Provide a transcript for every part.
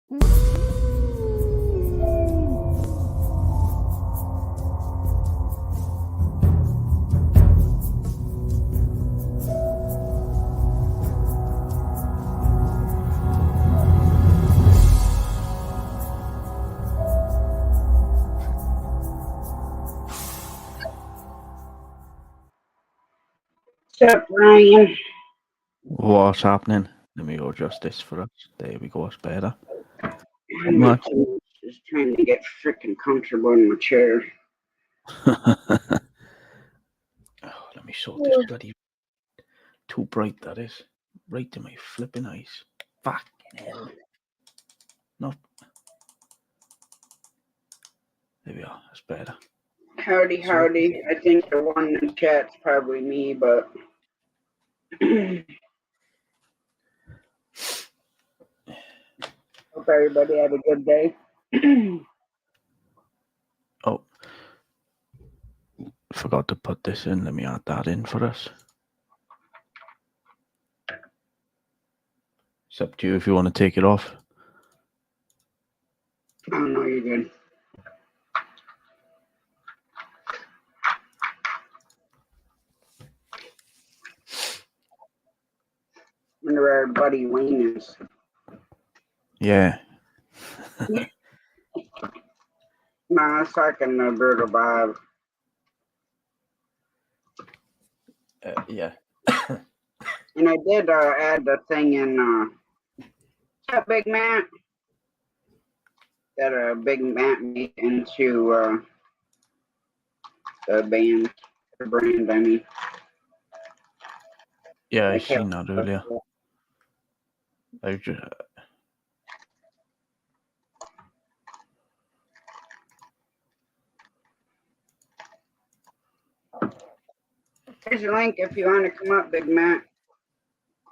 What's up, Ryan? What's happening? Let me adjust this for us. There we go, it's better. I'm not just trying to get freaking comfortable in my chair. Oh, let me sort this bloody... Too bright, that is. Right to my flipping eyes. Fucking hell. Not... There we are, it's better. Howdy, howdy. I think the one in chat's probably me, but... Hope everybody had a good day. Oh. Forgot to put this in. Let me add that in for us. It's up to you if you want to take it off. Oh, no, you're good. Wonder where our buddy Wayne is. Yeah. No, I was talking to Brutal Bob. Yeah. And I did add the thing in, what's up, Big Matt? That Big Matt made into the band, the brand, I mean. Yeah, I seen that earlier. I just... Here's a link if you want to come up, Big Matt.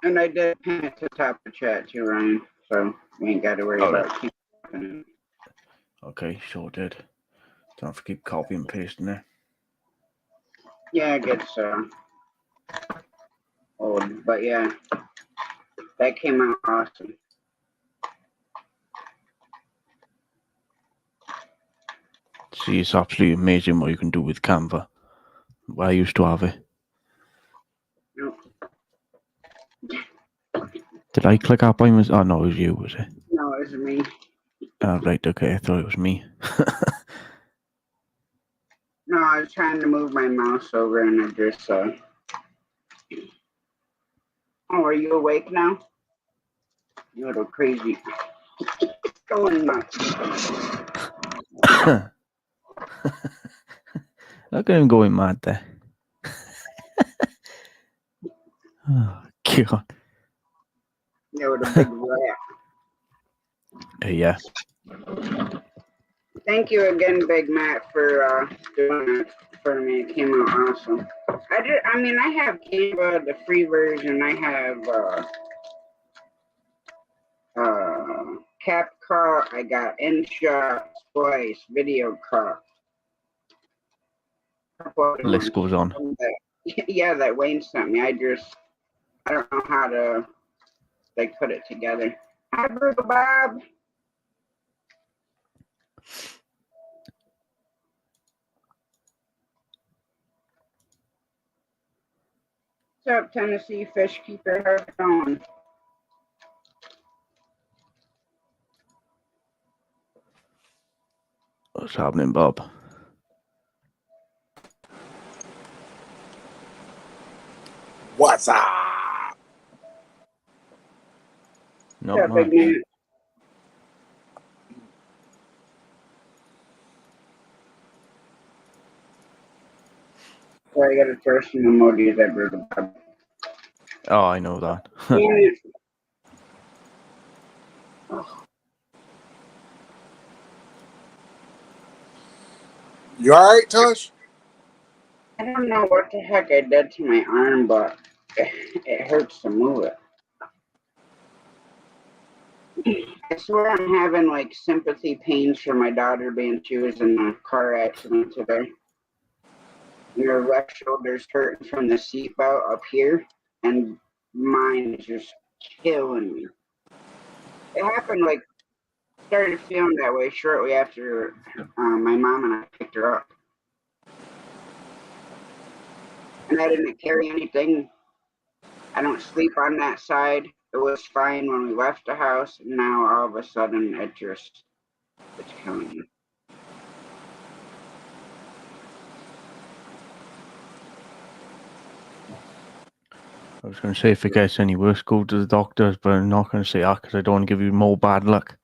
And I did pin it to the top of the chat too, Ryan. So we ain't got to worry about keeping. Okay, sure did. Don't have to keep copying and pasting there. Yeah, it gets old, but yeah, that came out awesome. See, it's absolutely amazing what you can do with Canva. I used to have it. Nope. Did I click up by myself? Oh, no, it was you, was it? No, it was me. Oh, right, okay, I thought it was me. No, I was trying to move my mouse over and I just, Oh, are you awake now? You little crazy. Going nuts. Look at him going mad there. Oh, God. You were the big rat. Yeah. Thank you again, Big Matt, for doing it for me. It came out awesome. I mean, I have Canva, the free version. I have CapCut. I got InShot, Splice, Video Cut. The list goes on. Yeah, that Wayne sent me. I don't know how to like put it together. Hi, Brutal Bob. What's up, Tennessee Fish Keeper? How's it going? What's happening, Bob? What's up? Not much. So I got to throw some emojis at Brutal Bob. Oh, I know that. You alright, Tush? I don't know what the heck I did to my arm, but it hurts to move it. I swear I'm having like sympathy pains for my daughter being she was in a car accident today. And her left shoulder's hurting from the seatbelt up here, and mine is just killing me. It happened like Started feeling that way shortly after my mom and I picked her up. And I didn't carry anything. I don't sleep on that side. It was fine when we left the house. And now all of a sudden it's killing me. I was going to say if it gets any worse, go to the doctors, but I'm not going to say that because I don't want to give you more bad luck.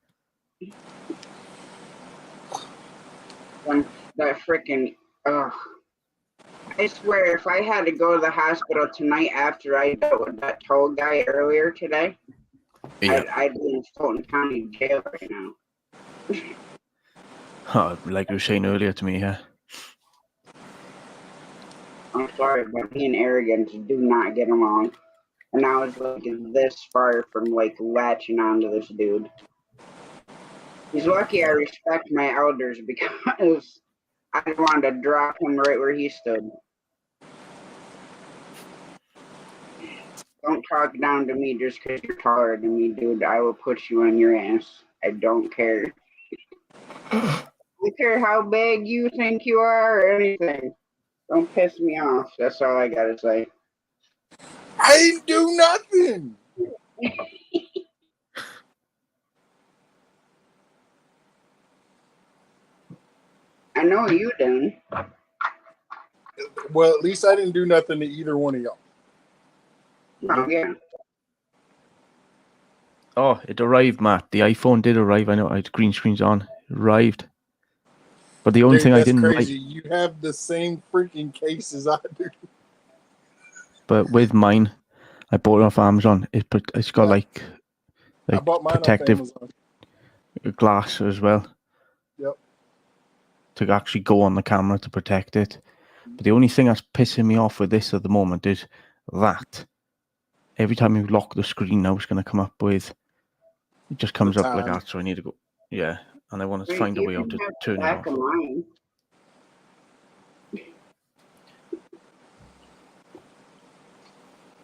That freaking, ugh. I swear, if I had to go to the hospital tonight after I dealt with that toll guy earlier today, Yeah. I'd be in Fulton County jail right now. Like you were saying earlier to me, yeah. I'm sorry, but me and arrogance do not get along. And I was like this far from like latching onto this dude. He's lucky I respect my elders because I wanted to drop him right where he stood. Don't talk down to me just because you're taller than me, dude. I will put you on your ass. I don't care. I don't care how big you think you are or anything. Don't piss me off. That's all I gotta say. I didn't do nothing. I know you didn't. Well, at least I didn't do nothing to either one of y'all. Oh, yeah. Oh, it arrived, Matt. The iPhone did arrive. I know I had green screens on. It arrived. But the only Dude, thing I that's didn't crazy. like, You have the same freaking case as I do. but with mine, I bought it off Amazon. It's got Yeah. like I bought mine protective off Amazon. glass as well. Yep. To actually go on the camera to protect it. But the only thing that's pissing me off with this at the moment is that every time you lock the screen now, it's going to come up with, it just comes up like that. So I need to go, yeah. And I want to find a way how to turn it off.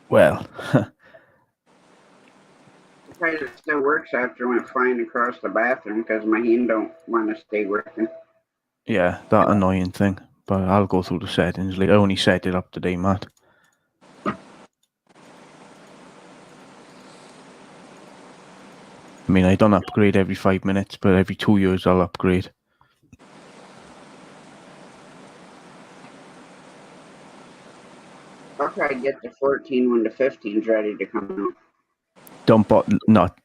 Well, Because it still works after I went flying across the bathroom because my hand don't want to stay working. yeah, that annoying thing. But I'll go through the settings later. I only set it up today, Matt. I mean, I don't upgrade every 5 minutes, but every 2 years I'll upgrade. I'll try to get the 14 when the 15's ready to come out.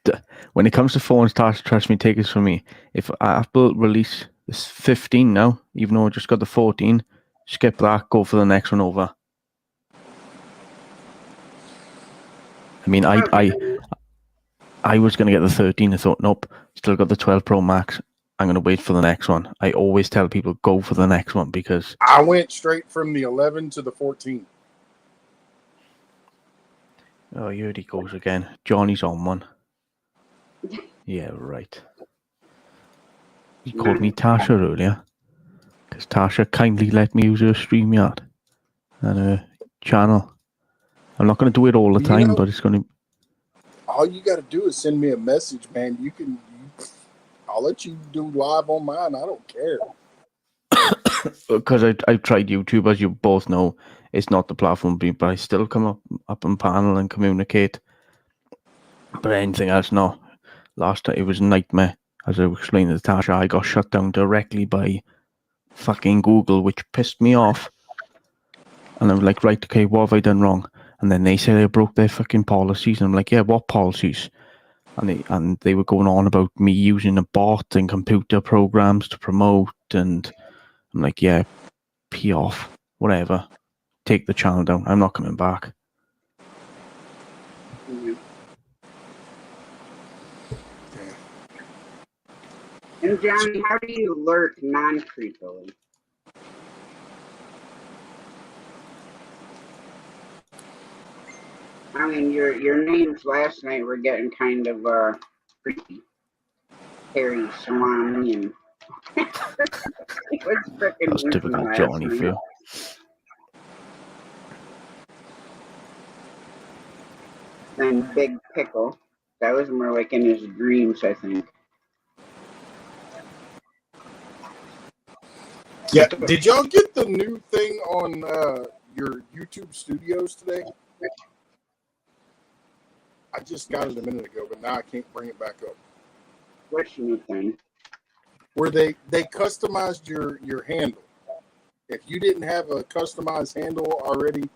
When it comes to phones, trust me, take this from me. If Apple release this 15 now, even though I just got the 14, skip that, go for the next one over. I mean, I was going to get the 13. I thought, nope, still got the 12 Pro Max. I'm going to wait for the next one. I always tell people, go for the next one because... I went straight from the 11 to the 14. Oh, here he goes again. Johnny's on one. Yeah, right. He called me Tasha earlier because Tasha kindly let me use her StreamYard and her channel. I'm not going to do it all the time, but it's going to... All you got to do is send me a message, man. I'll let you do live on mine. I don't care. Because I've tried YouTube, as you both know, it's not the platform, but I still come up on panel and communicate. But anything else, no. Last time it was a nightmare. As I was explaining to Tasha, I got shut down directly by fucking Google, which pissed me off. And I was like, right, okay, what have I done wrong? And then they said I broke their fucking policies. And I'm like, yeah, what policies? And they were going on about me using a bot and computer programs to promote. And I'm like, yeah, pee off, whatever. Take the channel down. I'm not coming back. Mm-hmm. And Johnny, how do you lurk non-creepily? I mean, your names last night were getting kind of creepy. Harry, Salami, and what's freaking That's typical last Johnny night? feel. And Big Pickle. That was more like in his dreams, I think. Yeah, did y'all get the new thing on your YouTube Studios today? I just got it a minute ago, but now I can't bring it back up. Which new thing? Where they customized your handle. If you didn't have a customized handle already,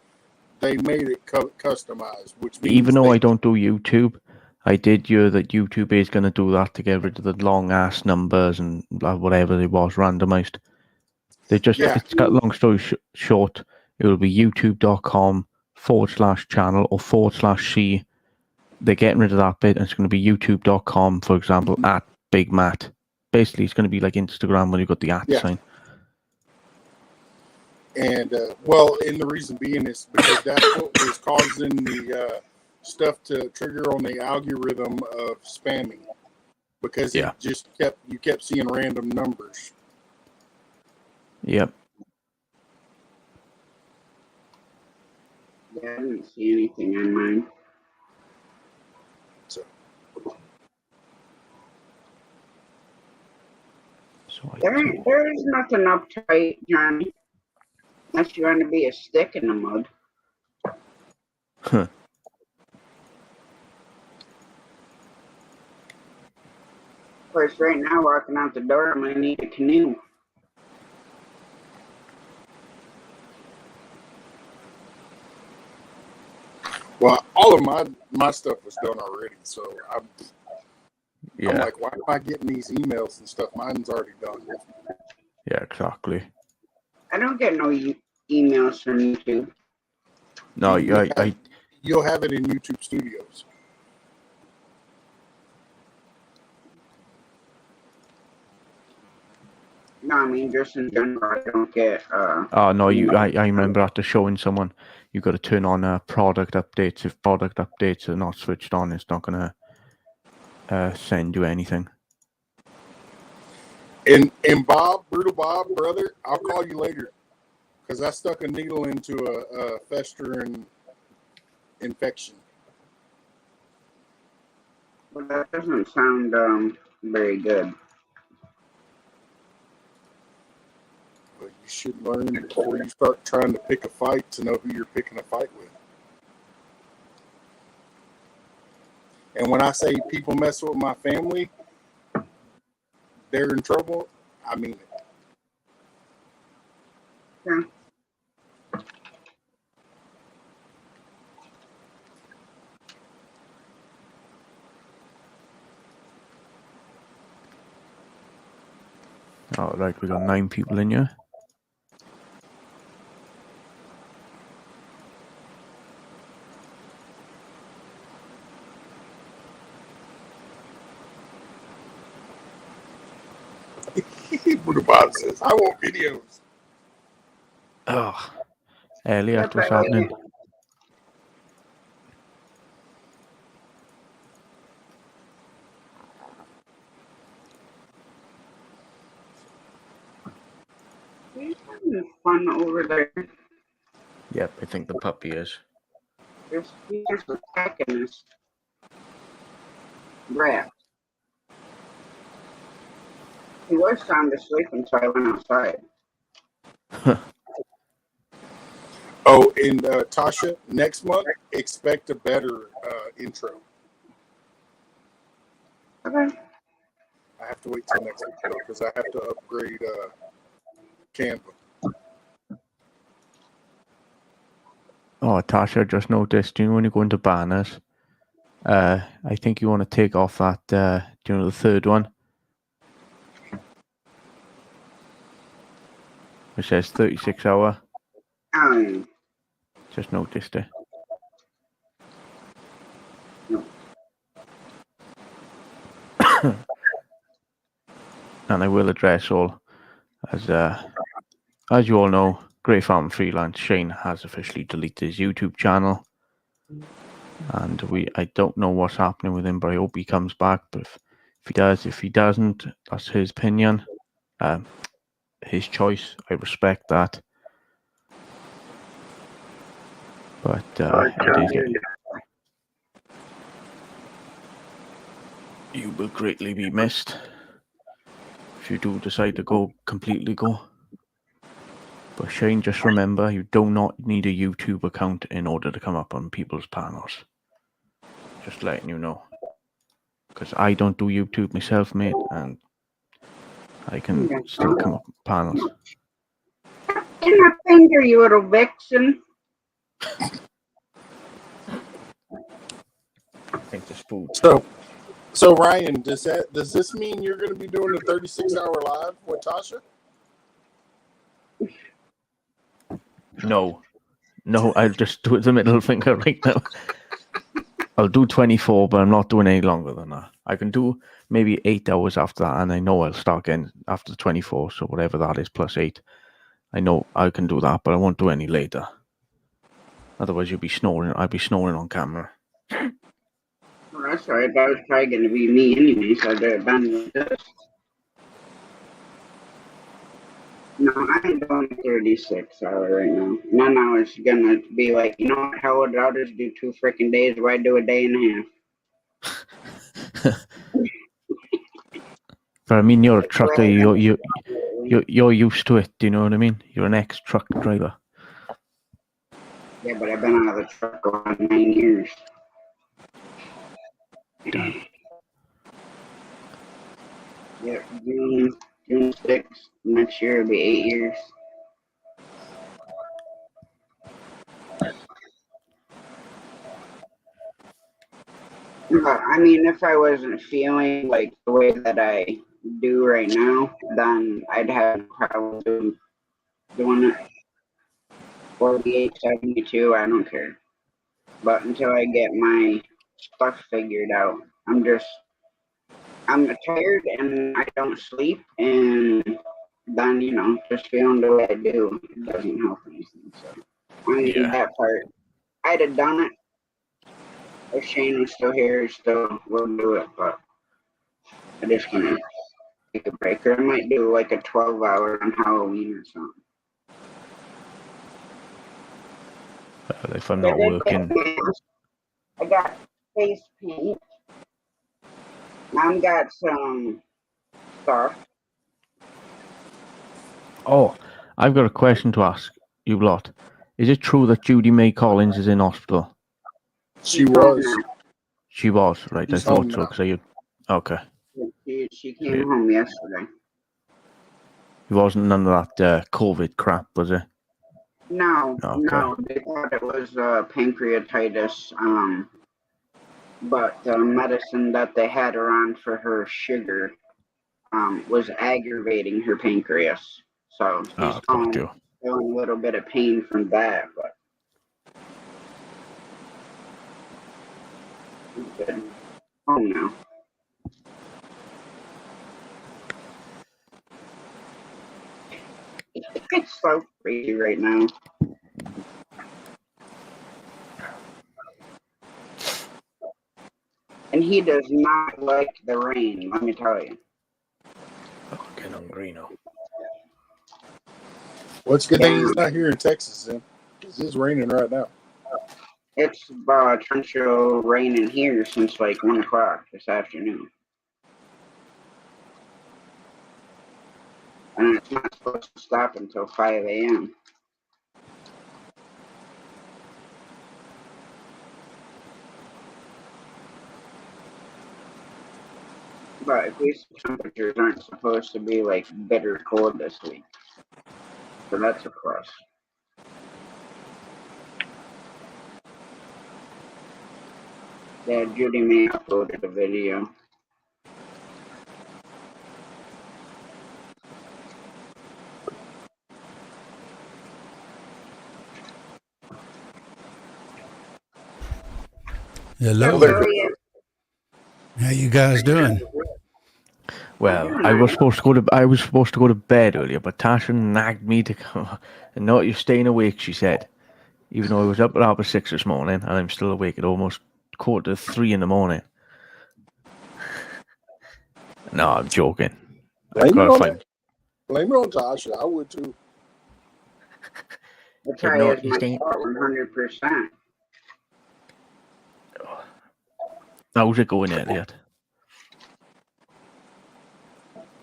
they made it customized, which means even though I don't do YouTube, I did hear that YouTube is going to do that to get rid of the long ass numbers and whatever it was randomized. They just, it's got long story short, it will be youtube.com/channel or /C. They're getting rid of that bit, and it's going to be youtube.com, for example, @Big Matt. Basically, it's going to be like Instagram when you got the @ sign. And and the reason being is because that's what was causing the stuff to trigger on the algorithm of spamming, because it just kept seeing random numbers. Yep. Yeah, I didn't see anything on mine. There is nothing uptight, Johnny. Unless you want to be a stick in the mud. Huh. Of course, right now, walking out the door, I'm going to need a canoe. Well, all of my stuff was done already, so I'm like, why am I getting these emails and stuff? Mine's already done. Yeah, exactly. I don't get no emails from YouTube. No, you'll have it in YouTube Studios. No, I mean, just in general, I don't get... oh, no, I remember after showing someone, you got to turn on product updates. If product updates are not switched on, it's not going to send you anything. And Bob, Brutal Bob, brother, I'll call you later, because I stuck a needle into a festering infection. Well, that doesn't sound very good. But you should learn before you start trying to pick a fight to know who you're picking a fight with. And when I say people mess with my family, they're in trouble, I mean it. Yeah. All right, we got 9 people in here. Brutal Bob says, I want videos. Oh, Elliot, what's happening? He's having fun over there. Yep, I think the puppy is. He's just attacking this rat. He was sound asleep until I went outside. Oh, and Tasha, next month, expect a better intro. Okay. I have to wait till next week, because I have to upgrade Canva. Oh, Tasha, I just noticed, do you know when you go into banners, I think you want to take off that, do you know the third one? It says 36 hour. Just noticed it. No. And I will address all, as you all know, Grey Farm Freelance Shane has officially deleted his YouTube channel, and I don't know what's happening with him, but I hope he comes back. But if he does, if he doesn't, that's his opinion, his choice. I respect that. But you will greatly be missed if you do decide to completely go. But Shane, just remember, you do not need a YouTube account in order to come up on people's panels. Just letting you know. Because I don't do YouTube myself, mate, and I can still come up on panels. In my finger, you little vixen. I think there's food. So Ryan, does this mean you're going to be doing a 36-hour live with Tasha? No, I'll just do the middle finger right now. I'll do 24, but I'm not doing any longer than that. I can do maybe 8 hours after that, and I know I'll start again after 24, so whatever that is, plus 8. I know I can do that, but I won't do any later. Otherwise, you'll be snoring. I'll be snoring on camera. Well, that's all right. That was probably going to be me anyway, so I'd have done with this. No, I ain't doing 36 hours right now. No, it's gonna be like, you know what? How would others do 2 freaking days? Why do a day and a half? But I mean, you're a trucker. You're used to it. Do you know what I mean? You're an ex-truck driver. Yeah, but I've been out of the truck around 9 years. Damn. Yep, June 6th. Next year it'll be 8 years. But, I mean, if I wasn't feeling like the way that I do right now, then I'd have no problem doing it. 48, 72, I don't care. But until I get my stuff figured out, I'm tired and I don't sleep, and then, just feeling the way I do, it doesn't help anything. So, I mean, that part, I'd have done it. If Shane was still here, still would do it, but I just can't take a break. Or I might do like a 12-hour on Halloween or something. If I'm not working. I got face paint. I've got some stuff. Oh, I've got a question to ask you lot. Is it true that Judy May Collins is in hospital? She was. She was, right? She's I thought home so. now. Because okay. She came home yesterday. It wasn't none of that COVID crap, was it? No, Okay. no. They thought it was pancreatitis. But the medicine that they had her on for her sugar was aggravating her pancreas. So she's feeling a little bit of pain from that, but she's good. Home now. It's so crazy right now. And he does not like the rain, let me tell you. Oh, getting hungry now. Well, it's a good thing he's not here in Texas, then, because it's raining right now. It's torrential raining here since like 1 o'clock this afternoon. And it's not supposed to stop until 5 a.m. But at least the temperatures aren't supposed to be like bitter cold this week. So that's a plus. Yeah, Judy May uploaded a video. Hello. How you guys doing? Well, I was supposed to go to bed earlier, but Tasha nagged me to come. No, you're staying awake, she said. Even though I was up at 6:30 this morning, and I'm still awake at almost 2:45 in the morning. No, I'm joking. Blame it on Tasha. I would too. That's how is my fault 100%. How's it going, Elliot?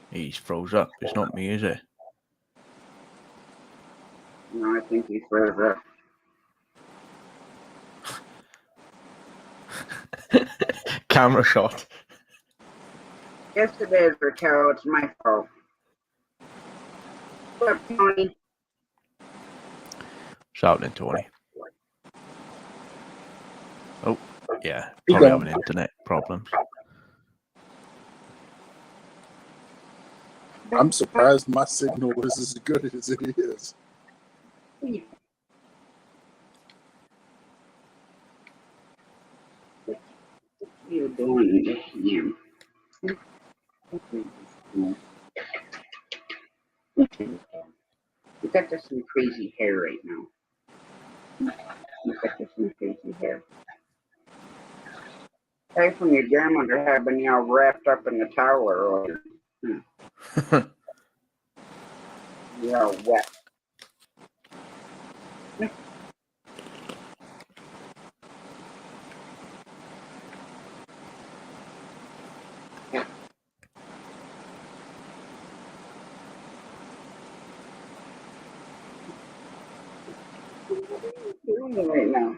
He's froze up. It's not me, is it? think he's for Camera shot. Yes, it is, Raquel. It's my fault. What's up, Tony? Shouting at Tony. Oh, yeah. He Probably gone. having internet problems. I'm surprised my signal is as good as it is. What are you doing this year? You got this some crazy hair right now. You got this some crazy hair. Hey, from your grandmother having you all wrapped up in the towel earlier. You're all wet. What are you doing right now?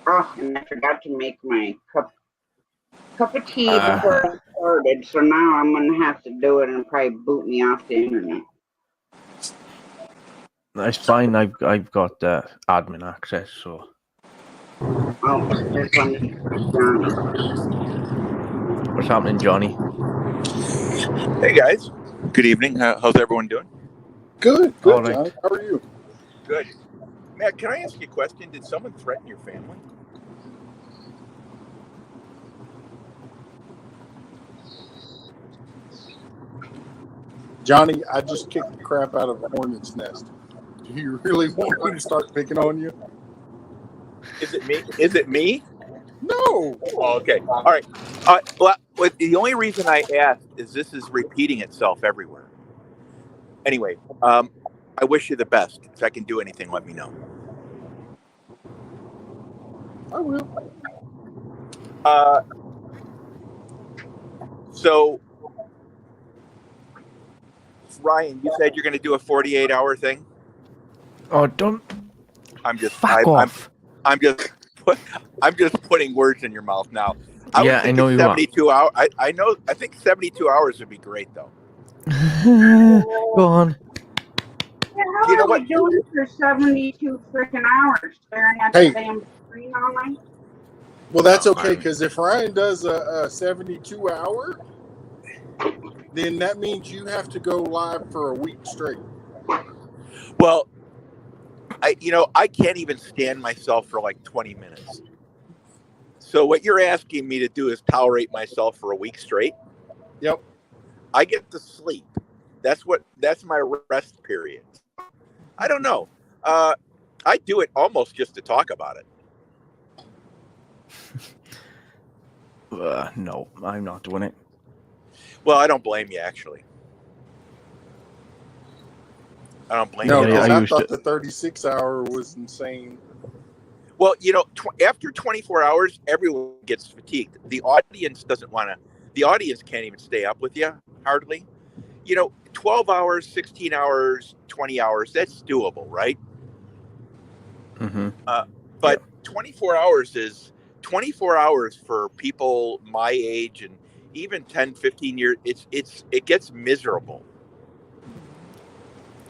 Oh, and I forgot to make my cup of tea before I started, so now I'm gonna have to do it and probably boot me off the internet. It's fine. I've got admin access, so. Oh, this one is Johnny. What's happening, Johnny? Hey guys, good evening. How's everyone doing? Good, All right. John. How are you? Good. Matt, can I ask you a question? Did someone threaten your family? Johnny, I just kicked the crap out of a hornet's nest. Do you really want me to start picking on you? Is it me? Is it me? No. Oh, okay. All right. Well, the only reason I asked is this is repeating itself everywhere. Anyway, I wish you the best. If I can do anything, let me know. I will. So, Ryan, you said you're going to do a 48-hour thing. Oh, don't. I'm just Fuck off. I'm just putting words in your mouth now. Yeah, I know you are. 72 hours. I know. I think 72 hours would be great, though. Go on. Yeah, how You know are what? we doing for 72 freaking hours? Staring at Hey. the damn screen all night? Well, that's Oh, okay, because if Ryan does a 72 hour, then that means you have to go live for a week straight. Well, I can't even stand myself for like 20 minutes. So what you're asking me to do is tolerate myself for a week straight. Yep. I get to sleep. That's my rest period. I don't know. I do it almost just to talk about it. No, I'm not doing it. Well, I don't blame you, actually. I don't blame No, you. because I I used thought to- the 36 hour was insane. Well, after 24 hours, everyone gets fatigued. The audience doesn't want to. The audience can't even stay up with you, hardly. 12 hours, 16 hours, 20 hours, that's doable, right? Mm-hmm. But 24 hours is 24 hours for people my age and even 10, 15 years. It gets miserable.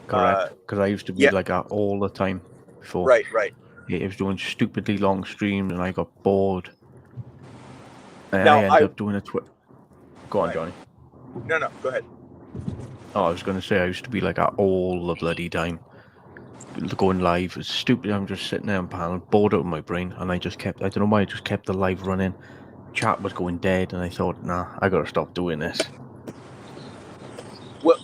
Correct. Because I used to be like that all the time before. Right. I was doing stupidly long streams and I got bored. And Now, I ended up doing a Go on, Right. Johnny. No, go ahead. Oh, I was going to say I used to be like that all the bloody time. Going live is stupid. I'm just sitting there and panel, bored out of my brain, and I don't know why, I just kept the live running. Chat was going dead, and I thought, nah, I got to stop doing this. Well,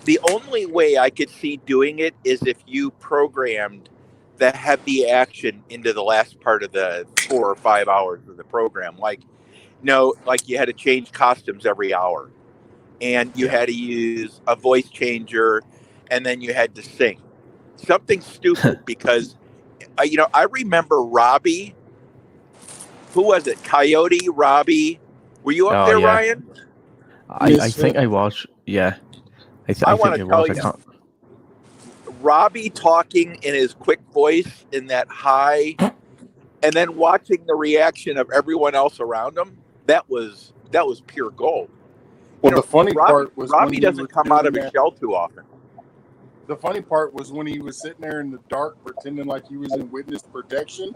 the only way I could see doing it is if you programmed the heavy action into the last part of the 4 or 5 hours of the program. Like you had to change costumes every hour, and you had to use a voice changer, and then you had to sing something stupid because, I remember Robbie who was it? Coyote, Robbie. Were you up there, yeah. Ryan? I think I was. Yeah. I want think to it tell was. you, Robbie talking in his quick voice in that high, and then watching the reaction of everyone else around him. That was pure gold. Well, the funny part was Robbie doesn't come out of his shell too often. The funny part was when he was sitting there in the dark pretending like he was in witness protection.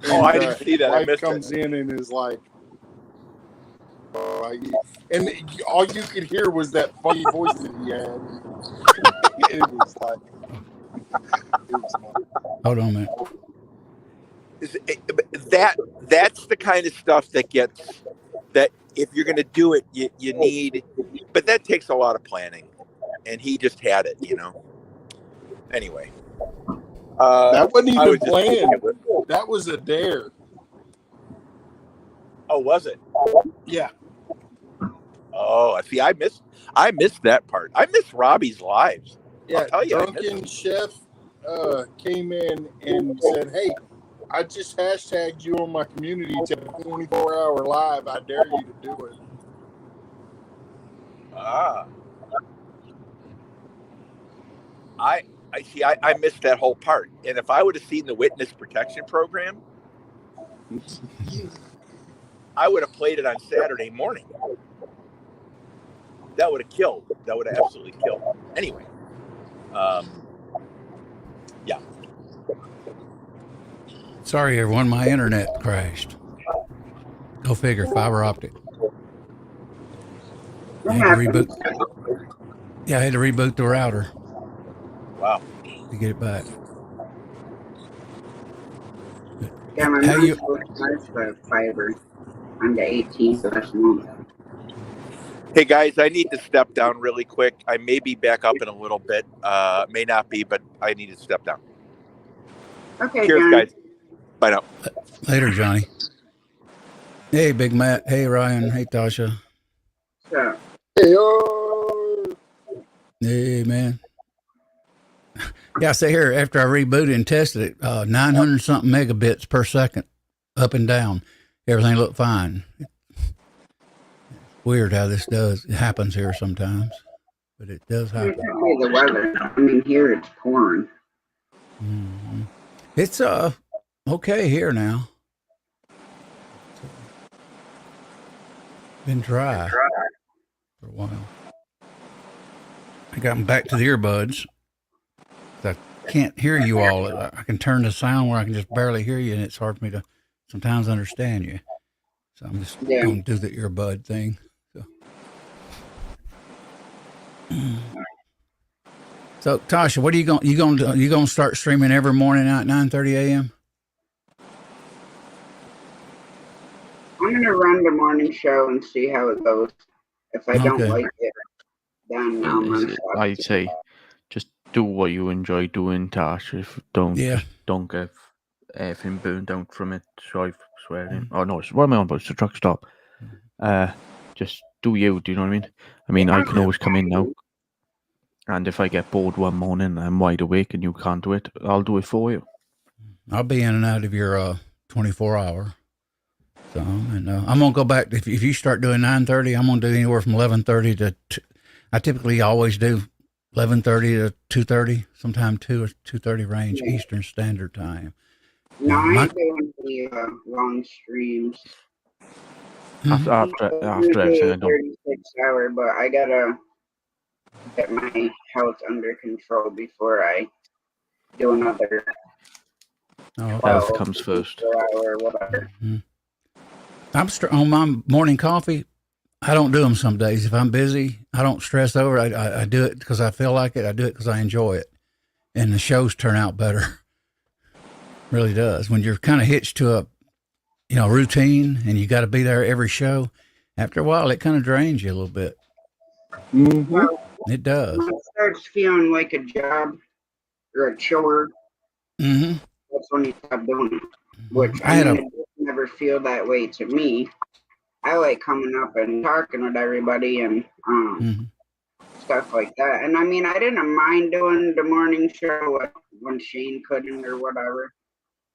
And, I didn't see that. His wife comes in and is like, and all you could hear was that funny voice that he had. It was like, hold on a minute. That's the kind of stuff that if you're going to do it, you need, but that takes a lot of planning, and he just had it, Anyway, that wasn't even planned. That was a dare. Oh, was it? Yeah. Oh, see, I missed that part. I miss Robbie's lives. Yeah, I'll tell you, Drunken Chef came in and said, "Hey, I just hashtagged you on my community to 24-hour live. I dare you to do it." I see. I missed that whole part. And if I would have seen the witness protection program, I would have played it on Saturday morning. That would have killed. That would have absolutely killed. Anyway, yeah. Sorry, everyone. My internet crashed. Go figure. Fiber optic. I had to reboot. Yeah, I had to reboot the router. Wow. To get it back. Yeah, my mom's supposed to fiber on the 18th of this month. Hey guys, I need to step down really quick. I may be back up in a little bit. May not be, but I need to step down. Okay, cheers, Johnny. guys. Bye now. Later, Johnny. Hey, Big Matt. Hey, Ryan. Hey, Tasha. So, hey, man. Yeah, see here, after I rebooted and tested it, 900 something megabits per second, up and down. Everything looked fine. Weird how this does. It happens here sometimes, but it does happen. The weather. I mean, here it's pouring. Mm-hmm. It's okay here now. Been dry for a while. I got them back to the earbuds. I can't hear you all. I can turn the sound where I can just barely hear you, and it's hard for me to sometimes understand you. So I'm just going to do the earbud thing. So Tasha, what are you going to start streaming every morning at 9:30 a.m.? I'm going to run the morning show and see how it goes. If I don't like it, then I'd say just do what you enjoy doing, Tasha. If don't get everything burned out from it. Sorry for swearing. Oh no, what am I on about? It's a Truckstop. Just do you. Do you know what I mean? I mean, I can always come in now, and if I get bored one morning and I'm wide awake and you can't do it, I'll do it for you. I'll be in and out of your 24-hour. So, and I'm gonna go back. If you start doing 9:30, I'm gonna do anywhere from 11:30 to. I typically always do 11:30 to 2:30, sometime 2 or 2:30 range Eastern Standard Time. No, I ain't doing the long streams. After everything I do. 36-hour, but I gotta get my health under control before I do another. Health comes first. Hour, whatever. Mm-hmm. I'm on my morning coffee. I don't do them some days. If I'm busy, I don't stress over it. I do it because I feel like it. I do it because I enjoy it. And the shows turn out better. Really does. When you're kind of hitched to a, routine and you got to be there every show, after a while, it kind of drains you a little bit. Mm-hmm. It does. When it starts feeling like a job or a chore, that's when you stop doing it. Which it never feel that way to me. I like coming up and talking with everybody and stuff like that. And I mean, I didn't mind doing the morning show when Shane couldn't or whatever.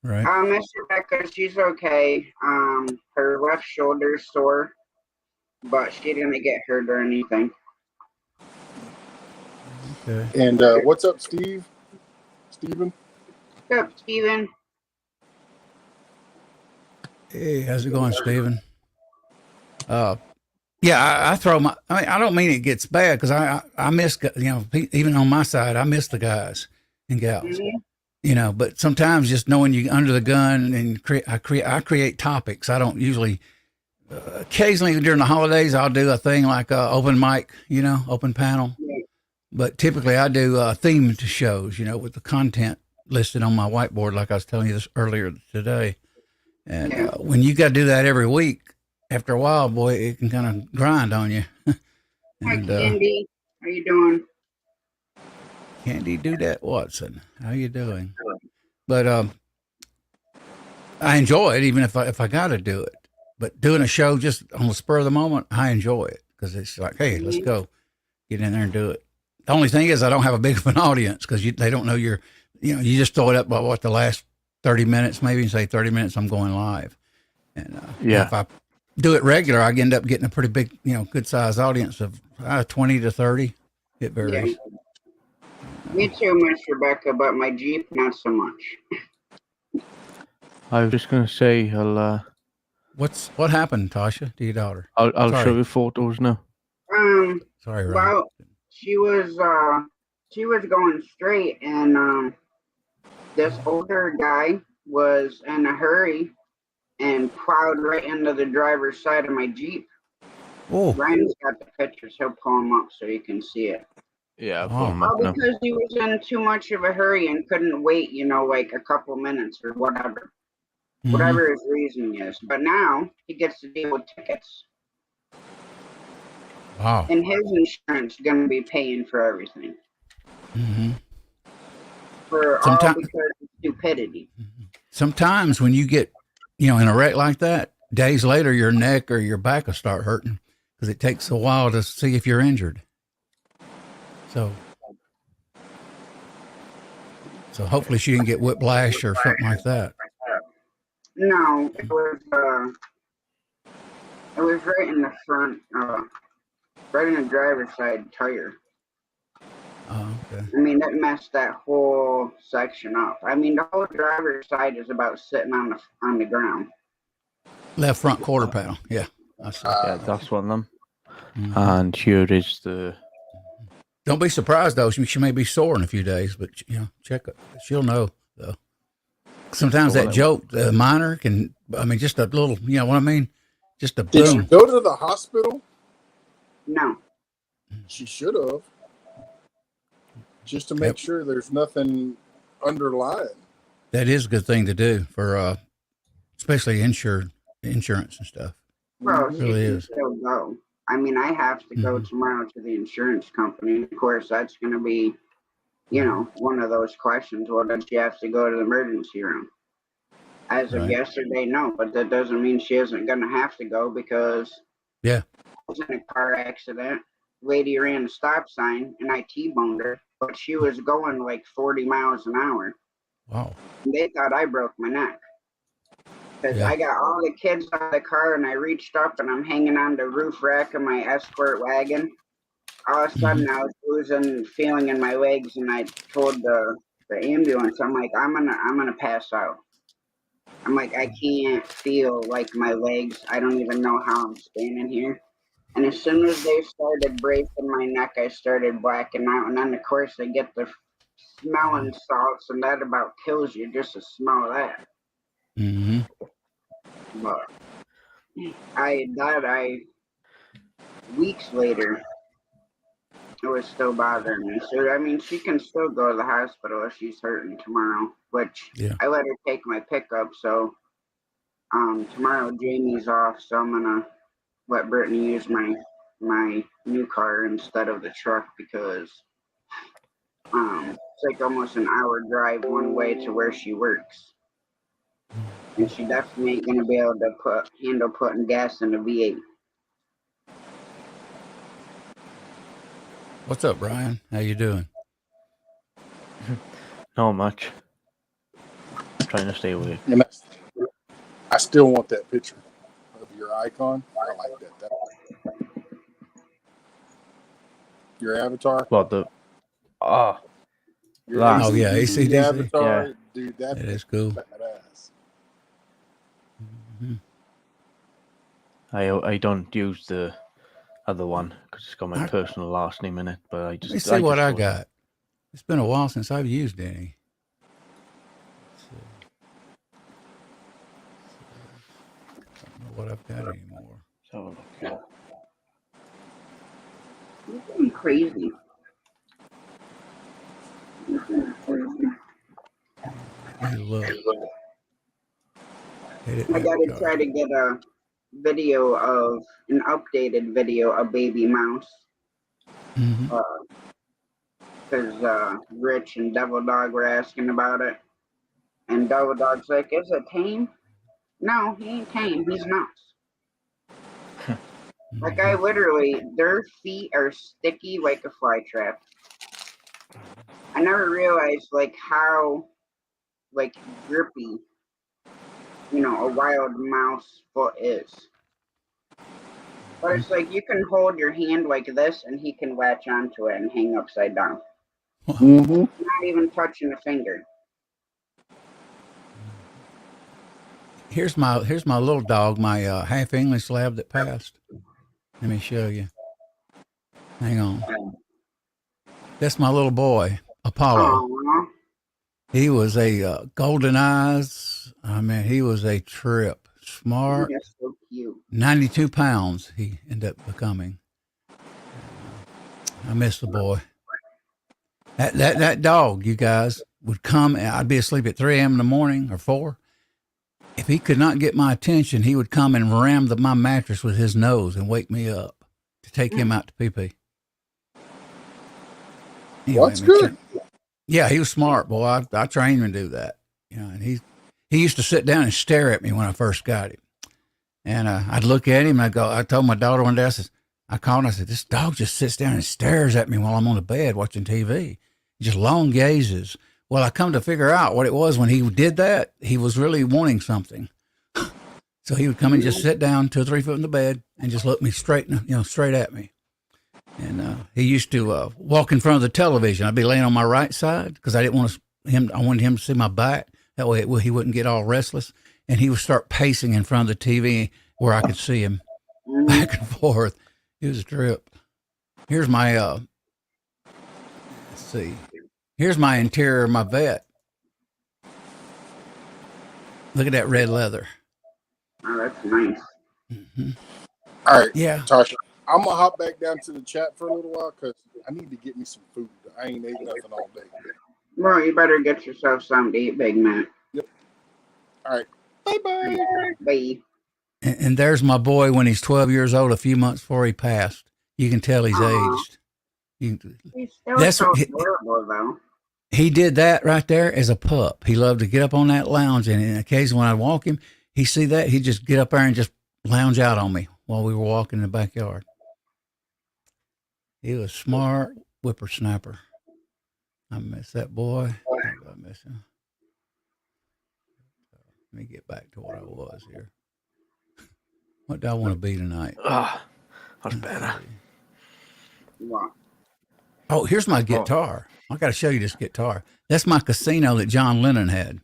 Right. Miss Rebecca, she's okay. Her left shoulder's sore, but she didn't get hurt or anything. Okay. And what's up, Steve? Steven? What's up, Steven? Hey, how's it going, Steven? Yeah, I throw my. I mean, I don't mean it gets bad because I miss, even on my side, I miss the guys and gals. Mm-hmm. But sometimes just knowing you under the gun and I create topics. I don't usually. Occasionally during the holidays, I'll do a thing like open mic, open panel. Yeah. But typically, I do themed shows, with the content listed on my whiteboard, like I was telling you this earlier today. And when you got to do that every week, after a while, boy, it can kind of grind on you. Hi, Candy. How you doing? Candy Dudette Watson, how you doing? But I enjoy it, even if I got to do it. But doing a show just on the spur of the moment, I enjoy it because it's like, hey, let's go, get in there and do it. The only thing is, I don't have a big of an audience because they don't know you just throw it up by the last 30 minutes, maybe, and say 30 minutes, I'm going live. And if I do it regular, I end up getting a pretty big, good sized audience of 20 to 30. It varies. Yeah. Me too, Miss Rebecca, but my Jeep, not so much. I was just going to say, what happened, Tasha, to your daughter? I'll show you photos now. Sorry, Ryan. Well, she was going straight, and this older guy was in a hurry and plowed right into the driver's side of my Jeep. Oh, Ryan's got the pictures. He'll pull them up so you can see it. Yeah, I'll pull them up now. Because he was in too much of a hurry and couldn't wait, like a couple minutes or whatever. Mm-hmm. Whatever his reason is. But now he gets to deal with tickets. Wow. And his insurance is going to be paying for everything. Mm-hmm. All because of stupidity. Sometimes when you get, in a wreck like that, days later your neck or your back will start hurting because it takes a while to see if you're injured. So hopefully she didn't get whiplash or something like that. No, it was right in the front, right in the driver's side tire. Oh, okay. I mean, that messed that whole section up. I mean, the whole driver's side is about sitting on the ground. Left front quarter panel. Yeah. I see. Yeah, that's one of them. Mm-hmm. And here is the. Don't be surprised though. She may be sore in a few days, but check it. She'll know though. Sometimes that joke, minor can. I mean, just a little. You know what I mean? Just a boom. Did she go to the hospital? No. She should have. Just to make sure there's nothing underlying. That is a good thing to do for, especially insurance and stuff. Well, it really is. Still go. I mean, I have to go tomorrow to the insurance company. Of course, that's going to be, one of those questions. Well, does she have to go to the emergency room? As of yesterday, no. But that doesn't mean she isn't going to have to go because I was in a car accident. Lady ran a stop sign and I T-boned her, but she was going like 40 miles an hour. Wow. And they thought I broke my neck. Because I got all the kids out of the car and I reached up and I'm hanging on the roof rack of my escort wagon. All of a sudden I was losing feeling in my legs and I told the ambulance, I'm like, I'm gonna pass out. I'm like, I can't feel like my legs. I don't even know how I'm standing here. And as soon as they started breaking my neck, I started blacking out. And then of course they get the smelling salts and that about kills you just to smell that. Mm-hmm. But weeks later, it was still bothering me. So, I mean, she can still go to the hospital if she's hurting tomorrow, which I let her take my pickup. So, tomorrow Jamie's off, so I'm going to let Brittany use my new car instead of the truck because it's like almost an hour drive one way to where she works. And she definitely ain't going to be able to handle putting gas in the V8. What's up, Brian? How you doing? Not much. trying to stay awake. And I still want that picture of your icon. I like that. Your avatar. What the? Ah, Your that. Oh, yeah, ACDC AC/DC. avatar, Yeah. dude. That It is cool. badass. Mm-hmm. I don't use the other one because it's got my I- personal last name in it. But I just Let me see what I thought- got. It's been a while since I've used any. Let's see. I don't know what I've got anymore. So, yeah. You're going crazy. Let me look. I gotta try to get a video of an updated video of Baby Mouse. Mm-hmm. Because Rich and Devil Dog were asking about it. And Devil Dog's like, is it tame? No, he ain't tame. He's nuts. Like, I literally, their feet are sticky like a fly trap. I never realized, like, how, like, grippy, you know, a wild mouse foot is. But it's like, you can hold your hand like this, and he can latch onto it and hang upside down. Mm-hmm. Not even touching a finger. Here's my little dog, my half English lab that passed. Let me show you. Hang on. That's my little boy, Apollo. Aww. He was a golden eyes. I mean, he was a trip. Smart. That's so cute. 92 pounds he ended up becoming. I miss the boy. That dog, you guys, would come, and I'd be asleep at 3 a.m. in the morning or 4. If he could not get my attention, he would come and ram my mattress with his nose and wake me up to take him out to pee-pee. Anyway, That's good. Yeah, he was smart, boy. I trained him to do that. You know, and he used to sit down and stare at me when I first got him. And I'd look at him and I told my daughter one day, I called and I said, this dog just sits down and stares at me while I'm on the bed watching TV. Just long gazes. Well, I come to figure out what it was when he did that. He was really wanting something. So he would come and just sit down 2 or 3 foot in the bed and just look me straight at me. And he used to walk in front of the television. I'd be laying on my right side because I didn't want I wanted him to see my back. That way he wouldn't get all restless. And he would start pacing in front of the TV where I could see him back and forth. It was a trip. Here's my, let's see. Here's my interior of my vet. Look at that red leather. Oh, that's nice. Mm-hmm. All right. Yeah. Tasha, I'm going to hop back down to the chat for a little while because I need to get me some food. I ain't ate nothing all day. Well, you better get yourself something to eat, Big Mac. Yep. All right. Bye-bye. Bye. And there's my boy when he's 12 years old, a few months before he passed. You can tell he's aged. He's still so adorable, though. He did that right there as a pup. He loved to get up on that lounge, and occasionally when I walk him, he see that, he'd just get up there and just lounge out on me while we were walking in the backyard. He was smart whippersnapper. I miss that boy. I miss him. Let me get back to what I was here. What do I want to be tonight? That's better. What? Oh, here's my guitar. I got to show you this guitar. That's my casino that John Lennon had.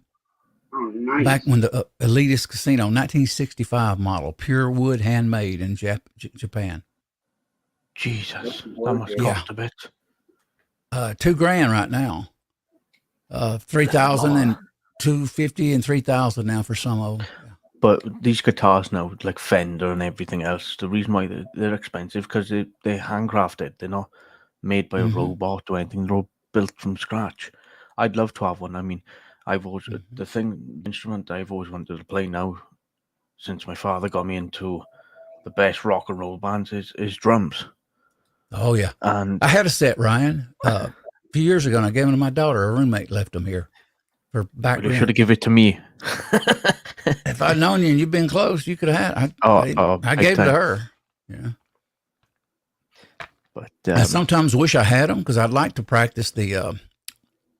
Oh, nice. Back when the Elitist Casino, 1965 model, pure wood, handmade in Japan. Jesus, that must cost a bit. $2,000 right now. 3,000 and 250 and 3,000 now for some of them. But these guitars now, like Fender and everything else, the reason why they're expensive because they're handcrafted. They're not made by a robot or anything. They're all built from scratch. I'd love to have one. I mean, I've always the instrument I've always wanted to play now, since my father got me into the best rock and roll bands, is drums. Oh yeah, and I had a set, Ryan, a few years ago, and I gave them to my daughter. A roommate left them here for back. You should have given it to me. If I'd known you and you'd been close, you could have had. I gave it to her. Yeah. But I sometimes wish I had them because I'd like to practice the,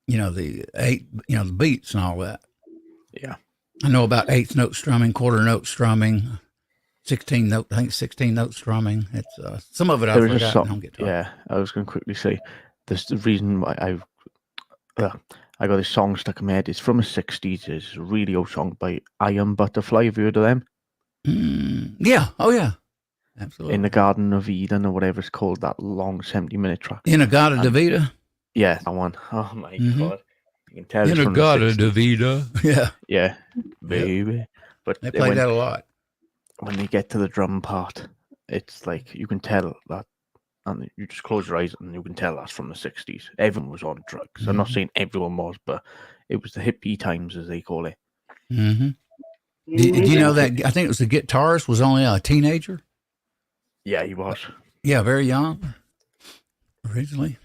the beats and all that. Yeah. I know about eighth note strumming, quarter note strumming, 16 note. I think 16 note strumming. It's some of it I've forgotten on guitar. Yeah, I was going to quickly say this. The reason why I got this song stuck in my head. It's from the 60s. It's a really old song by I Am Butterfly. Have you heard of them? Yeah. Oh, yeah. Absolutely. In the Garden of Eden or whatever it's called, that long 70-minute track. In-A-Gadda-Da-Vida? Yeah, that one. Oh, my God. You can tell it's from In-A-Gadda-Da-Vida. Yeah. Yeah, baby. Yep. But they played that a lot. When they get to the drum part, it's like you can tell that, and you just close your eyes and you can tell that's from the 60s. Everyone was on drugs. I'm not saying everyone was, but it was the hippie times, as they call it. Mm-hmm. Did you know that? I think it was the guitarist was only a teenager. Yeah, he was. Yeah, very young originally.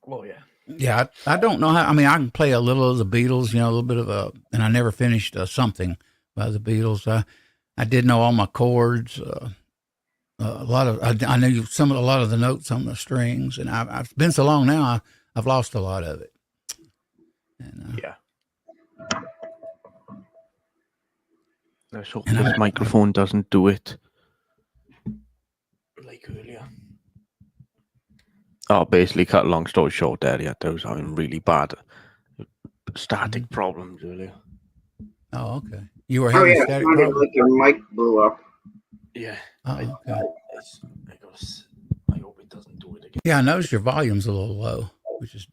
Well, yeah. Yeah, I don't know how. I mean, I can play a little of the Beatles, a little bit of and I never finished something by the Beatles. I did know all my chords. A lot of I knew a lot of the notes on the strings, and I've been so long now, I've lost a lot of it. And, yeah. Let's hope this microphone doesn't do it like earlier. Oh, basically, cut a long story short, there, yeah, I was having really bad static problems earlier. Oh, okay. You were having static problems? Like your mic blew up. Yeah. Oh, okay. I hope it doesn't do it again. Yeah, I noticed your volume's a little low, which is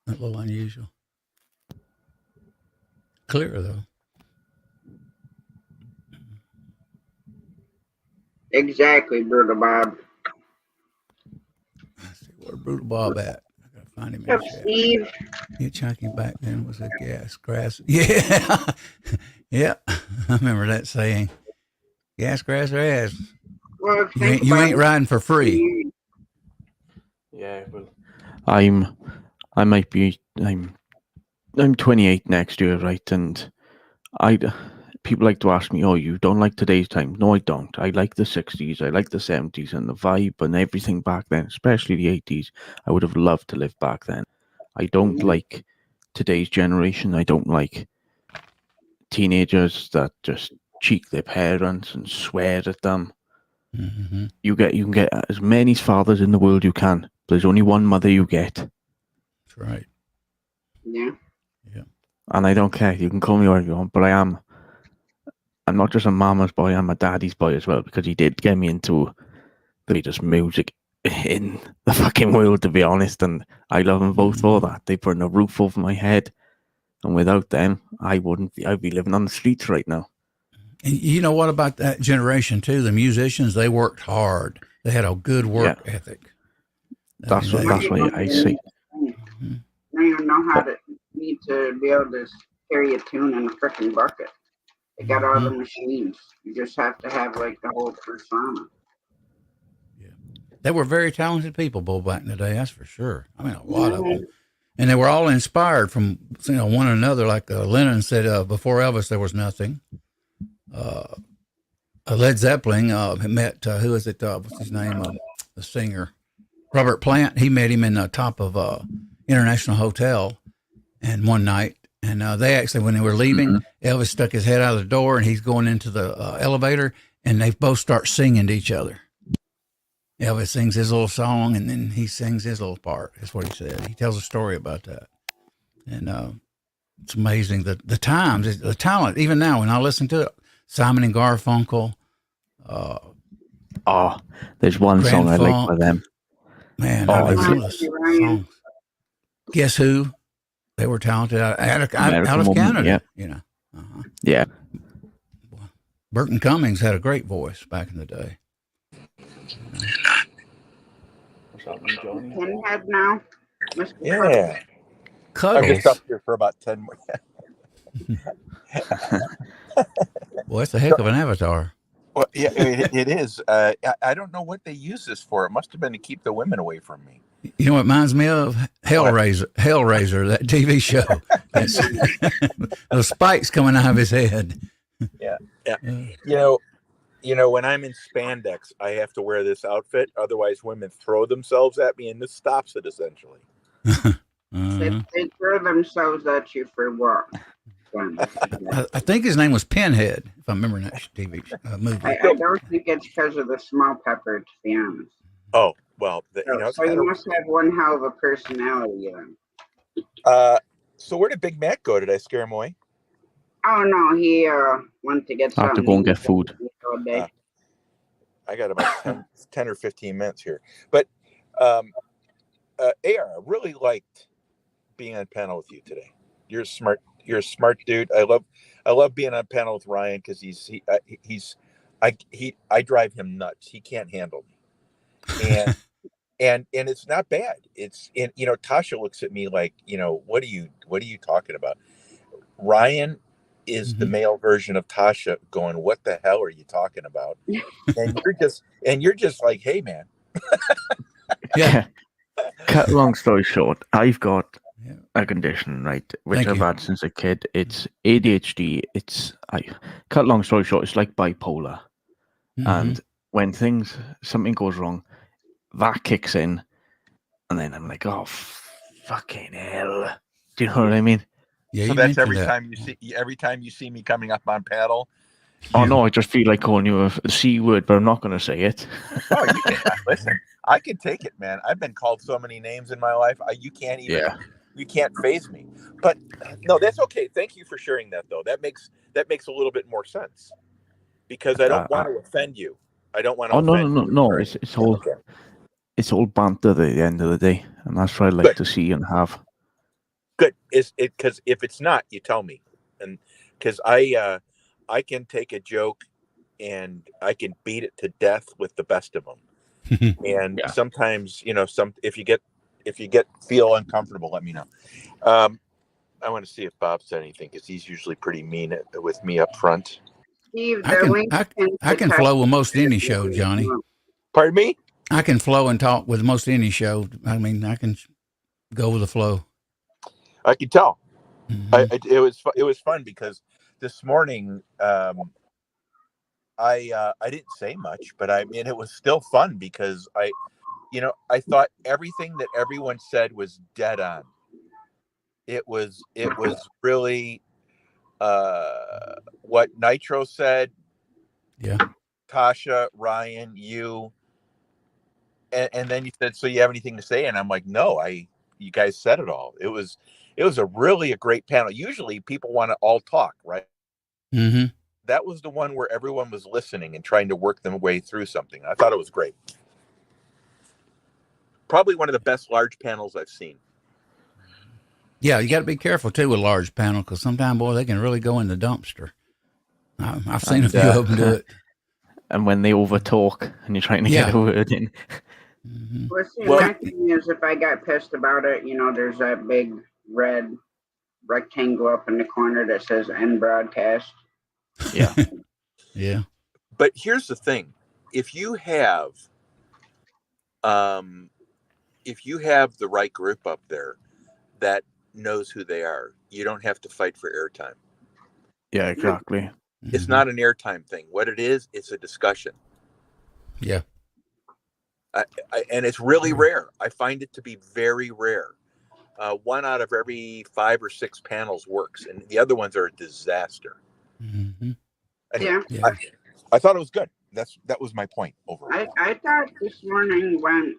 a little unusual. Clear, though. Exactly, Brutal Bob. Let's see, where's Brutal Bob at? I gotta find him. What's up, Steve? Hitchhiking back then was a grass. Yeah, yeah. I remember that saying. Gas, grass, or ass. Well, you ain't riding for free. Yeah, well, I'm 28 next year, right? And people like to ask me, oh, you don't like today's time? No, I don't. I like the 60s. I like the 70s and the vibe and everything back then, especially the 80s. I would have loved to live back then. I don't like today's generation. I don't like teenagers that just cheek their parents and swear at them. Mm-hmm. You can get as many fathers in the world you can, but there's only one mother you get. That's right. Yeah. And I don't care. You can call me whatever you want, but I'm not just a mama's boy. I'm a daddy's boy as well, because he did get me into the greatest music in the fucking world, to be honest. And I love them both for that. They put a roof over my head, and without them, I'd be living on the streets right now. And you know what about that generation too? The musicians, they worked hard. They had a good work ethic. That's what I see. I don't even know how to need to be able to carry a tune in a freaking bucket. They got all the machines. You just have to have like the whole persona. Yeah, they were very talented people, back in the day. That's for sure. I mean, a lot of them, and they were all inspired from one another. Like Lennon said, before Elvis, there was nothing. Led Zeppelin met who is it? What's his name? The singer Robert Plant. He met him in the top of International Hotel, and one night, and they actually, when they were leaving, Elvis stuck his head out of the door, and he's going into the elevator, and they both start singing to each other. Elvis sings his little song, and then he sings his little part. That's what he said. He tells a story about that, and it's amazing the times, the talent. Even now, when I listen to it, Simon and Garfunkel. There's one Grand song I Funk. like by them. Man, I love those songs. Guess Who? They were talented out of Canada. Yeah. Yeah. Burton Cummings had a great voice back in the day. What's happening, Johnny? Pinhead now. Yeah. Cuddles. I'm just up here for about 10 more. Boy, it's a heck of an avatar. Well, yeah, it is. I don't know what they use this for. It must have been to keep the women away from me. You know what it reminds me of? Hellraiser, that TV show. Those spikes coming out of his head. Yeah. You know, when I'm in spandex, I have to wear this outfit. Otherwise, women throw themselves at me, and this stops it essentially. They throw themselves at you for what? I think his name was Pinhead, if I remember that TV movie. I don't think it's because of the small pepper, to be honest. Oh, well, So you must have one hell of a personality then. So where did Big Mac go? Did I scare him away? Oh no, he went to get I have something. to go and get food. All day. I got about 10 or 15 minutes here. But AR, I really liked being on panel with you today. You're smart. You're a smart dude. I love being on panel with Ryan because I drive him nuts. He can't handle me, and it's not bad. It's Tasha looks at me like, what are you talking about? Ryan is the male version of Tasha going, what the hell are you talking about? And you're just like, hey man. Yeah. Cut long story short, I've got a condition, right, which I've had since a kid. It's ADHD. Cut long story short, it's like bipolar. And when something goes wrong, that kicks in, and then I'm like, oh, fucking hell. Do you know what I mean? Yeah. So that's every time you see me coming up on paddle. Oh no, I just feel like calling you a C word, but I'm not going to say it. Oh, you can listen. I can take it, man. I've been called so many names in my life. You can't faze me. But no, that's okay. Thank you for sharing that, though. That makes a little bit more sense because I don't want to offend you. I don't want to. Oh offend you. no! It's all banter at the end of the day, and that's what I like to see and have. Good. Is it because if it's not, you tell me, and because I can take a joke and I can beat it to death with the best of them. And sometimes, if you feel uncomfortable, let me know. I want to see if Bob said anything because he's usually pretty mean with me up front. Steve, I can flow with most any show, Johnny. Pardon me? I can flow and talk with most any show. I mean, I can go with the flow. I can tell. It was fun because this morning I didn't say much, but I mean it was still fun because I thought everything that everyone said was dead on. It was really what Nitro said. Yeah. Tasha, Ryan, you, and then you said, so you have anything to say? And I'm like, no, you guys said it all. It was a great panel. Usually people want to all talk, right? Mm-hmm. That was the one where everyone was listening and trying to work their way through something. I thought it was great. Probably one of the best large panels I've seen. Yeah, you got to be careful too with large panel because sometimes, boy, they can really go in the dumpster. I've seen a few of them do it. And when they overtalk and you're trying to get a word in. My thing is, if I got pissed about it, there's that big red rectangle up in the corner that says end broadcast. Yeah. Yeah. But here's the thing. If you have the right group up there that knows who they are, you don't have to fight for airtime. Yeah, exactly. It's not an airtime thing. What it is, it's a discussion. Yeah. And it's really rare. I find it to be very rare. One out of every 5 or 6 panels works, and the other ones are a disaster. Mm-hmm. Anyway, I thought it was good. That was my point overall. I thought this morning went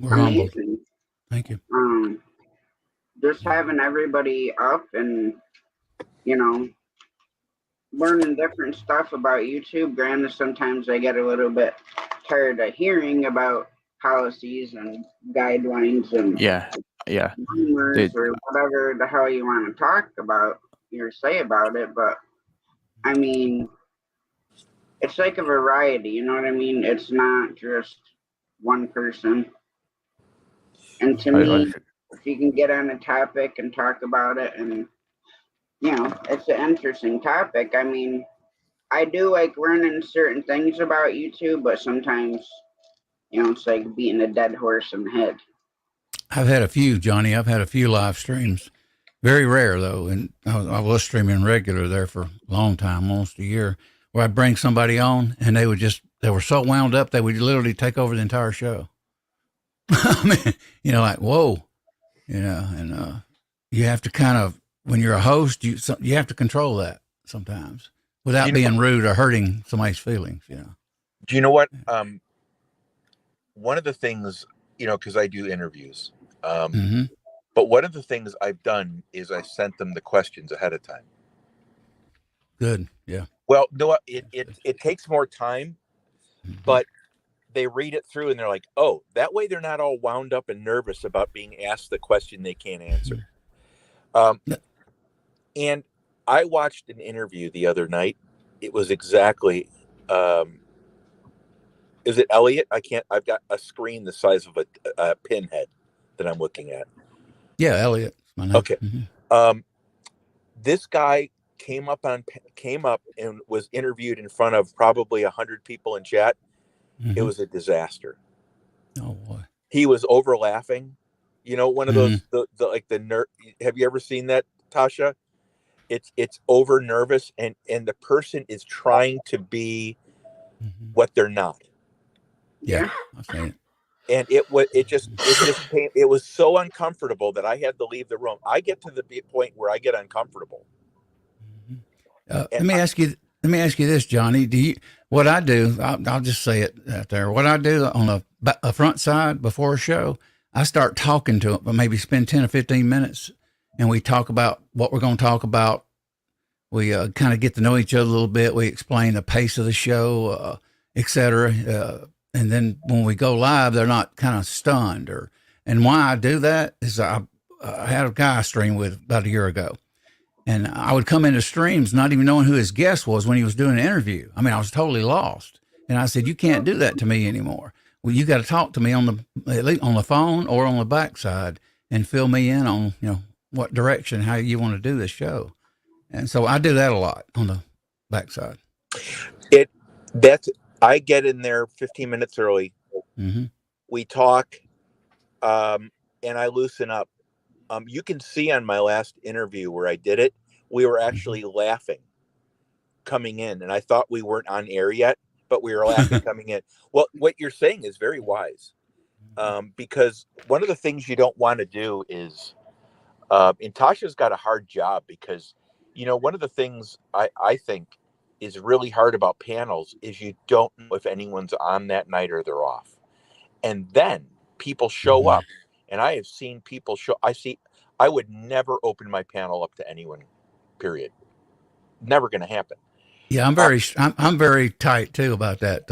amazing. Humble. Thank you. Just having everybody up and learning different stuff about YouTube. Granted, sometimes I get a little bit tired of hearing about policies and guidelines and rumors or whatever the hell you want to talk about or say about it. But I mean, it's like a variety, you know what I mean? It's not just one person. And to me, if you can get on a topic and talk about it and, it's an interesting topic. I mean, I do like learning certain things about YouTube, but sometimes, it's like beating a dead horse in the head. I've had a few, Johnny. I've had a few live streams. Very rare, though. And I was streaming regular there for a long time, almost a year, where I'd bring somebody on and they were so wound up, they would literally take over the entire show. I mean, like, whoa. and you have to kind of, when you're a host, you have to control that sometimes without being rude or hurting somebody's feelings. Do you know what? One of the things, because I do interviews, but one of the things I've done is I sent them the questions ahead of time. Good. Yeah. Well, no, it takes more time, but they read it through and they're like, oh, that way they're not all wound up and nervous about being asked the question they can't answer. And I watched an interview the other night. It was exactly, is it Elliot? I've got a screen the size of a pinhead that I'm looking at. Yeah, Elliot. Okay. This guy came up and was interviewed in front of probably 100 people in chat. It was a disaster. Oh boy. He was over laughing. One of those the nerd. Have you ever seen that, Tasha? It's over nervous and the person is trying to be what they're not. Yeah, I've seen it. And it was so uncomfortable that I had to leave the room. I get to the point where I get uncomfortable. Let me ask you this, Johnny. What I do, I'll just say it out there. What I do on a front side before a show, I start talking to them, maybe spend 10 or 15 minutes, and we talk about what we're going to talk about. We kind of get to know each other a little bit. We explain the pace of the show, et cetera. And then when we go live, they're not kind of stunned. And why I do that is I had a guy I streamed with about a year ago. And I would come into streams not even knowing who his guest was when he was doing an interview. I mean, I was totally lost. And I said, you can't do that to me anymore. Well, you got to talk to me at least on the phone or on the backside and fill me in on, what direction, how you want to do this show. And so I do that a lot on the backside. I get in there 15 minutes early. We talk, and I loosen up. You can see on my last interview where I did it, we were actually laughing coming in, and I thought we weren't on air yet, but we were laughing coming in. Well, what you're saying is very wise, because one of the things you don't want to do is, and Tasha's got a hard job because, one of the things I think is really hard about panels is you don't know if anyone's on that night or they're off. And then people show up, and I have seen people I would never open my panel up to anyone, period. Never going to happen. Yeah, I'm very tight too about that,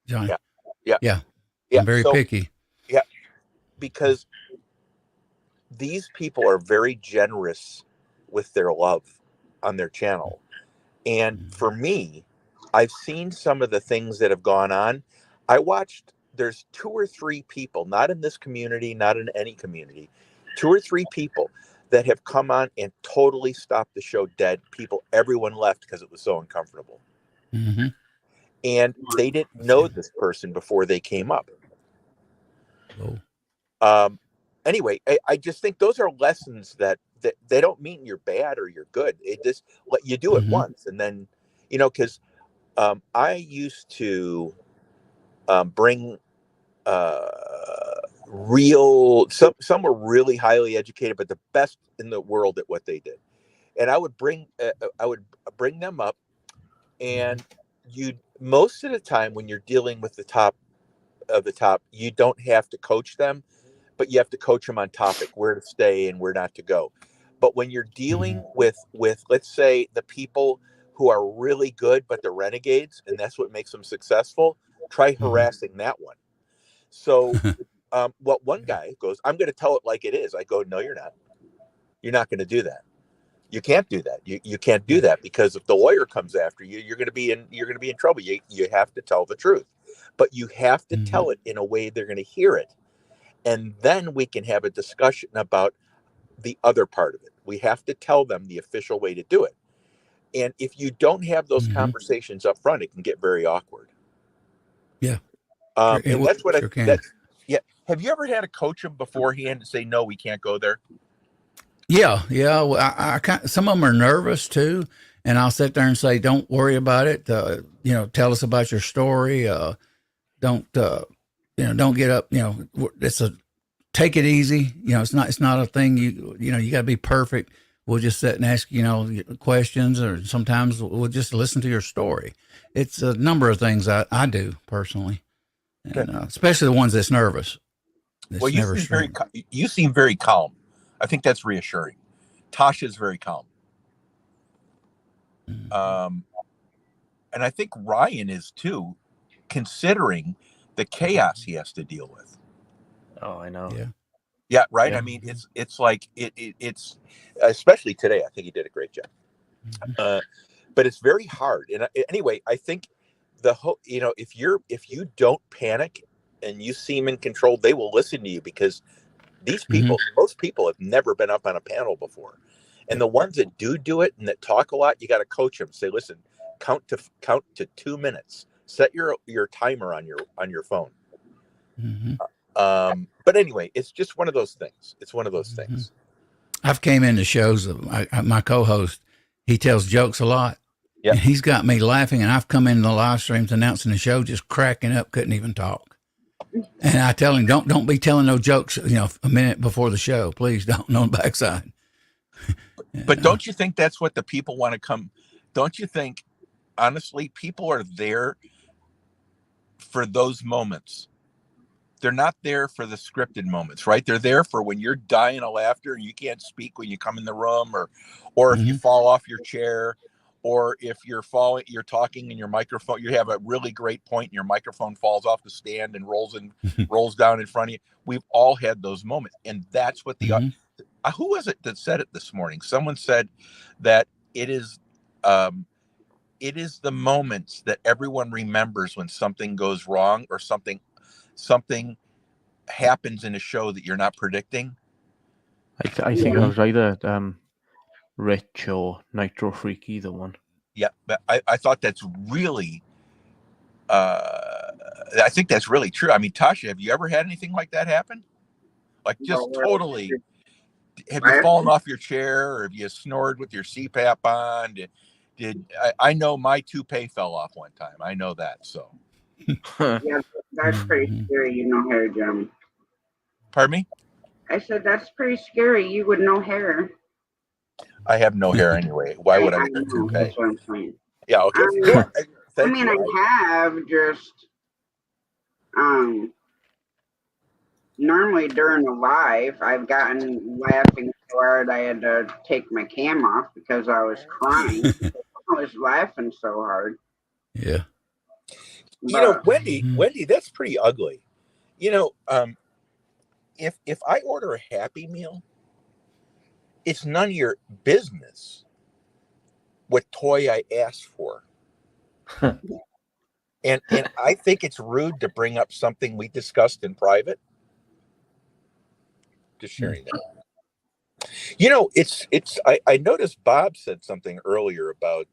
Johnny. Yeah. I'm very picky. Yeah, because these people are very generous with their love on their channel. And for me, I've seen some of the things that have gone on. There's 2 or 3 people, not in this community, not in any community, 2 or 3 people that have come on and totally stopped the show dead. Everyone left because it was so uncomfortable. And they didn't know this person before they came up. Anyway, I just think those are lessons that they don't mean you're bad or you're good. It just let you do it once. And then, because I used to bring some were really highly educated, but the best in the world at what they did. And I would bring them up, and most of the time when you're dealing with the top of the top, you don't have to coach them, but you have to coach them on topic, where to stay and where not to go. But when you're dealing with let's say the people who are really good, but they're renegades, and that's what makes them successful, try harassing that one. So one guy goes, I'm going to tell it like it is. I go, no, you're not. You're not going to do that. You can't do that. You can't do that, because if the lawyer comes after you, you're going to be in trouble. You have to tell the truth, but you have to tell it in a way they're going to hear it. And then we can have a discussion about the other part of it. We have to tell them the official way to do it. And if you don't have those conversations up front, it can get very awkward. Yeah. And that's what can. Yeah. Have you ever had to coach them beforehand to say, no, we can't go there? Yeah. Well, I some of them are nervous too. And I'll sit there and say, don't worry about it. Tell us about your story. Don't get up. It's take it easy. You know, it's not a thing you know, you got to be perfect. We'll just sit and ask, you know, questions, or sometimes we'll just listen to your story. It's a number of things I do personally, and especially the ones that's nervous. Well, you seem very calm. I think that's reassuring. Tasha's very calm. And I think Ryan is too, considering the chaos he has to deal with. Oh, I know. Yeah, right. Yeah. I mean, it's like it's especially today. I think he did a great job. But it's very hard. And anyway, I think the whole, you know, if you don't panic and you seem in control, they will listen to you, because these people, most people have never been up on a panel before. And the ones that do it and that talk a lot, you got to coach them. Say, listen, count to 2 minutes. Set your timer on your phone. But anyway, it's just one of those things. It's one of those things. I've came into shows of my co-host. He tells jokes a lot. Yeah. And he's got me laughing, and I've come into the live streams announcing the show, just cracking up, couldn't even talk. And I tell him, don't be telling no jokes, you know, a minute before the show, please don't, on the backside. But don't you think that's what the people want to come? Don't you think, honestly, people are there for those moments? They're not there for the scripted moments, right? They're there for when you're dying of laughter and you can't speak when you come in the room, or if you fall off your chair, or if you're talking in your microphone, you have a really great point and your microphone falls off the stand and rolls down in front of you. We've all had those moments, and that's what who was it that said it this morning? Someone said that it is the moments that everyone remembers when something goes wrong or something happens in a show that you're not predicting. I think I was either Rich or Nitro Freak, either one. Yeah, but I thought that's really I think that's really true. I mean, Tasha, have you ever had anything like that happen? Like, just totally, have you fallen off your chair, or have you snored with your CPAP on? I know my toupee fell off one time. I know that. So Yeah, that's pretty scary. You know, hair, Jim. Pardon me? I said that's pretty scary. You with no hair. I have no hair anyway. Why would I wear a toupee? That's what I'm saying. Yeah, okay. I have just normally during the live, I've gotten laughing so hard I had to take my cam off because I was crying. I was laughing so hard. Yeah. You know, Wendy, that's pretty ugly. You know, if I order a Happy Meal, it's none of your business what toy I asked for. And I think it's rude to bring up something we discussed in private. Just sharing that. You know, I noticed Bob said something earlier about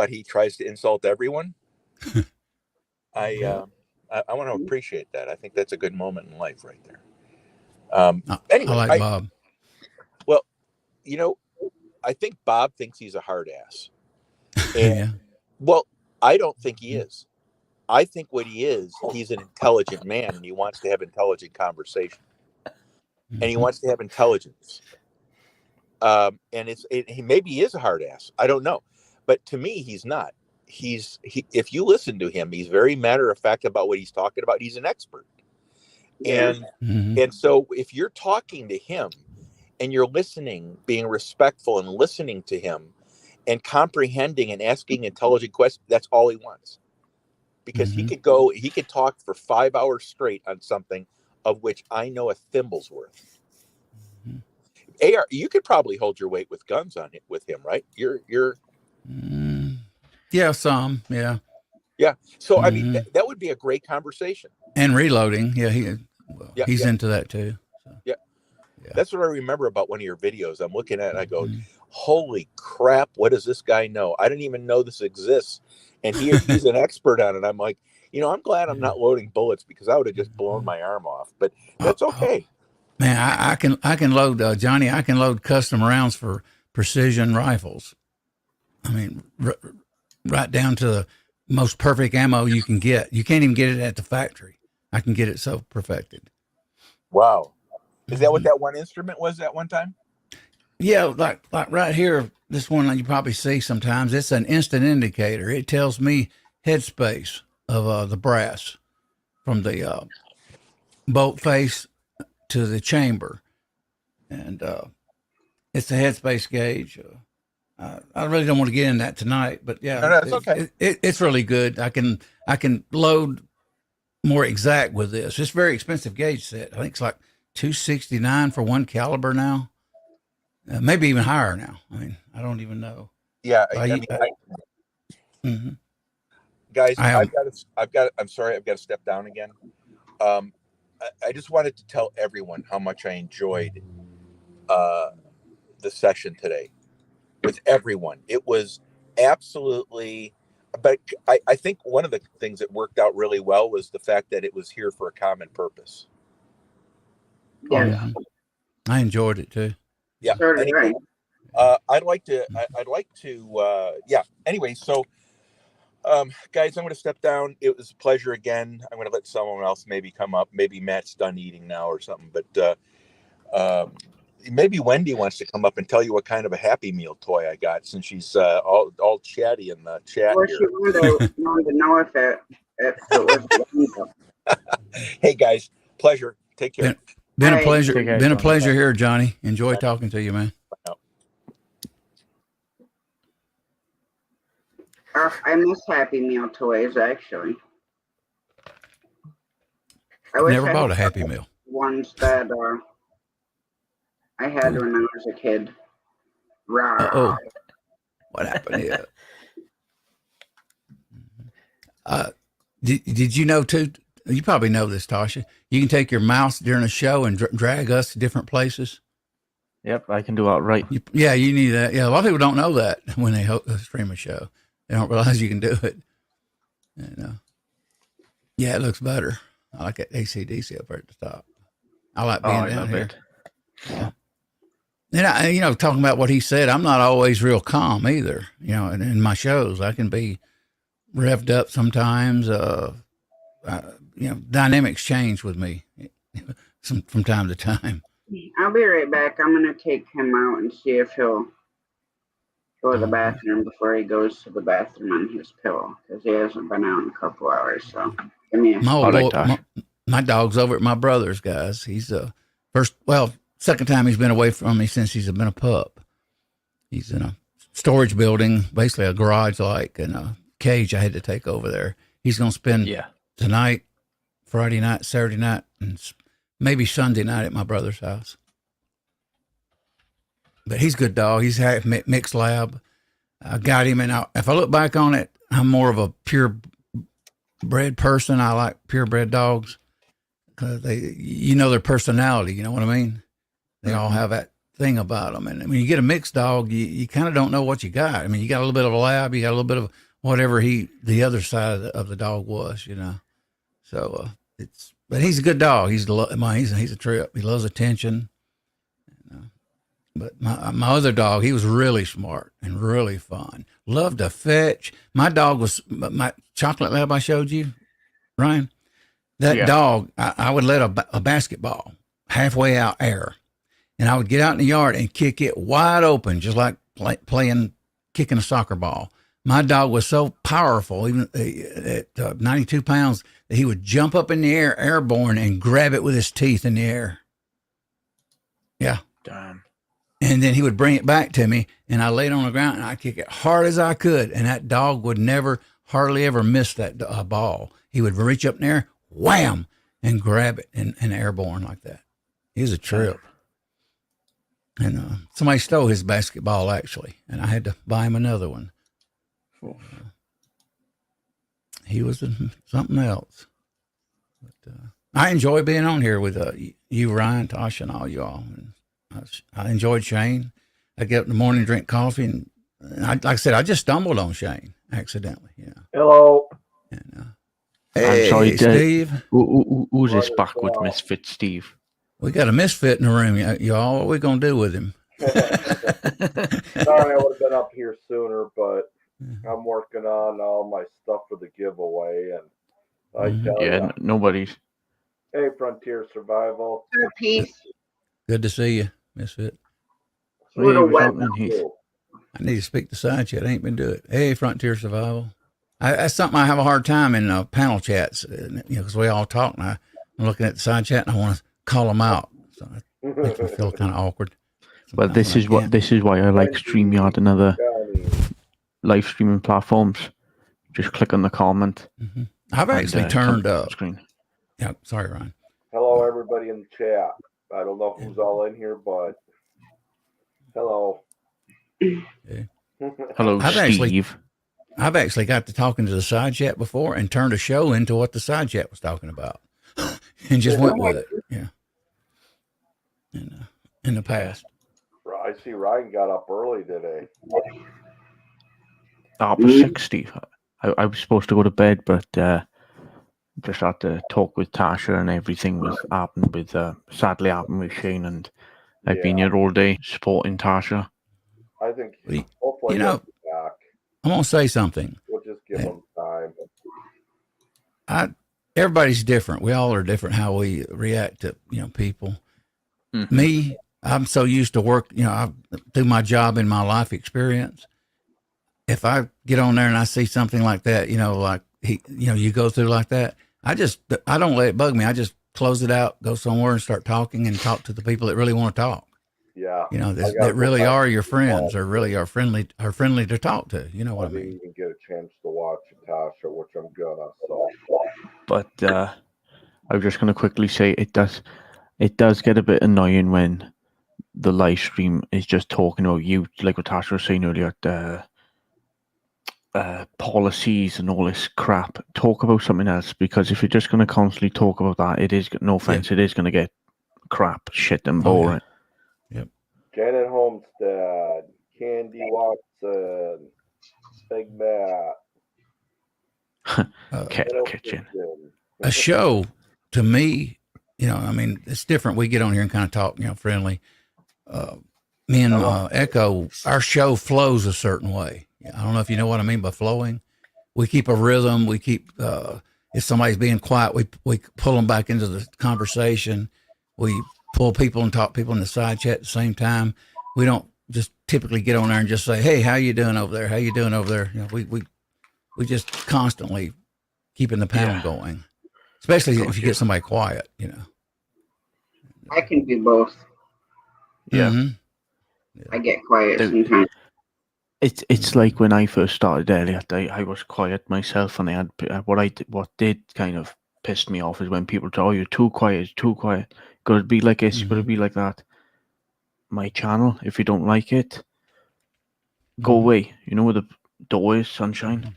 he tries to insult everyone. I want to appreciate that. I think that's a good moment in life right there. Anyway, I like Bob. Well, you know, I think Bob thinks he's a hard ass. And, well, I don't think he is. I think what he is, he's an intelligent man, and he wants to have intelligent conversation. And he wants to have intelligence. And maybe he is a hard ass. I don't know. But to me, he's not. If you listen to him, he's very matter of fact about what he's talking about. He's an expert. And so if you're talking to him and you're listening, being respectful and listening to him and comprehending and asking intelligent questions, that's all he wants. Because he could talk for 5 hours straight on something of which I know a thimble's worth. AR, you could probably hold your weight with guns on it with him, right? You're yeah, some, yeah. So I mean, that would be a great conversation. And reloading, he's into that too. So. Yeah, that's what I remember about one of your videos. I'm looking at it and I go, "Holy crap! What does this guy know? I didn't even know this exists." And he's an expert on it. I'm like, you know, I'm glad I'm not loading bullets because I would have just blown my arm off. But that's okay. Man, I can load Johnny. I can load custom rounds for precision rifles. I mean, right down to the most perfect ammo you can get. You can't even get it at the factory. I can get it so perfected. Wow. Is that what that one instrument was at one time? Yeah, like right here, this one you probably see sometimes. It's an instant indicator. It tells me headspace of the brass from the bolt face to the chamber, and it's a headspace gauge. I really don't want to get in that tonight, but yeah, No, it's okay. It's really good. I can load more exact with this. It's a very expensive gauge set. I think it's like $269 for one caliber now. Maybe even higher now. I mean, I don't even know. Yeah, mm-hmm. Guys, I'm sorry, I've got to step down again. I just wanted to tell everyone how much I enjoyed the session today with everyone. It was absolutely, but I think one of the things that worked out really well was the fact that it was here for a common purpose. Yes. I enjoyed it too. Yeah. Anyway, I'd like to, yeah. Anyway, so, guys, I'm going to step down. It was a pleasure again. I'm going to let someone else maybe come up. Maybe Matt's done eating now or something, but, maybe Wendy wants to come up and tell you what kind of a Happy Meal toy I got, since she's all chatty in the chat well, here. she wanted to know if it was. Hey guys, pleasure. Take care. Been a Hey. pleasure. Take care, Been a Johnny. pleasure here, Johnny. Enjoy talking to you, man. I miss Happy Meal toys, actually. I wish Never I bought had a Happy Meal. ones that I had when I was a kid. Oh, what happened here? Did you know too? You probably know this, Tasha. You can take your mouse during a show and drag us to different places. Yep, I can do that right. You need that. Yeah, a lot of people don't know that when they stream a show. They don't realize you can do it. And, yeah, it looks better. I like that AC/DC up there at the top. I like being down here. Yeah. And talking about what he said, I'm not always real calm either. In my shows, I can be revved up sometimes. Dynamics change with me from time to time. I'll be right back. I'm going to take him out and see if he'll go to the bathroom before he goes to the bathroom on his pillow, because he hasn't been out in a couple hours. So give me my dog's over at my brother's, guys. He's second time he's been away from me since he's been a pup. He's in a storage building, basically a garage like, and a cage I had to take over there. He's going to spend tonight, Friday night, Saturday night, and maybe Sunday night at my brother's house. But he's a good dog. He's half mixed lab. I got him, and if I look back on it, I'm more of a purebred person. I like purebred dogs because their personality. You know what I mean? They all have that thing about them. And when you get a mixed dog, you kind of don't know what you got. I mean, you got a little bit of a lab, you got a little bit of whatever the other side of the dog was, So but he's a good dog. He's a trip. He loves attention. But my other dog, he was really smart and really fun. Loved to fetch. My dog was my chocolate lab I showed you, Ryan. That dog, I would let a basketball halfway out air, and I would get out in the yard and kick it wide open, just like kicking a soccer ball. My dog was so powerful, even at 92 pounds, that he would jump up in the air, airborne, and grab it with his teeth in the air. Yeah. Damn. And then he would bring it back to me, and I laid on the ground, and I kick it hard as I could, and that dog would hardly ever miss that ball. He would reach up in there, wham, and grab it and airborne like that. He was a trip. And somebody stole his basketball, actually, and I had to buy him another one. He was something else. But I enjoy being on here with you, Ryan, Tasha, and all y'all. And I enjoyed Shane. I get up in the morning, drink coffee, and like I said, I just stumbled on Shane accidentally. Hello. And, I'm sorry, Steve. Who's this back with Misfit Steve? We got a misfit in the room, y'all. What are we gonna do with him? Sorry, I would have been up here sooner, but I'm working on all my stuff for the giveaway, and I tell you, nobody's. Hey, Frontier Survival. Peace. Good to see you, Misfit. What a what's wet happening, Heath? I need to speak to side chat. I ain't been doing it. Hey, Frontier Survival. That's something I have a hard time in panel chats, because we all talk, and I'm looking at the side chat, and I want to call them out. So it makes me feel kind of awkward. Well, this is why I like StreamYard and other live streaming platforms. Just click on the comment. Mm-hmm. I've actually turned up. Screen. Yeah, sorry, Ryan. Hello, everybody in the chat. I don't know who's all in here, but hello. Yeah. Hello, Steve. I've actually got to talking to the side chat before and turned a show into what the side chat was talking about, and just went with it. Yeah. In the past. I see Ryan got up early today. Up 6, Steve. I was supposed to go to bed, but just had to talk with Tasha, and everything was happened with sadly happened with Shane, and I've been here all day supporting Tasha. I think hopefully he'll be back. I'm gonna say something. We'll just give him time. Everybody's different. We all are different how we react to people. Mm-hmm. Me, I'm so used to work. Through my job and my life experience. If I get on there and I see something like that, like you go through like that, I don't let it bug me. I just close it out, go somewhere and start talking and talk to the people that really want to talk. Yeah. That really are your friends or really are friendly to talk to. You know what I mean? I didn't even get a chance to watch Tasha, which I'm gonna. So. But I was just going to quickly say it does get a bit annoying when the live stream is just talking about you, like what Tasha was saying earlier, policies and all this crap. Talk about something else, because if you're just going to constantly talk about that, it is, no offense, it is going to get crap, shit, and boring. Yep. Janet Homestead, Candy Watson, Big Matt, Kettle Kitchen. A show to me, it's different. We get on here and kind of talk, friendly. Me and Echo, our show flows a certain way. I don't know if you know what I mean by flowing. We keep a rhythm. We keep, if somebody's being quiet, we pull them back into the conversation. We pull people and talk people in the side chat at the same time. We don't just typically get on there and just say, "Hey, how you doing over there? How you doing over there?" We just constantly keeping the panel going, especially if you get somebody quiet. I can do both. Yeah. Mm-hmm. I get quiet sometimes. It's like when I first started earlier, I was quiet myself, and I had what did kind of piss me off is when people say, "Oh, you're too quiet, Got to be like this, got to be like that." My channel, if you don't like it, go away. You know where the door is, sunshine.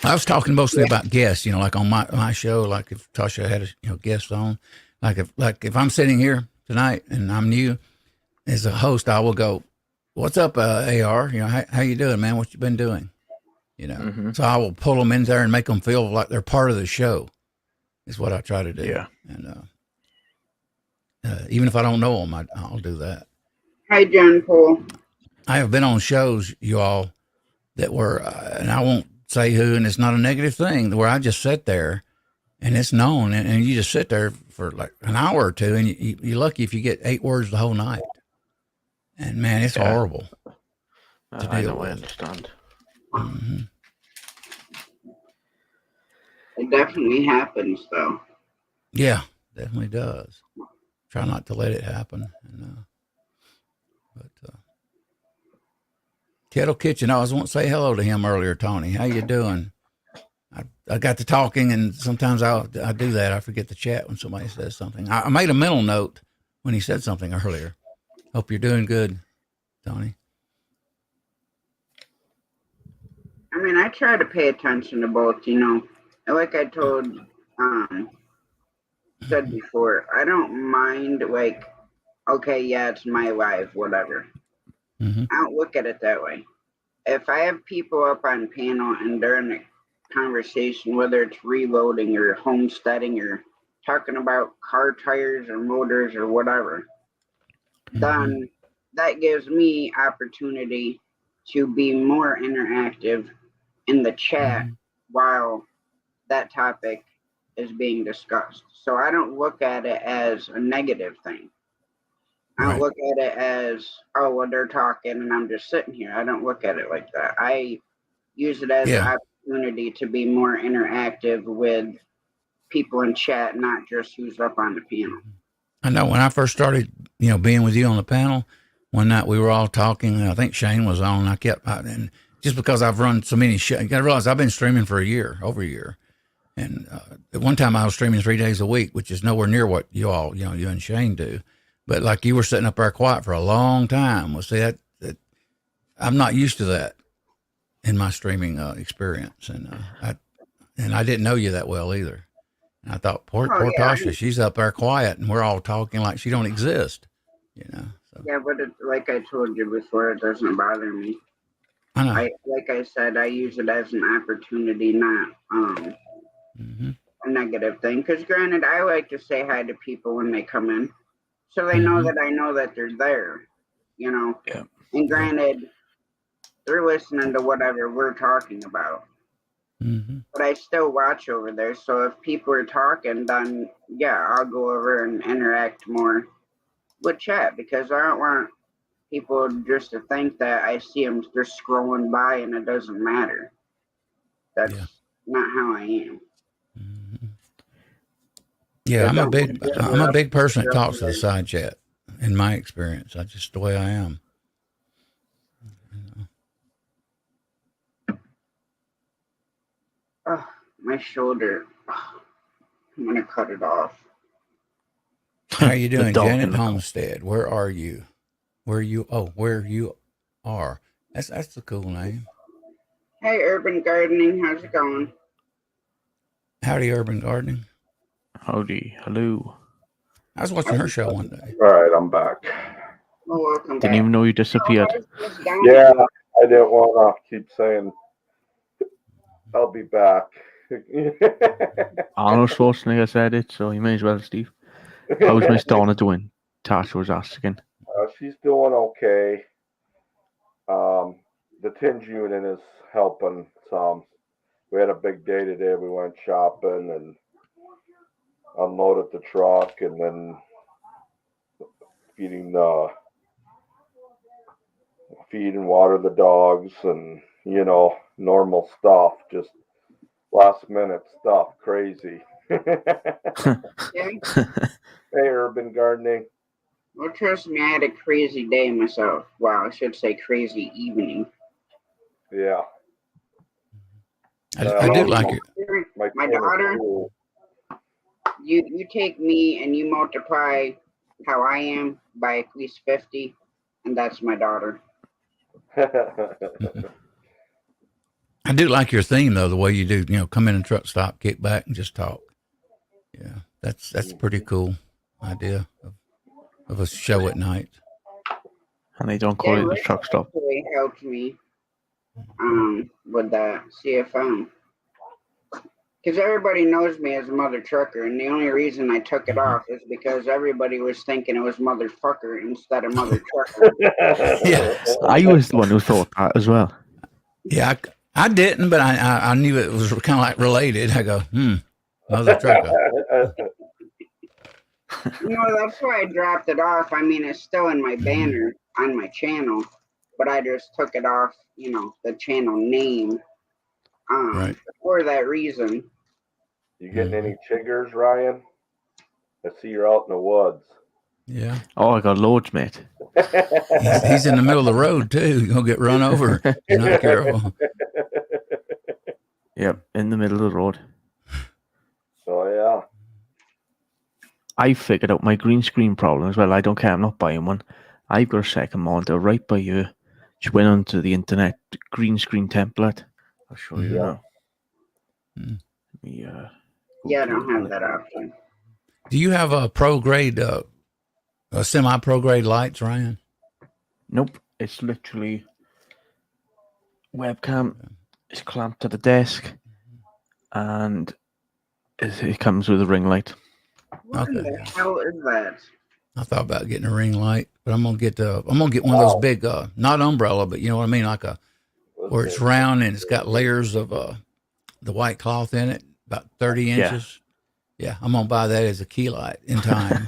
I was talking mostly about guests, like on my show, like if Tasha had a guest on, like if I'm sitting here tonight and I'm new as a host, I will go, "What's up, AR? How you doing, man? What you been doing?" So I will pull them in there and make them feel like they're part of the show. Is what I try to do. Yeah. And even if I don't know them, I'll do that. Hi, John Paul. I have been on shows, you all, that were, and I won't say who, and it's not a negative thing, where I just sit there and it's known, and you just sit there for like an hour or two, and you're lucky if you get 8 words the whole night. And man, it's horrible. I know, I understand. Mm-hmm. It definitely happens, though. Yeah, definitely does. Try not to let it happen. But Kettle Kitchen, I was wanting to say hello to him earlier, Tony. How you doing? I got to talking, and sometimes I do that. I forget to chat when somebody says something. I made a mental note when he said something earlier. Hope you're doing good, Tony. I mean, I try to pay attention to both, like I said before, I don't mind, like, okay, yeah, it's my life, whatever. Mm-hmm. I don't look at it that way. If I have people up on panel and during a conversation, whether it's reloading or homesteading or talking about car tires or motors or whatever, then that gives me opportunity to be more interactive in the chat while that topic is being discussed. So I don't look at it as a negative thing. I don't look at it as, oh, well, they're talking and I'm just sitting here. I don't look at it like that. I use it as an opportunity to be more interactive with people in chat, not just who's up on the panel. I know when I first started, being with you on the panel, one night we were all talking, and I think Shane was on. And just because I've run so many shows, you got to realize I've been streaming for over a year. And at one time I was streaming 3 days a week, which is nowhere near what you and Shane do. But like you were sitting up there quiet for a long time. Well, see, that I'm not used to that in my streaming experience. And I didn't know you that well either. And I thought, poor Tasha, she's up there quiet, and we're all talking like she don't exist, So. Yeah, but like I told you before, it doesn't bother me. I know. Like I said, I use it as an opportunity, not a negative thing. Because granted, I like to say hi to people when they come in, so they know that I know that they're there, Yeah. And granted, they're listening to whatever we're talking about. But I still watch over there, so if people are talking, then I'll go over and interact more with chat, because I don't want people just to think that I see them just scrolling by and it doesn't matter. That's not how I am. Yeah, I'm a big person that talks to the side chat. In my experience, that's just the way I am. Oh, my shoulder. Oh, I'm gonna cut it off. How are you doing, Janet Homestead? Where are you? Where you are. That's a cool name. Hey, Urban Gardening, how's it going? Howdy, Urban Gardening. Howdy, hello. I was watching her show one day. All right, I'm back. Oh, welcome Didn't back. even know you disappeared. Yeah, I didn't want to keep saying I'll be back. Arnold Schwarzenegger said it, so you may as well, Steve. How's Miss Donna doing? Tasha was asking. She's doing okay. The tinge unit is helping some. We had a big day today. We went shopping and unloaded the truck, and then feed and water the dogs, and normal stuff, just last minute stuff, crazy. Hey, Urban Gardening. Well, trust me, I had a crazy day myself. Wow, I should say crazy evening. Yeah. I do like it. My daughter, you take me and you multiply how I am by at least 50, and that's my daughter. I do like your theme though, the way you do, come in and truck stop, kick back, and just talk. Yeah, that's a pretty cool idea of a show at night. And they don't call it the truck stop. Really helped me with that CFM. Because everybody knows me as a mother trucker, and the only reason I took it off is because everybody was thinking it was motherfucker instead of mother trucker. Yeah, I was the one who thought that as well. Yeah, I didn't, but I knew it was kind of like related. I go, mother trucker. That's why I dropped it off. I mean, it's still in my banner on my channel, but I just took it off, the channel name for that reason. You getting any chiggers, Ryan? I see you're out in the woods. Yeah. Oh, I got loads, mate. He's in the middle of the road, too. You're going to get run over. You're not careful. Yep, in the middle of the road. So, yeah. I figured out my green screen problem as well. I don't care. I'm not buying one. I've got a second monitor right by you. Just went onto the internet, green screen template. I'll show you now. I don't have that option. Do you have a pro grade, semi-pro grade lights, Ryan? Nope. It's literally webcam. It's clamped to the desk, and it comes with a ring light. What the hell is that? I thought about getting a ring light, but I'm gonna get one of those big, not umbrella, but you know what I mean, like where it's round and it's got layers of the white cloth in it, about 30 inches. Yeah, I'm gonna buy that as a key light in time.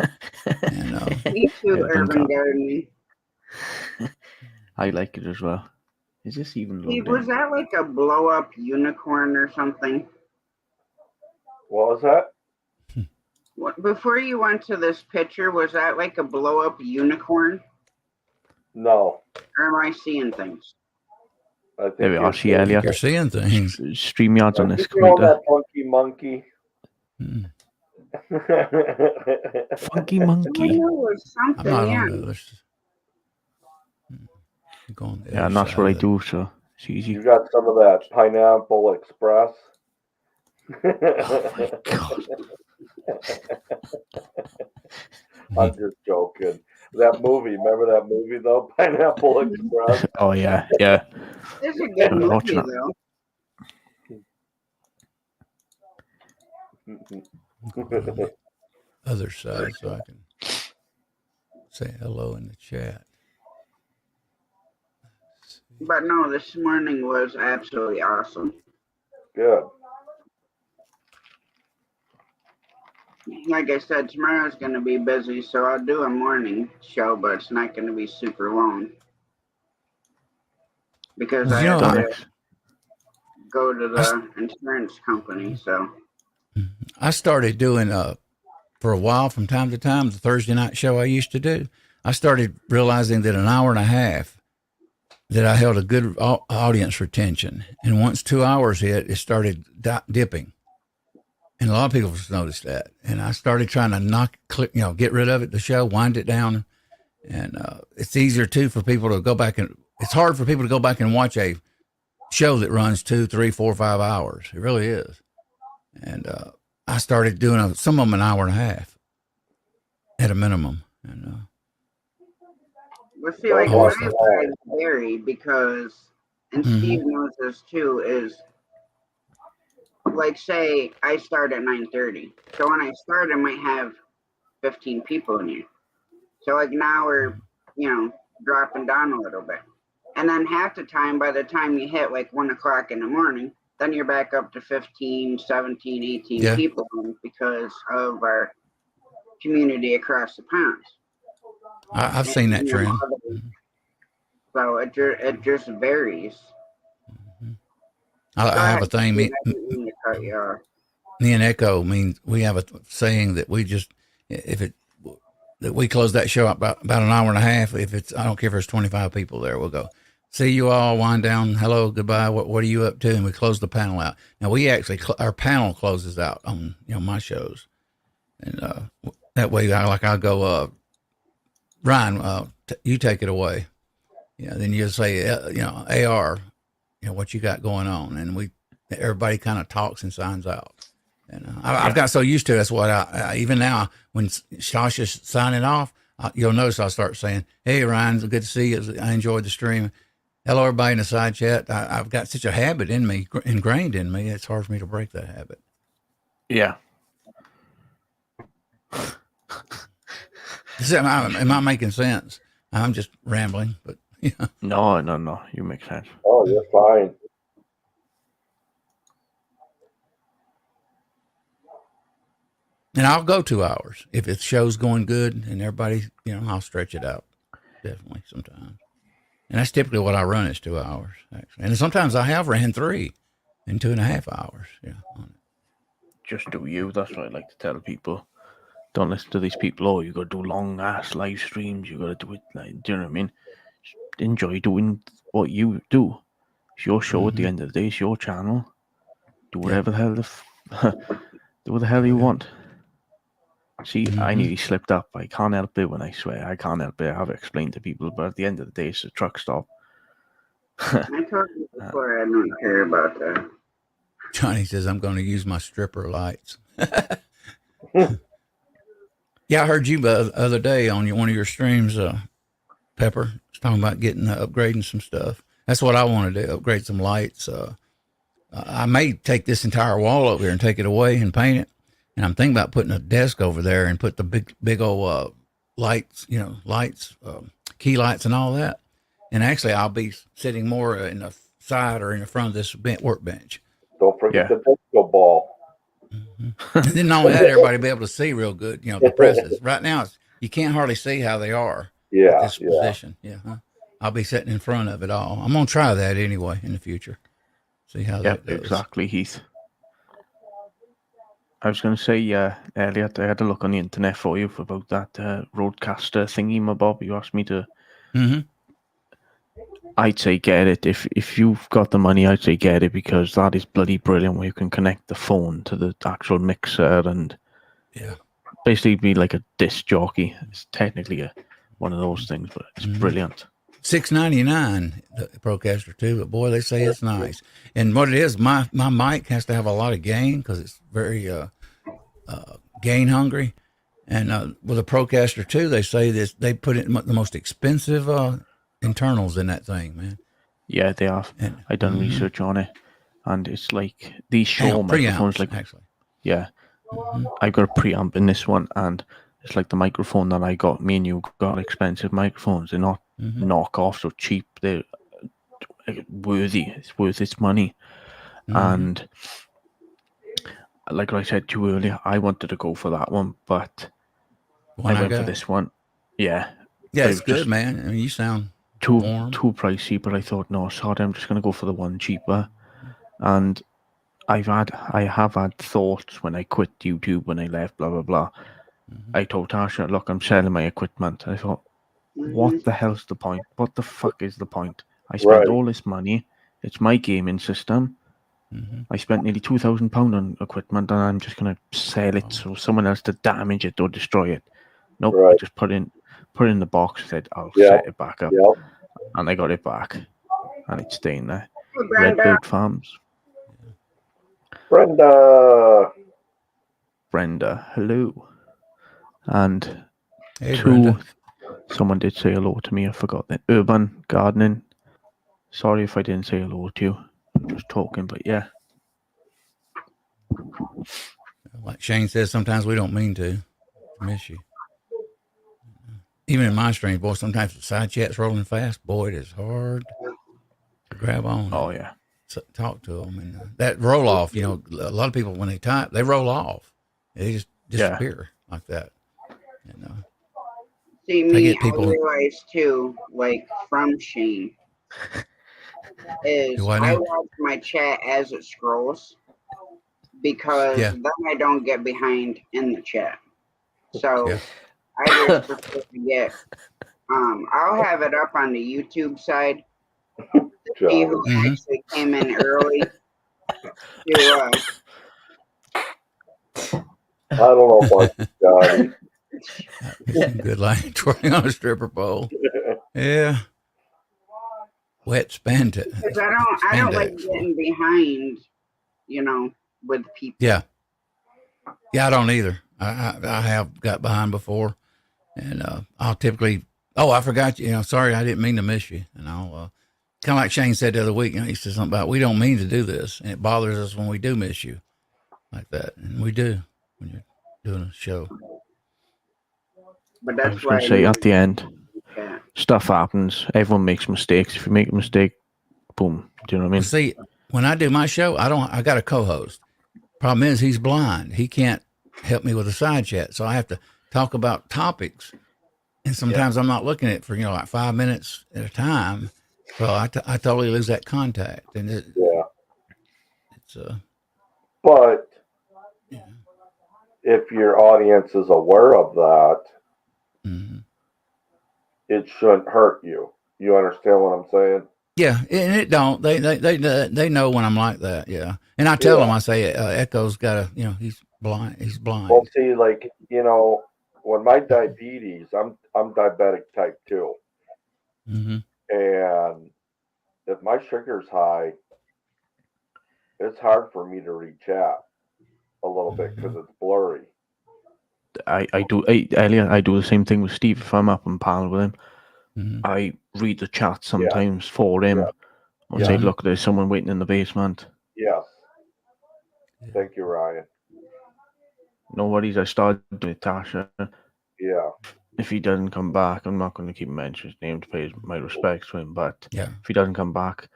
And Me too, Yeah, urban gardening. I like it as well. Is this even Steve, loaded was in? that like a blow up unicorn or something? What was that? What, before you went to this picture, was that like a blow up unicorn? No, Or am I seeing things? I think There we are. you're See, seeing, Elliot. you're seeing things. StreamYard's I on this think you're on computer. that funky monkey. Mm. Funky Oh, monkey. there was I'm something, not yeah. on the other. Go on the Yeah, other and that's side what I of it. do, so it's easy. You got some of that Pineapple Express. Oh my god. I'm just joking. That movie, remember that movie though, Pineapple Express? Oh yeah, yeah. It's a good I was watching movie, that. though. Go on the other side so I can say hello in the chat. But no, this morning was absolutely awesome. Good. Like I said, tomorrow's going to be busy, so I'll do a morning show, but it's not going to be super long. Because Well, I you have know, to go to the insurance company, so. I started doing for a while from time to time the Thursday night show I used to do. I started realizing that an hour and a half that I held a good audience retention, and once 2 hours hit, it started dipping, and a lot of people noticed that. And I started trying to get rid of it, the show, wind it down, and it's easier too for people to go back and. It's hard for people to go back and watch a show that runs 2, 3, 4, 5 hours. It really is. And I started doing some of them an hour and a half at a minimum. And Well, see, like, always my thought lives vary because, and Steve knows this too, is, like, say, I start at 9:30. So when I start, I might have 15 people in here. So, like, now we're, dropping down a little bit. And then half the time, by the time you hit, like, 1 o'clock in the morning, then you're back up to 15, 17, 18 people because of our community across the pond. I've seen that trend. So it just varies. I have a thing. Me and Echo means we have a saying that that we close that show up about an hour and a half. If it's, I don't care if there's 25 people there, we'll go, see you all, wind down, hello, goodbye. What are you up to? And we close the panel out. Now we actually, our panel closes out on, my shows. And that way I'll go, Ryan, you take it away. Yeah. Then you say, AR, what you got going on. And everybody kind of talks and signs out. And I've got so used to it. That's what I even now when Sasha's signing off, you'll notice I'll start saying, "Hey, Ryan, it's good to see you. I enjoyed the stream. Hello, everybody in the side chat." I've got such a habit in me, ingrained in me. It's hard for me to break that habit. Yeah. Am I making sense? I'm just rambling, but yeah. No. You make sense. Oh, you're fine. And I'll go 2 hours. If the show's going good and everybody, I'll stretch it out. Definitely sometimes. And that's typically what I run is 2 hours, actually. And sometimes I have ran 3 in 2.5 hours. Yeah. Just do you. That's what I like to tell people. Don't listen to these people. Oh, you got to do long ass live streams. You got to do it. Like, do you know what I mean? Just enjoy doing what you do. It's your show at the end of the day. It's your channel. Do whatever the hell do what the hell you want. See, I nearly slipped up. I can't help it when I swear. I can't help it. I have to explain to people. But at the end of the day, it's a truck stop. I told you before I don't care about that. Johnny says, I'm going to use my stripper lights. Yeah, I heard you the other day on one of your streams, Pepper, talking about upgrading some stuff. That's what I want to do, upgrade some lights. I may take this entire wall over here and take it away and paint it. And I'm thinking about putting a desk over there and put the big old lights, key lights and all that. And actually, I'll be sitting more in the side or in the front of this workbench. Don't forget the disco ball. Mm-hmm. And then not only that, everybody be able to see real good, the presses. Right now, you can't hardly see how they are at this position. Yeah. Huh? I'll be sitting in front of it all. I'm going to try that anyway in the future. See how that goes. Exactly, Heath. I was going to say, Elliot, I had a look on the internet for you about that roadcaster thingy, my Bob. You asked me to. Mm-hmm. I'd say get it. If you've got the money, I'd say get it, because that is bloody brilliant, where you can connect the phone to the actual mixer and basically be like a disc jockey. It's technically one of those things, but it's brilliant. $699 the Procaster 2, but boy, they say it's nice. And what it is, my mic has to have a lot of gain because it's very gain hungry. And with a Procaster 2, they say this, they put in the most expensive internals in that thing, man. Yeah, they have. And I done research on it, and it's like these Shaw microphones, like actually. Yeah, I've got a preamp in this one, and it's like the microphone that I got. Me and you got expensive microphones. They're not knockoffs or cheap. They're worthy. It's worth its money. And like I said to you earlier, I wanted to go for that one, but I went for this one. Yeah. Yeah, it's good, man. I mean, you sound too pricey, but I thought, no, sorry, I'm just going to go for the one cheaper. And I have had thoughts when I quit YouTube, when I left, blah, blah, blah. I told Tasha, look, I'm selling my equipment. I thought, what the hell's the point? What the fuck is the point? I spent all this money. It's my gaming system. I spent nearly £2,000 on equipment, and I'm just going to sell it so someone else to damage it or destroy it. Nope, I just put it in the box, said I'll set it back up. And I got it back. And it's staying there. Redbird Farms. Brenda, hello. And hey, Brenda. Someone did say hello to me. I forgot that. Urban Gardening. Sorry if I didn't say hello to you. I'm just talking, but yeah. Like Shane says, sometimes we don't mean to miss you. Even in my stream, boy, sometimes the side chat's rolling fast. Boy, it is hard to grab on. Oh, yeah. Talk to them. And that roll off, a lot of people, when they type, they roll off. They just disappear like that. See, me, I realize too, like from Shane, is I watch my chat as it scrolls, because then I don't get behind in the chat. So I just prefer to get, I'll have it up on the YouTube side to see who actually came in early. I don't know if I good line twirling on a stripper pole. Yeah. Wet spandex. Because I don't like getting behind, with people. Yeah. Yeah, I don't either. I have got behind before, and I'll typically, I forgot you. Sorry, I didn't mean to miss you. And I'll kind of like Shane said the other week. He said something about we don't mean to do this, and it bothers us when we do miss you, like that, and we do when you're doing a show. But that's I was going to say at the end, stuff happens. Everyone makes mistakes. If you make a mistake, boom. Do you know what I mean? Well, see, when I do my show, I got a co-host. Problem is, he's blind. He can't help me with a side chat, so I have to talk about topics. And sometimes I'm not looking at it for like 5 minutes at a time, so I totally lose that contact. And it's but if your audience is aware of that, it shouldn't hurt you. You understand what I'm saying? Yeah, and it don't. They know when I'm like that. Yeah, and I tell them, I say, Echo's got he's blind. He's blind. Well, see, like when my diabetes, I'm diabetic type 2, and if my sugar's high, it's hard for me to read chat a little bit because it's blurry. I do the same thing with Steve. If I'm up on panel with him, I read the chat sometimes for him. I'll say, look, there's someone waiting in the basement. Yes. Thank you, Ryan. No worries. I started with Tasha. Yeah. If he doesn't come back, I'm not going to keep mentioning his name to pay my respects to him. But if he doesn't come back,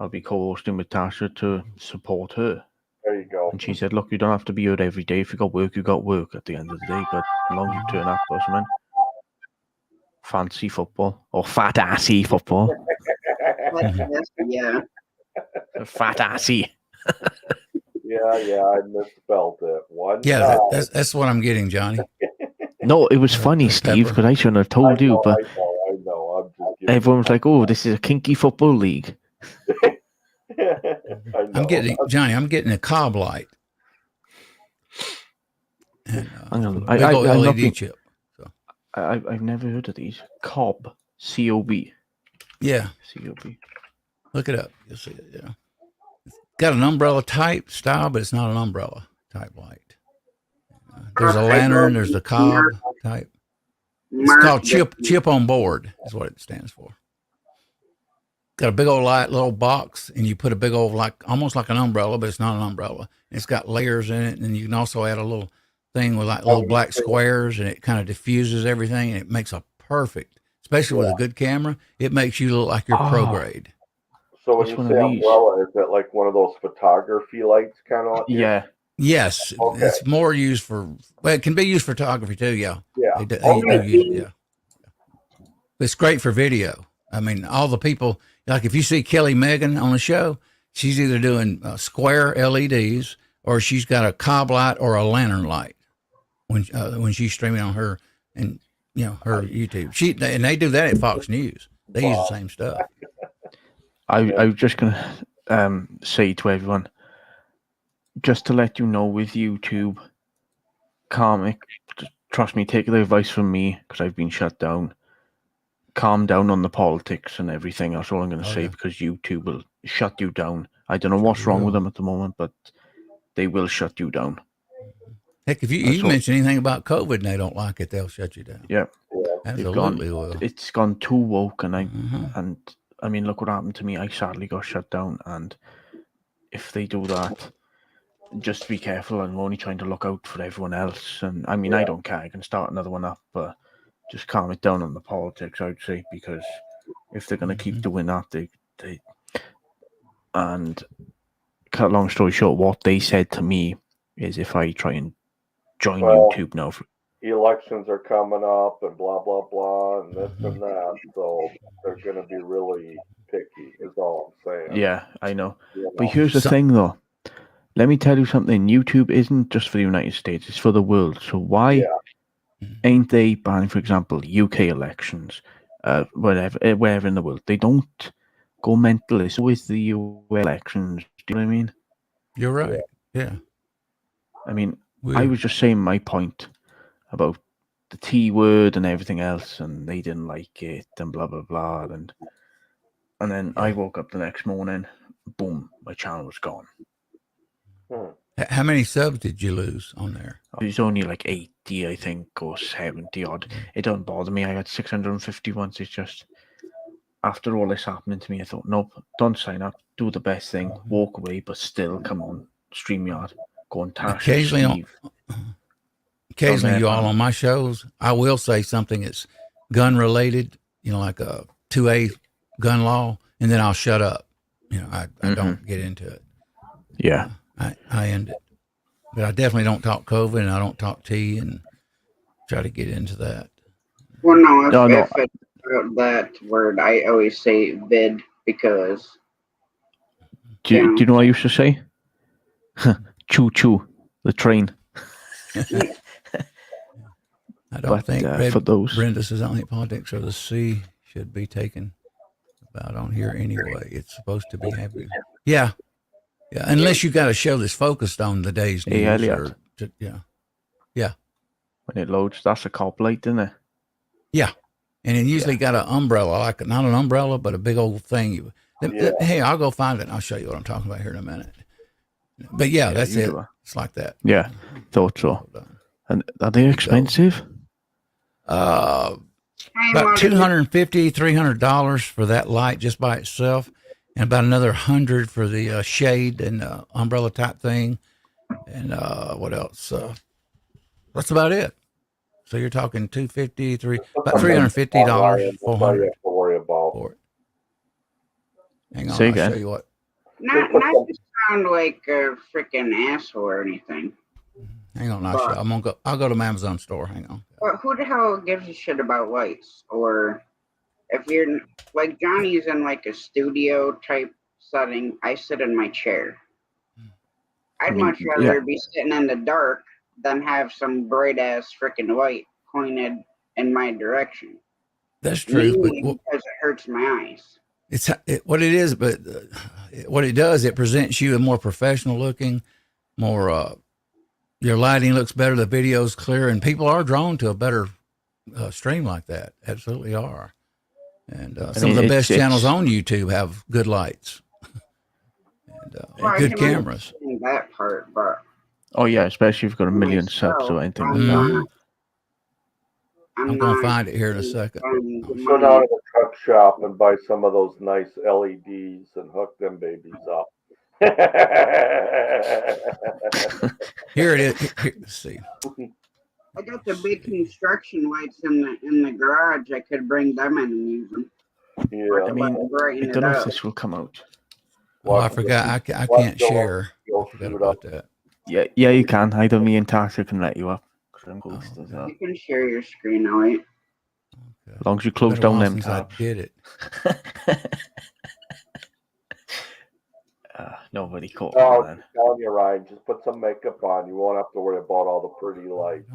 I'll be co-hosting with Tasha to support her. There you go. And she said, look, you don't have to be out every day. If you got work, you got work at the end of the day. But as long as you turn up or something, fancy football or fat assy football. Yeah. Fat assy. Yeah, I misspelled it. That's what I'm getting, Johnny. No, it was funny, Steve, because I shouldn't have told you. But I know. I'm just kidding. everyone was like, "Oh, this is a kinky football league." I'm getting a cob light. And, big old LED chip. So. I've never heard of these. Cob, C-O-B. Yeah. C-O-B. Look it up. You'll see it. Yeah. It's got an umbrella type style, but it's not an umbrella type light. There's a lantern. There's the cob type. It's called chip on board is what it stands for. Got a big old light, little box, and you put a big old, almost like an umbrella, but it's not an umbrella. It's got layers in it, and you can also add a little thing with like little black squares, and it kind of diffuses everything, and it makes a perfect, especially with a good camera, it makes you look like you're pro grade. So when you say umbrella, is it like one of those photography lights kind of? Yeah. Yes. Okay. It's more used for, it can be used for photography too, yeah. Yeah. They do use it, yeah. It's great for video. I mean, all the people, like if you see Kelly Megan on the show, she's either doing square LEDs or she's got a cob light or a lantern light when she's streaming on her and her YouTube. And they do that at Fox News. They use the same stuff. I was just gonna say to everyone, just to let you know, with YouTube, Karmic, trust me, take the advice from me because I've been shut down. Calm down on the politics and everything. That's all I'm going to say, because YouTube will shut you down. I don't know what's wrong with them at the moment, but they will shut you down. Heck, if you mention anything about COVID and they don't like it, they'll shut you down. Yeah, absolutely will. It's gone too woke, and I mean, look what happened to me. I sadly got shut down, and if they do that, just be careful. I'm only trying to look out for everyone else, and I mean, I don't care. I can start another one up, but just calm it down on the politics, I'd say, because if they're going to keep doing that, they and cut long story short, what they said to me is if I try and join YouTube now, elections are coming up and blah blah blah and this and that, so they're going to be really picky. Is all I'm saying. Yeah, I know. But here's the thing, though. Let me tell you something. YouTube isn't just for the United States; it's for the world. So why? Yeah. Ain't they banning, for example, UK elections, wherever in the world? They don't go mental. It's always the US elections. Do you know what I mean? You're right. Yeah. I mean, I was just saying my point about the T word and everything else, and they didn't like it, and blah blah blah, and then I woke up the next morning, boom, my channel was gone. How many subs did you lose on there? It was only like 80, I think, or 70 odd. It doesn't bother me. I had 650 once. It's just, after all this happening to me, I thought, nope, don't sign up. Do the best thing. Walk away, but still come on StreamYard. Go on Tash. Occasionally, you all on my shows, I will say something that's gun related, like a 2A gun law, and then I'll shut up. I don't get into it. Yeah. I end it. But I definitely don't talk COVID, and I don't talk tea, and try to get into that. Well, no, if it's that word, I always say vid because. Do you know what I used to say? Choo choo, the train. I don't think for those. Brenda says, I don't think politics or the sea should be taken about on here anyway. It's supposed to be happy. Yeah. Yeah, unless you got a show that's focused on the day's news. Yeah. When it loads, that's a cop light, isn't it? Yeah. And it usually got an umbrella, like not an umbrella, but a big old thing. Hey, I'll go find it and I'll show you what I'm talking about here in a minute. But that's it. It's like that. Yeah, thought so. And are they expensive? About $250, $300 for that light just by itself. And about another $100 for the shade and umbrella type thing, and what else? That's about it. So you're talking $250, about $350, $400 for it. Hang on, I'll show you what. Not just sound like a freaking asshole or anything. Hang on, I'll go to my Amazon store. Hang on. But who the hell gives a shit about lights? Or if you're like Johnny's in like a studio type setting, I sit in my chair. I'd much rather be sitting in the dark than have some bright ass freaking light pointed in my direction. That's true, mainly because it hurts my eyes. What it is, but what it does, it presents you a more professional looking, more. Your lighting looks better, the video's clear, and people are drawn to a better stream like that. Absolutely are. And some of the best channels on YouTube have good lights and good cameras. That part, but oh yeah, especially if you've got a million subs or anything like that. I'm going to find it here in a second. Go down to the truck shop and buy some of those nice LEDs and hook them babies up. Here it is. Here, let's see. I got the big construction lights in the garage. I could bring them in and use them. Yeah, I mean, I don't know if this will come out. Oh, I forgot. I can't share. I forgot about that. Yeah, you can. Either me and Tasha can let you up. You can share your screen, all right? Okay. As long as you close down them tabs. I did it. Nobody caught no, that. I'm telling you, Ryan, just put some makeup on. You won't have to worry about all the pretty lights.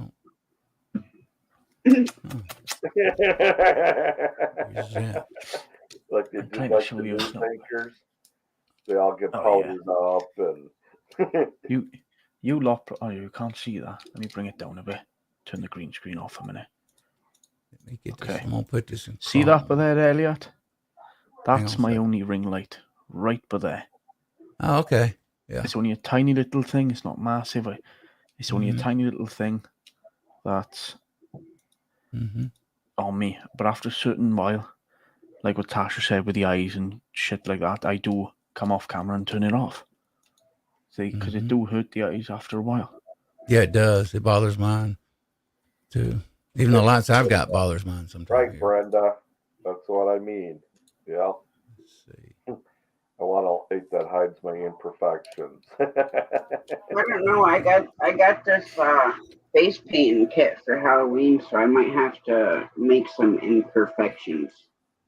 Like they do, like the news anchors. They all get powdered up and. you lot. Oh, you can't see that. Let me bring it down a bit. Turn the green screen off a minute. Let me get this. I'm gonna put this in. See that by there, Elliot? That's my only ring light, right by there. Oh, okay. Yeah. It's only a tiny little thing. It's not massive. It's only a tiny little thing that's on me. But after a certain while, like what Tasha said with the eyes and shit like that, I do come off camera and turn it off. See, because it do hurt the eyes after a while. Yeah, it does. It bothers mine too. Even the lights I've got bothers mine sometimes. Right, Brenda. That's what I mean. Yeah. Let's see. I want a light that hides my imperfections. I don't know. I got this face painting kit for Halloween, so I might have to make some imperfections.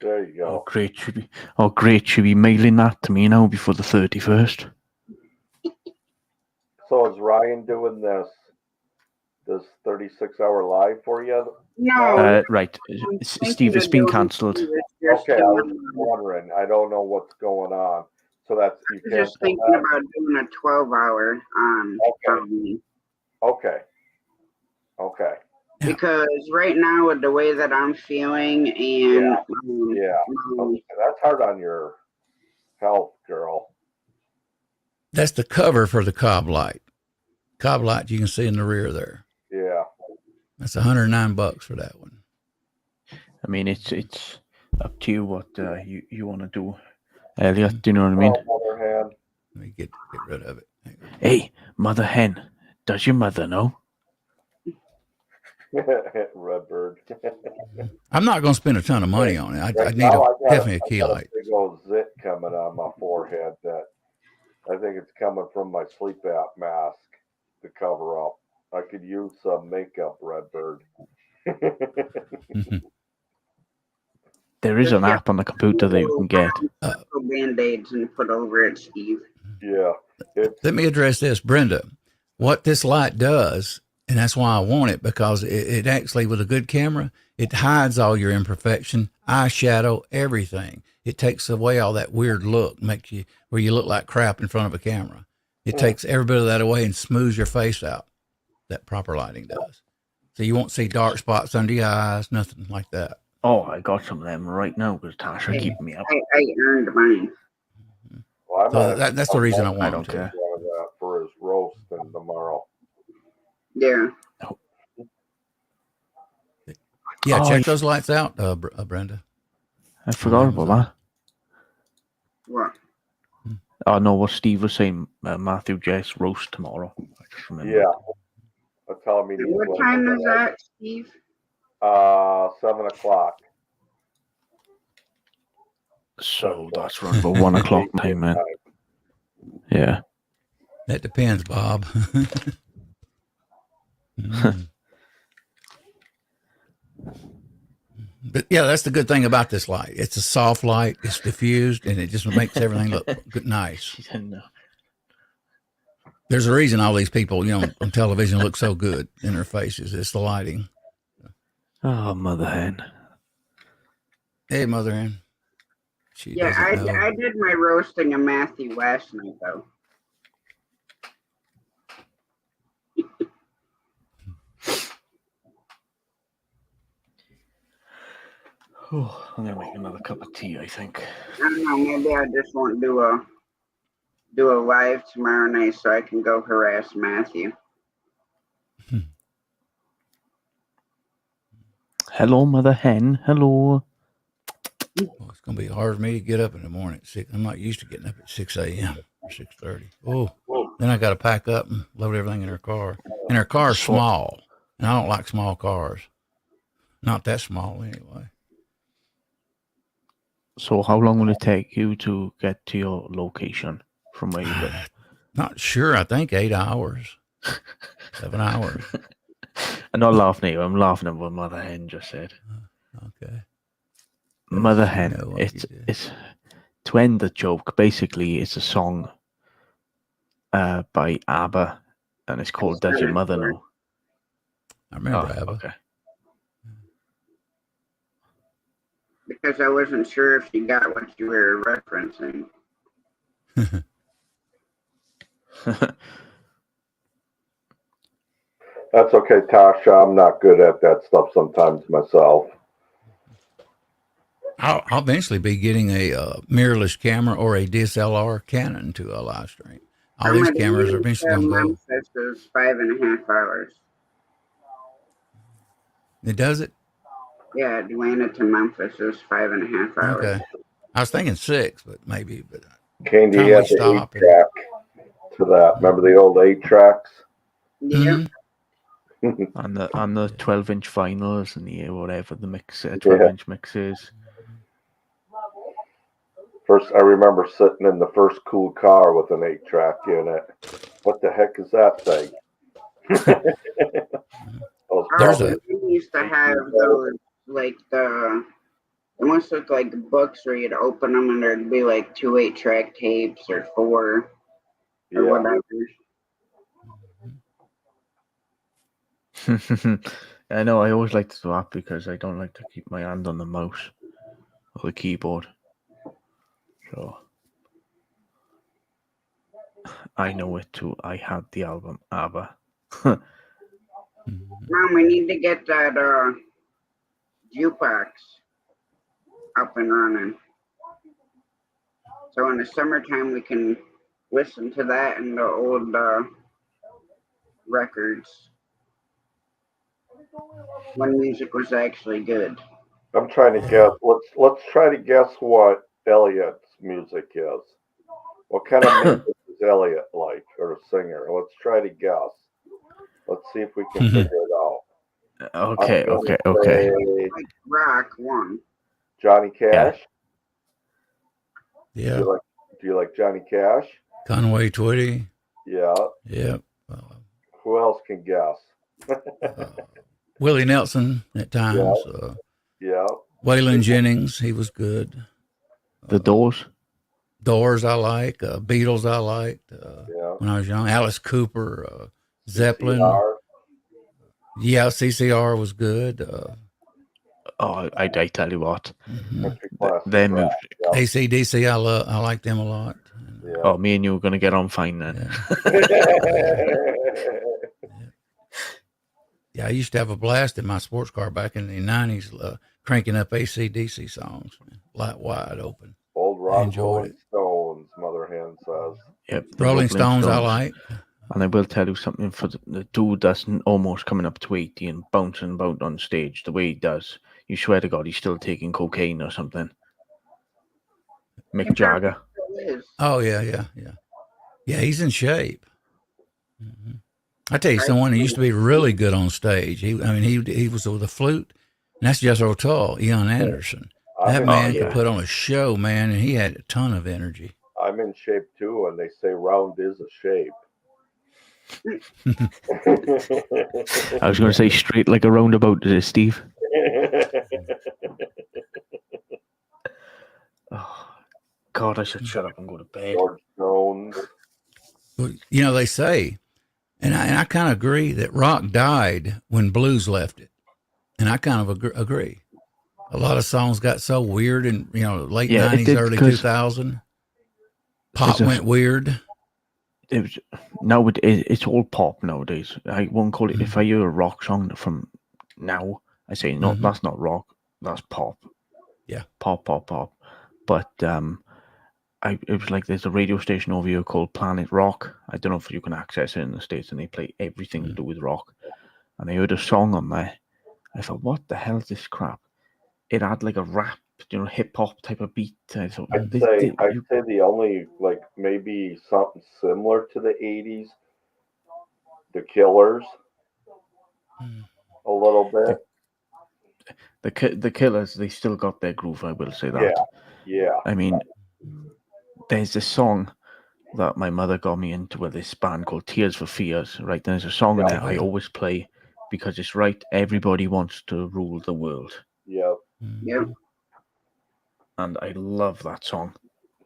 There you go. Oh, great. Should be mailing that to me now before the 31st. So is Ryan doing this 36-hour live for you? No. Right. Steve, it's been cancelled. Okay, I was wondering. I don't know what's going on. So that's you I was just thinking about doing a 12-hour on Halloween. Okay. Because right now, with the way that I'm feeling, and that's hard on your health, girl. That's the cover for the Cobb light. Cobb light you can see in the rear there. Yeah. That's $109 for that one. I mean, it's up to you what you want to do, Elliot. Do you know what I mean? Mother Let me get rid of it. Hey, Mother Hen, does your mother know? Redbird. I'm not going to spend a ton of money on it. I need definitely a key light. Big old zit coming on my forehead that I think it's coming from my sleep app mask to cover up. I could use some makeup, Redbird. There is an app on the computer that you can get. Band-aids and put over it, Steve. Yeah. Let me address this, Brenda. What this light does, and that's why I want it, because it actually, with a good camera, it hides all your imperfection, eyeshadow, everything. It takes away all that weird look, makes you where you look like crap in front of a camera. It takes every bit of that away and smooths your face out. That proper lighting does. So you won't see dark spots under your eyes, nothing like that. Oh, I got some of them right now because Tasha keeping me up. I earned mine. Well, so that's the reason I want I don't care. For his roast and tomorrow. Yeah. Oh. Yeah, check those lights out, Brenda. I forgot about that. What? Oh, no, what Steve was saying, Matthew Jess roast tomorrow. I just remember. Yeah. Tell me what time is that, Steve? 7 o'clock. So that's around about 1 o'clock time, man. Yeah. That depends, Bob. But yeah, that's the good thing about this light. It's a soft light. It's diffused, and it just makes everything look good, nice. There's a reason all these people, on television look so good in their faces. It's the lighting. Oh, Mother Hen. Hey, Mother Hen. She Yeah, doesn't know. I did my roasting of Matthew last night, though. Oh, I'm gonna make another cup of tea, I think. I don't know. Maybe I just won't do a live tomorrow night so I can go harass Matthew. Hello, Mother Hen. Hello. Well, it's going to be hard for me to get up in the morning at 6. I'm not used to getting up at 6 a.m. or 6:30. Oh, then I got to pack up and load everything in her car. And her car's small, and I don't like small cars. Not that small, anyway. So how long will it take you to get to your location from where you live? Not sure. I think 8 hours. 7 hours. I'm not laughing at you. I'm laughing at what Mother Hen just said. Okay. Mother Hen. It's to end the joke. Basically, it's a song by ABBA, and it's called "Does Your Mother Know?" I remember ABBA. Okay. Because I wasn't sure if you got what you were referencing. That's okay, Tasha. I'm not good at that stuff sometimes myself. I'll eventually be getting a mirrorless camera or a DSLR Canon to a live stream. All these cameras are eventually going to go. Memphis is 5.5 hours. It does it? Yeah, Atlanta to Memphis is 5.5 hours. Okay. I was thinking 6, but maybe. But Candy has the 8-track to that. Remember the old 8-tracks? Yeah. on the 12-inch vinyls and the whatever the mix 12-inch mix is. First, I remember sitting in the first cool car with an 8-track in it. What the heck is that thing? We used to have those, like it must look like books where you'd open them and there'd be like 2 8-track tapes or 4 or whatever. I know. I always like to do that because I don't like to keep my hand on the mouse or the keyboard. So I know it too. I had the album ABBA. Mom, we need to get that jukebox up and running. So in the summertime we can listen to that and the old records when music was actually good. I'm trying to guess. Let's try to guess what Elliot's music is. What kind of music is Elliot like, or a singer? Let's try to guess. Let's see if we can figure it out. Okay. Like rock one. Johnny Cash. Yeah. Do you like Johnny Cash? Conway Twitty. Yeah. Yeah. Who else can guess? Willie Nelson at times. Yeah. Waylon Jennings, he was good. The Doors. Doors I like. Beatles I liked when I was young. Alice Cooper, Zeppelin. CCR. Yeah, CCR was good. I tell you what. Their music. AC/DC, I like them a lot. Yeah. Oh, me and you are going to get on fine then. Yeah, I used to have a blast in my sports car back in the 90s, cranking up AC/DC songs, light wide open. Old Rolling Stones, Mother Hen says. Yep, Rolling Stones I like. And I will tell you something, for the dude that's almost coming up to 80 and bouncing about on stage the way he does, you swear to God he's still taking cocaine or something. Mick Jagger. Oh, yeah. Yeah, he's in shape. Mm-hmm. I tell you, someone who used to be really good on stage. He was with a flute, and that's Jethro Tull, Ian Anderson. That man could put on a show, man, and he had a ton of energy. I'm in shape too, and they say round is a shape. I was going to say straight like a roundabout, Steve. Oh, God, I should shut up and go to bed. George Jones. Well, they say, and I kind of agree that rock died when blues left it, and I kind of agree. A lot of songs got so weird in late 90s, early 2000. Pop went weird. It's all pop nowadays. I won't call it. If I hear a rock song from now, I say no, that's not rock, that's pop. Yeah, pop. But it was like there's a radio station over here called Planet Rock. I don't know if you can access it in the States, and they play everything to do with rock. And I heard a song on there. I thought, what the hell is this crap? It had like a rap, hip hop type of beat. I thought, I'd say the only maybe something similar to the 80s, the Killers, a little bit. The Killers, they still got their groove. I will say that. Yeah. I mean, there's this song that my mother got me into with this band called Tears for Fears, right? There's a song in there I always play because it's right. Everybody wants to rule the world. Yep. And I love that song.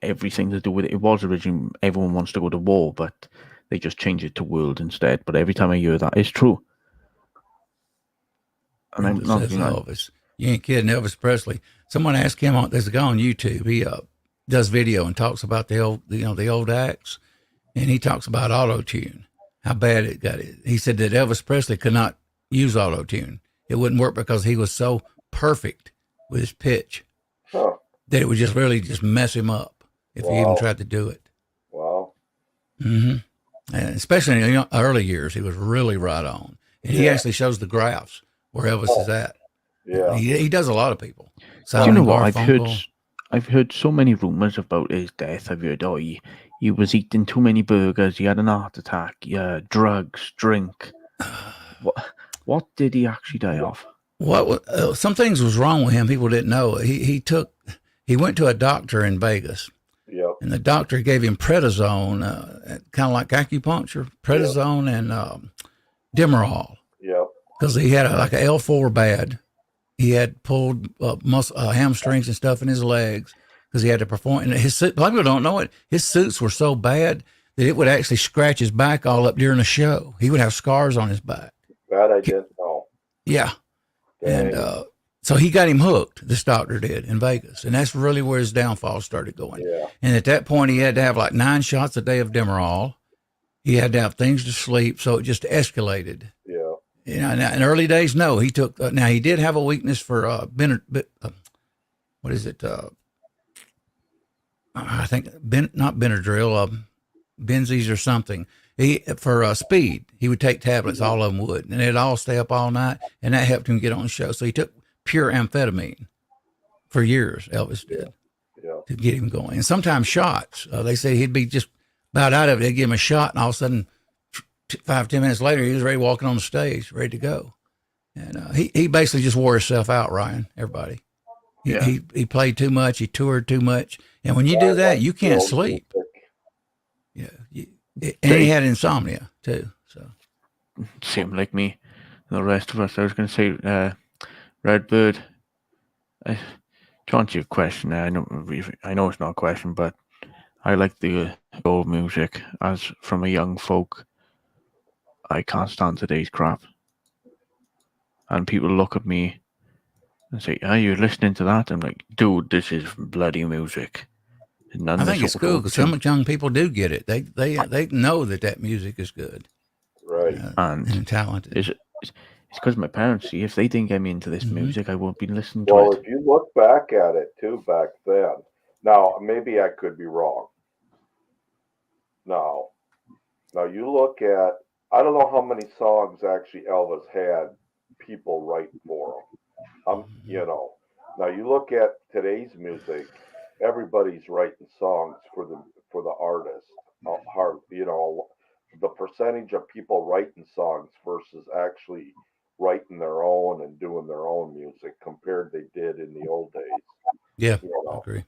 Everything to do with it. It was originally Everyone Wants to Go to War, but they just changed it to World instead. But every time I hear that, it's true. And I'm not Elvis. You ain't kidding. Elvis Presley. Someone asked him there's a guy on YouTube. He does video and talks about the old acts, and he talks about auto-tune, how bad it got. He said that Elvis Presley could not use auto-tune. It wouldn't work because he was so perfect with his pitch that it would just really mess him up if he even tried to do it. Wow. And especially in the early years, he was really right on. And he actually shows the graphs where Elvis is at. Yeah. He does a lot of people. Do you know what? I've heard so many rumors about his death. I've heard, he was eating too many burgers. He had an heart attack. Yeah, drugs, drink. What did he actually die of? Some things was wrong with him. People didn't know. He went to a doctor in Vegas. Yep. And the doctor gave him prednisone, kind of like acupuncture, prednisone and Demerol. Yep. Because he had like an L4 bad. He had pulled hamstrings and stuff in his legs because he had to perform. And a lot of people don't know it. His suits were so bad that it would actually scratch his back all up during the show. He would have scars on his back. That I didn't know. Yeah. Dang. And so he got him hooked, this doctor did, in Vegas. And that's really where his downfall started going. Yeah. And at that point, he had to have like 9 shots a day of Demerol. He had to have things to sleep, so it just escalated. Yeah. In early days, no, he took. Now he did have a weakness for what is it? I think not Benadryl, Benzies or something. For speed, he would take tablets. All of them would, and they'd all stay up all night, and that helped him get on the show. So he took pure amphetamine for years. Elvis did to get him going, and sometimes shots. They say he'd be just about out of it. They'd give him a shot, and all of a sudden, 5-10 minutes later, he was ready walking on the stage, ready to go. And he basically just wore himself out, Ryan, everybody. He played too much. He toured too much. And when you do that, you can't sleep. Yeah. And he had insomnia, too. So Same like me. The rest of us. I was going to say, Redbird, to answer your question, I know it's not a question, but I like the old music. As from a young folk, I can't stand today's crap. And people look at me and say, "Are you listening to that?" I'm like, "Dude, this is bloody music." I think it's cool because some young people do get it. They know that music is good, right, and talented. It's because my parents see. If they didn't get me into this music, I won't be listening to it. Well, if you look back at it too, back then. Now, maybe I could be wrong. Now you look at. I don't know how many songs actually Elvis had people writing for him. Now you look at today's music, everybody's writing songs for the artist. The percentage of people writing songs versus actually writing their own and doing their own music compared they did in the old days. Yeah, I agree.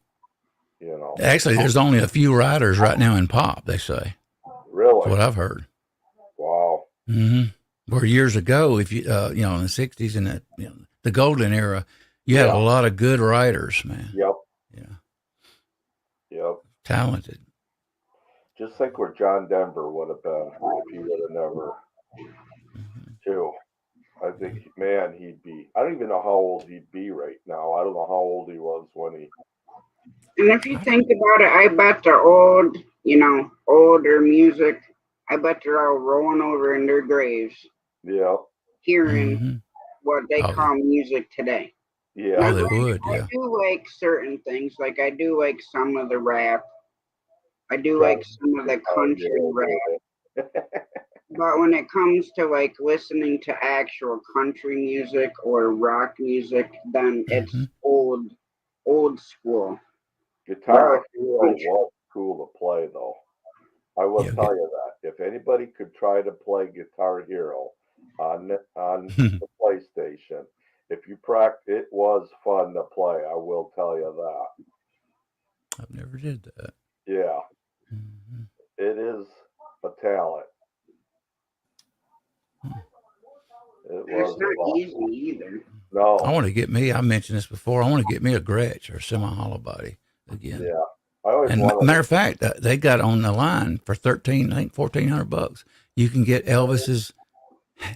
Actually, there's only a few writers right now in pop, they say. Really? That's what I've heard. Wow. Where years ago, if you you know, in the '60s and the golden era, you had a lot of good writers, man. Yep. Yeah. Yep. Talented. Just think where John Denver would have been if he would have never, too. I think, man, he'd be. I don't even know how old he'd be right now. I don't know how old he was when he. And if you think about it, I bet the older music, I bet they're all rolling over in their graves, hearing what they call music today. Yeah. Oh, they would. I Yeah. do like certain things. Like I do like some of the rap. I do like some of the country rap. But when it comes to like listening to actual country music or rock music, then it's old school. Guitar Hero was cool to play, though. I will tell you that. If anybody could try to play Guitar Hero on the PlayStation, if you practice, it was fun to play. I will tell you that. I've never did that. Yeah. It is a talent. It's not easy either. No. I want to get me. I mentioned this before. I want to get me a Gretsch or semi-hollow body again. Yeah. I always and matter of fact, they got on the line for $1,400. You can get Elvis's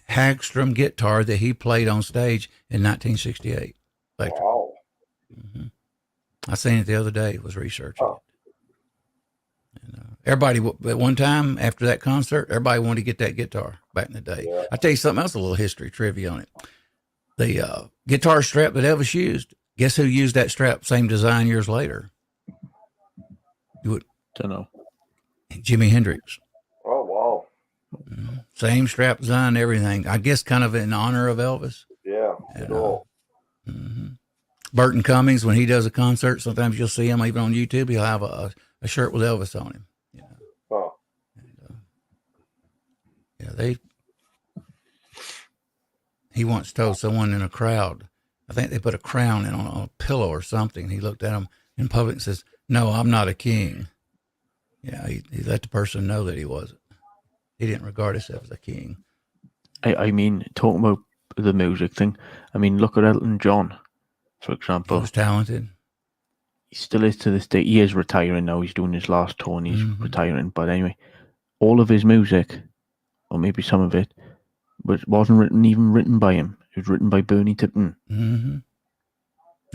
Hagstrom guitar that he played on stage in 1968. Wow. I seen it the other day. Was researching it. And, everybody at one time after that concert, everybody wanted to get that guitar back in the day. Yeah. I'll tell you something else, a little history trivia on it. The guitar strap that Elvis used, guess who used that strap, same design years later? You would don't know. Jimi Hendrix. Oh, wow. Same strap design, everything. I guess kind of in honor of Elvis. Yeah, cool. Burton Cummings, when he does a concert, sometimes you'll see him even on YouTube. He'll have a shirt with Elvis on him. You know. Oh. And, he once told someone in a crowd, I think they put a crown in on a pillow or something. He looked at him in public and says, "No, I'm not a king." Yeah, he let the person know that he wasn't. He didn't regard himself as a king. I mean, talking about the music thing, I mean, look at Elton John, for example. He was talented. He still is to this day. He is retiring now. He's doing his last tour and he's retiring. But anyway, all of his music, or maybe some of it, wasn't even written by him. It was written by Bernie Taupin.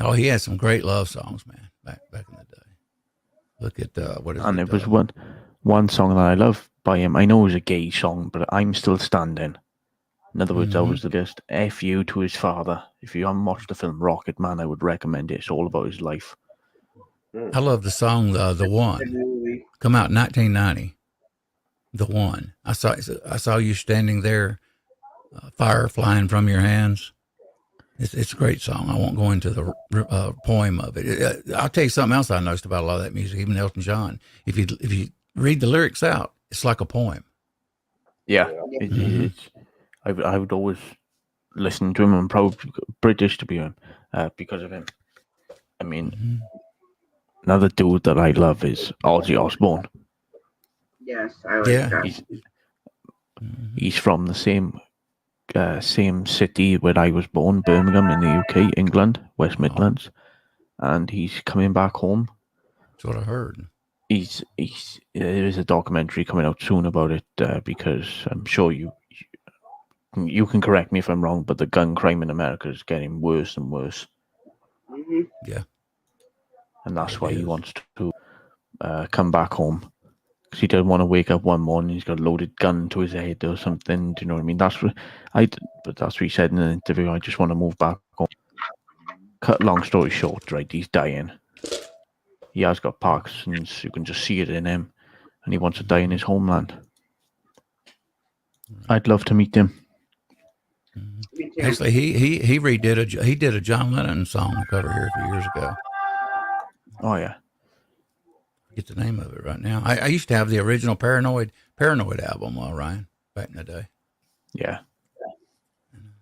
Oh, he had some great love songs, man, back in the day. Look at what is it? And it was one song that I love by him. I know it was a gay song, but I'm Still Standing. In other words, I was just F you to his father. If you haven't watched the film Rocket Man, I would recommend it. It's all about his life. I love the song The One. Come out in 1990. The One. I saw you standing there, fire flying from your hands. It's a great song. I won't go into the poem of it. I'll tell you something else I noticed about a lot of that music, even Elton John. If you read the lyrics out, it's like a poem. Yeah. I would always listen to him. I'm proud British to be him because of him. I mean, another dude that I love is Ozzy Osbourne. Yes, I like that. He's from the same city where I was born, Birmingham in the UK, England, West Midlands, and he's coming back home. That's what I heard. There is a documentary coming out soon about it because I'm sure you can correct me if I'm wrong, but the gun crime in America is getting worse and worse. Yeah, and that's why he wants to come back home. Because he doesn't want to wake up one morning, he's got a loaded gun to his head or something. Do you know what I mean? That's what he said in an interview. I just want to move back home. Cut long story short, right? He's dying. He has got Parkinson's. You can just see it in him, and he wants to die in his homeland. I'd love to meet him. Actually, he did a John Lennon song cover here a few years ago. Oh yeah. Get the name of it right now. I used to have the original Paranoid album, Ryan, back in the day. Yeah.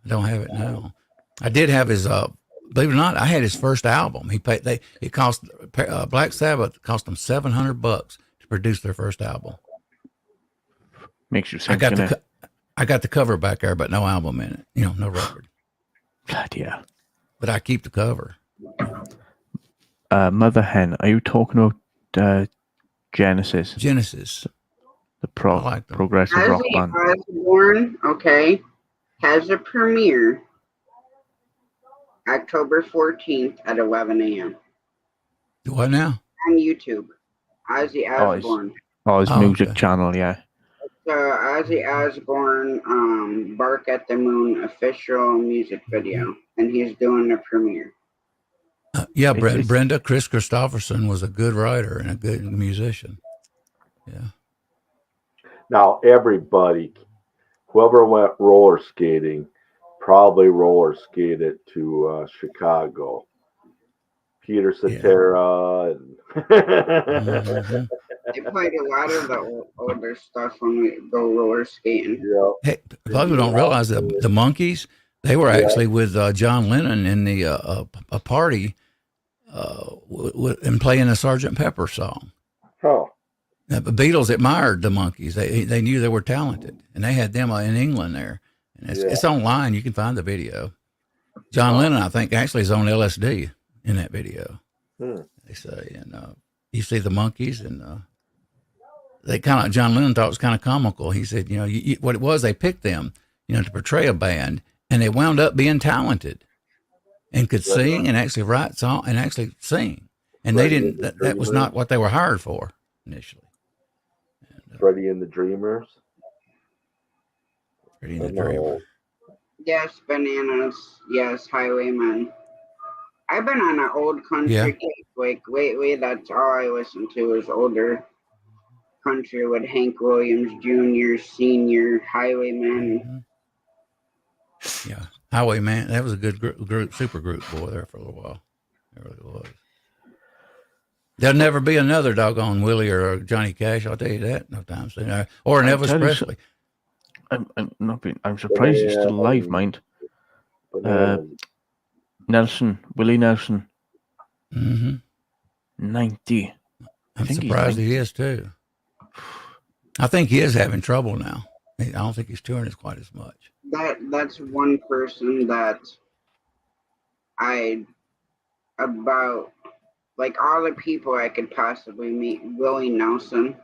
I don't have it now. I did have his, believe it or not, I had his first album. It cost Black Sabbath cost them $700 to produce their first album. Makes you think. I got the cover back there, but no album in it. No record. God, yeah. But I keep the cover. Mother Hen, are you talking about Genesis? Genesis. The like progressive rock band. Osborne, okay, has a premiere October 14th at 11 a.m. What now? On YouTube. Ozzy Osbourne. His music channel, yeah. Ozzy Osbourne, Bark at the Moon official music video, and he's doing a premiere. Brenda, Chris Christopherson was a good writer and a good musician. Yeah. Now, everybody, whoever went roller skating, probably roller skated to Chicago. Peter Cetera. And they played a lot of the older stuff when we go roller skating. Yeah. Hey, people don't realize that the Monkees, they were actually with John Lennon in the a party and playing a Sgt. Pepper song. Oh. The Beatles admired the Monkees. They knew they were talented, and they had them in England there. And it's online. You can find the video. John Lennon, I think, actually is on LSD in that video. They say, and you see the Monkees, and they kind of John Lennon thought it was kind of comical. He said, what it was, they picked them, to portray a band, and they wound up being talented, and could sing and actually write song and actually sing. And they didn't. That was not what they were hired for initially. Freddie and the Dreamers. Freddie and the Dreamers. Yes, Bananas. Yes, Highwaymen. I've been on an old country kick. Like lately, that's all I listen to is older country with Hank Williams Jr., Senior, Highwaymen. Yeah, Highwayman. That was a good group, super group boy there for a little while. It really was. There'll never be another doggone Willie or Johnny Cash. I'll tell you that no time soon. Or an Elvis Presley. I'm surprised he's still alive, mind. Willie Nelson. 90. I'm surprised he is too. I think he is having trouble now. I don't think he's touring as quite as much. That's one person that about like all the people I could possibly meet. Willie Nelson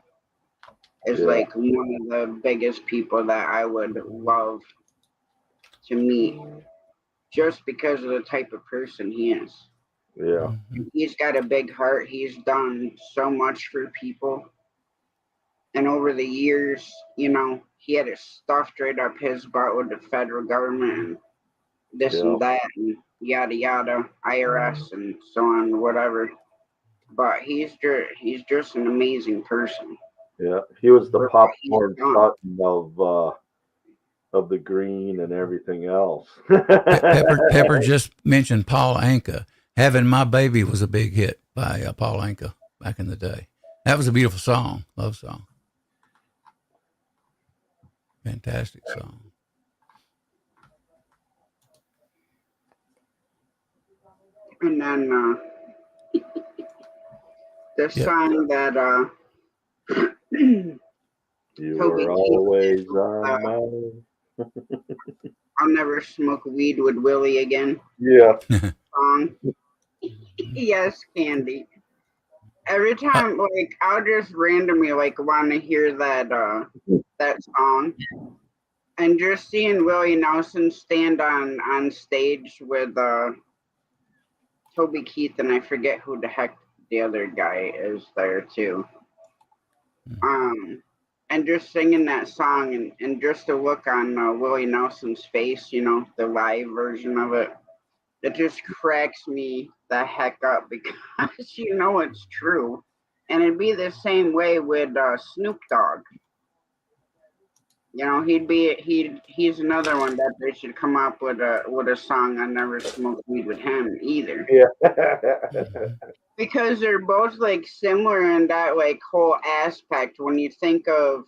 is like one of the biggest people that I would love to meet, just because of the type of person he is. Yeah. He's got a big heart. He's done so much for people. And over the years, he had it stuffed right up his butt with the federal government and this and that and yada yada, IRS and so on, whatever. But he's just an amazing person. Yeah, he was the popcorn Sutton of the Green and everything else. Pepper just mentioned Paul Anka. Having My Baby was a big hit by Paul Anka back in the day. That was a beautiful song, love song. Fantastic song. And then the song that you were always on mine. I'll never smoke weed with Willie again. Yeah. Song. Yes, Candy. Every time, like, I'll just randomly want to hear that song, and just seeing Willie Nelson stand on stage with Toby Keith, and I forget who the heck the other guy is there too. And just singing that song, and just the look on Willie Nelson's face, the live version of it, it just cracks me the heck up because it's true. And it'd be the same way with Snoop Dogg. He's another one that they should come up with a song. I never smoked weed with him either. Yeah. Because they're both like similar in that like whole aspect. When you think of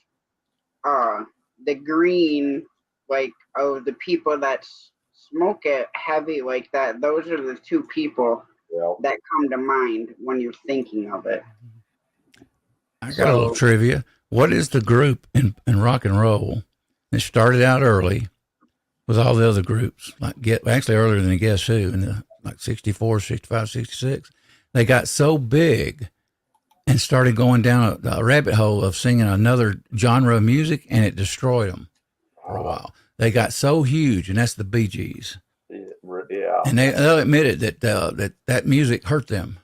the green, like of the people that smoke it heavy like that, those are the two people that come to mind when you're thinking of it. I got a little trivia. What is the group in rock and roll It started out early with all the other groups, actually earlier than Guess Who, in the like 64, 65, 66. They got so big and started going down a rabbit hole of singing another genre of music, and it destroyed them for a while. They got so huge, and that's the Bee Gees. Yeah. And they'll admit it that music hurt them.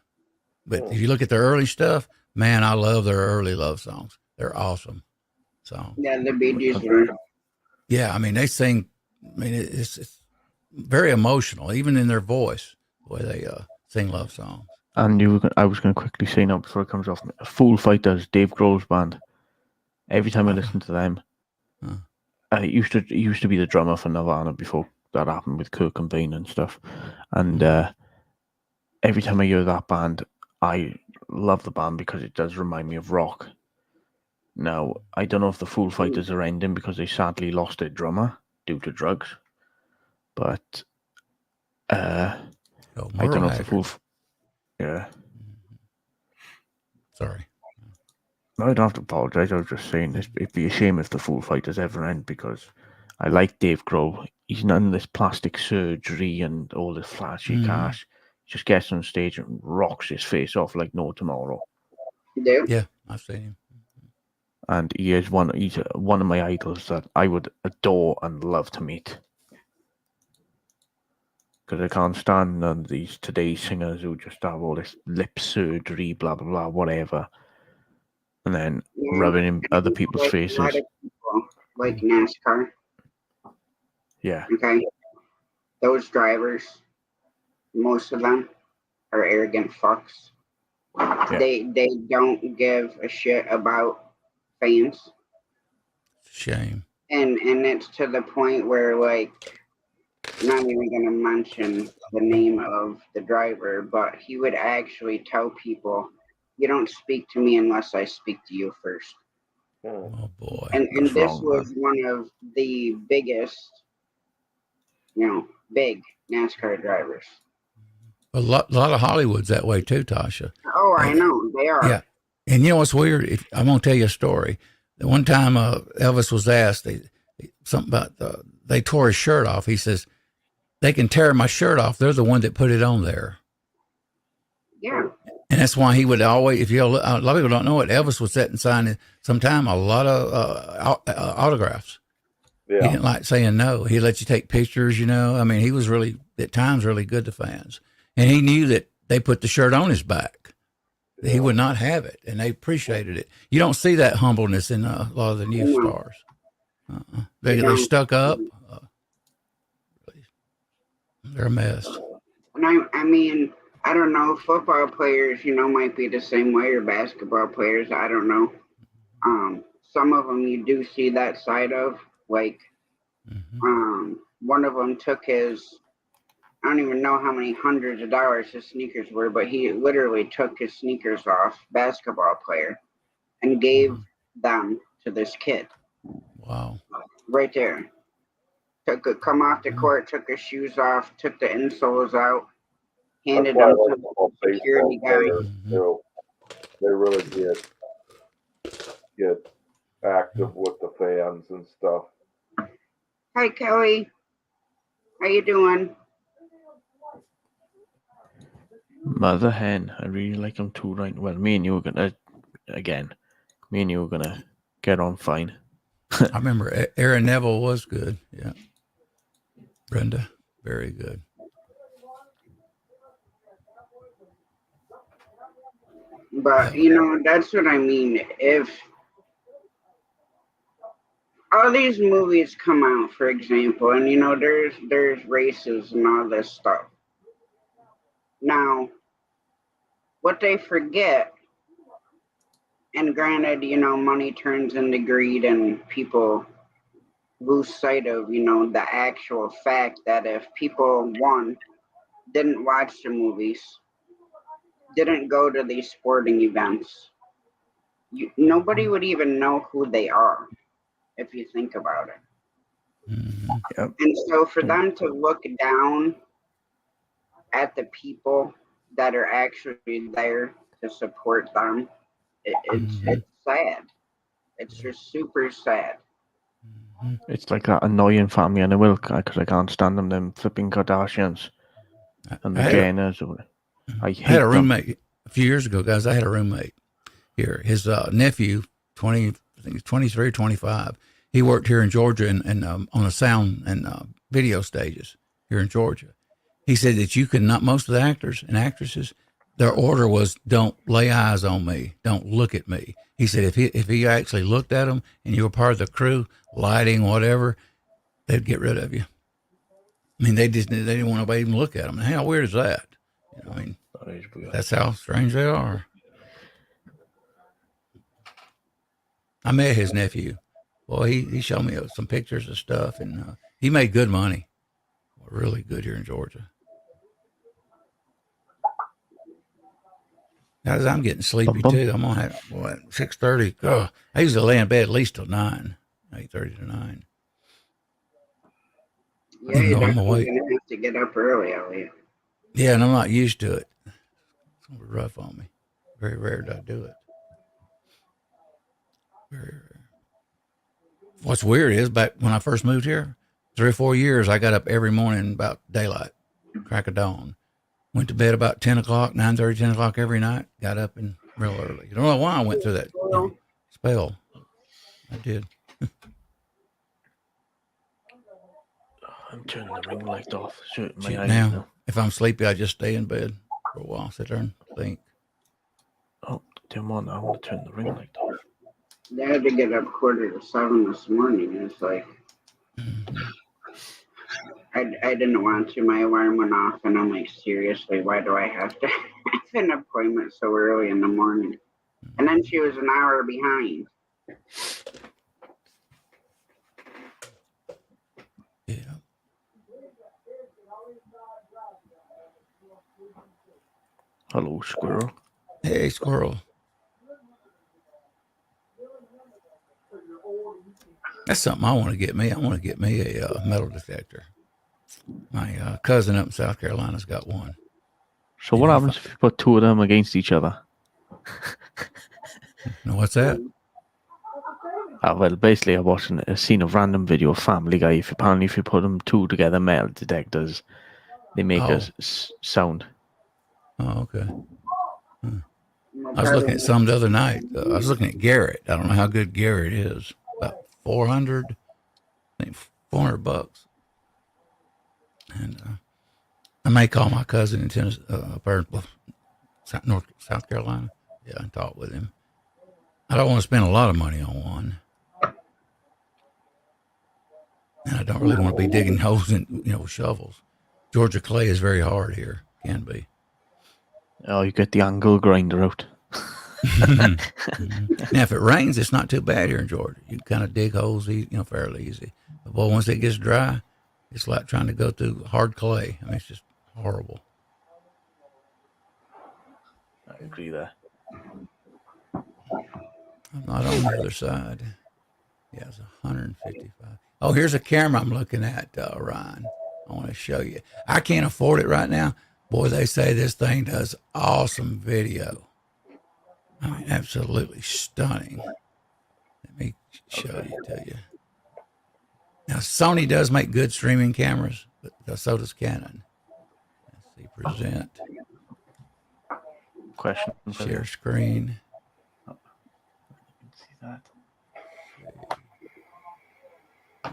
But if you look at their early stuff, man, I love their early love songs. They're awesome. So Yeah, the Bee Gees were. yeah, I mean they sing. I mean it's very emotional, even in their voice, the way they sing love songs. And I was going to quickly say now before it comes off. Foo Fighters, Dave Grohl's band. Every time I listen to them, it used to be the drummer for Nirvana before that happened with Kurt Cobain and stuff. And every time I hear that band, I love the band because it does remind me of rock. Now, I don't know if the Foo Fighters are ending because they sadly lost their drummer due to drugs. But I don't know if the Foo... Yeah. Sorry. No, I don't have to apologize. I was just saying it'd be a shame if the Foo Fighters ever end because I like Dave Grohl. He's none of this plastic surgery and all this flashy cash. He just gets on stage and rocks his face off like no tomorrow. Yeah, I've seen him. And he's one of my idols that I would adore and love to meet. Because I can't stand none of these today's singers who just have all this lip surgery, blah, blah, blah, whatever. And then rubbing in other people's faces. A lot of people like NASCAR. Yeah. Okay. Those drivers, most of them are arrogant fucks. Yeah. They don't give a shit about fans. Shame. And it's to the point where, like, I'm not even going to mention the name of the driver, but he would actually tell people, you don't speak to me unless I speak to you first. Oh, boy. And this was one of the biggest, big NASCAR drivers. A lot of Hollywood's that way too, Tasha. Oh, I know. They are. Yeah. And you know what's weird? I'm going to tell you a story. The one time Elvis was asked something about they tore his shirt off. He says, they can tear my shirt off. They're the one that put it on there. Yeah. And that's why he would always, a lot of people don't know it, Elvis would sit and sign sometime a lot of autographs. Yeah. He didn't like saying no. He let you take pictures, I mean, he was really, at times, really good to fans. And he knew that they put the shirt on his back. Yeah. He would not have it, and they appreciated it. You don't see that humbleness in a lot of the new stars. They stuck up. They're a mess. And I mean, I don't know. Football players, might be the same way, or basketball players. I don't know. Some of them you do see that side of. Like, one of them took his, I don't even know how many hundreds of dollars his sneakers were, but he literally took his sneakers off, basketball player, and gave them to this kid. Wow. Right there. Come off the court, took his shoes off, took the insoles out, handed them to the security guy. They really get active with the fans and stuff. Hi, Kelly. How you doing? Mother hen, I really like them too, right? Well, me and you were gonna get on fine. I remember Aaron Neville was good. Yeah. Brenda, very good. But, that's what I mean. If all these movies come out, for example, and, there's races and all this stuff. Now, what they forget, and granted, money turns into greed and people lose sight of, the actual fact that if people, one, didn't watch the movies, didn't go to these sporting events, nobody would even know who they are, if you think about it. Mm-hmm. Yep. And so for them to look down at the people that are actually there to support them, it's sad. It's just super sad. It's like that annoying family in the will because I can't stand them flipping Kardashians and the Jenners. I had a hate them. roommate a few years ago, guys. I had a roommate here. His nephew, I think he's 23 or 25. He worked here in Georgia and on a sound and video stages here in Georgia. He said that you could not, most of the actors and actresses, their order was, don't lay eyes on me, don't look at me. He said if he actually looked at them and you were part of the crew, lighting, whatever, they'd get rid of you. I mean, they didn't want nobody to even look at them. How weird is that? You know, I mean, that's how strange they are. I met his nephew. Boy, he showed me some pictures of stuff, and he made good money. Really good here in Georgia. Guys, I'm getting sleepy too. I'm gonna have 6:30. Oh, I usually lay in bed at least till 9, 8:30 to 9. Yeah, you're definitely gonna have to get up early, Elliot. Yeah, and I'm not used to it. It's gonna be rough on me. Very rare do I do it. Very rare. What's weird is back when I first moved here, 3 or 4 years, I got up every morning about daylight, crack of dawn. Went to bed about 10 o'clock, 9:30, 10 o'clock every night. Got up and real early. I don't know why I went through that spell. I did. I'm turning the ring light off. Now, if I'm sleepy, I just stay in bed for a while, sit there and think. Oh, come on, I want to turn the ring light off. I had to get up 6:45 this morning. It's like, I didn't want to. My alarm went off, and I'm like, seriously, why do I have to have an appointment so early in the morning? And then she was an hour behind. Yeah. Hello, squirrel. Hey, squirrel. That's something I want to get me. I want to get me a metal detector. My cousin up in South Carolina's got one. So what happens if you put two of them against each other? What's that? Well, basically, I watched a scene of random video of Family Guy. Apparently, if you put them two together, metal detectors, they make a sound. Oh, okay. I was looking at some the other night. I was looking at Garrett. I don't know how good Garrett is. About 400, I think $400. And I may call my cousin in Tennessee, South Carolina. Yeah, and talk with him. I don't want to spend a lot of money on one. And I don't really want to be digging holes in, with shovels. Georgia clay is very hard here. Can be. Oh, you get the angle grinder out. Now, if it rains, it's not too bad here in Georgia. You kind of dig holes, fairly easy. But boy, once it gets dry, it's like trying to go through hard clay. I mean, it's just horrible. I agree there. I'm not on the other side. Yeah, it's 155. Oh, here's a camera I'm looking at, Ryan. I want to show you. I can't afford it right now. Boy, they say this thing does awesome video. I mean, absolutely stunning. Let me show you to you. Now, Sony does make good streaming cameras, but so does Canon. Let's see, present. Question. Share screen. See that?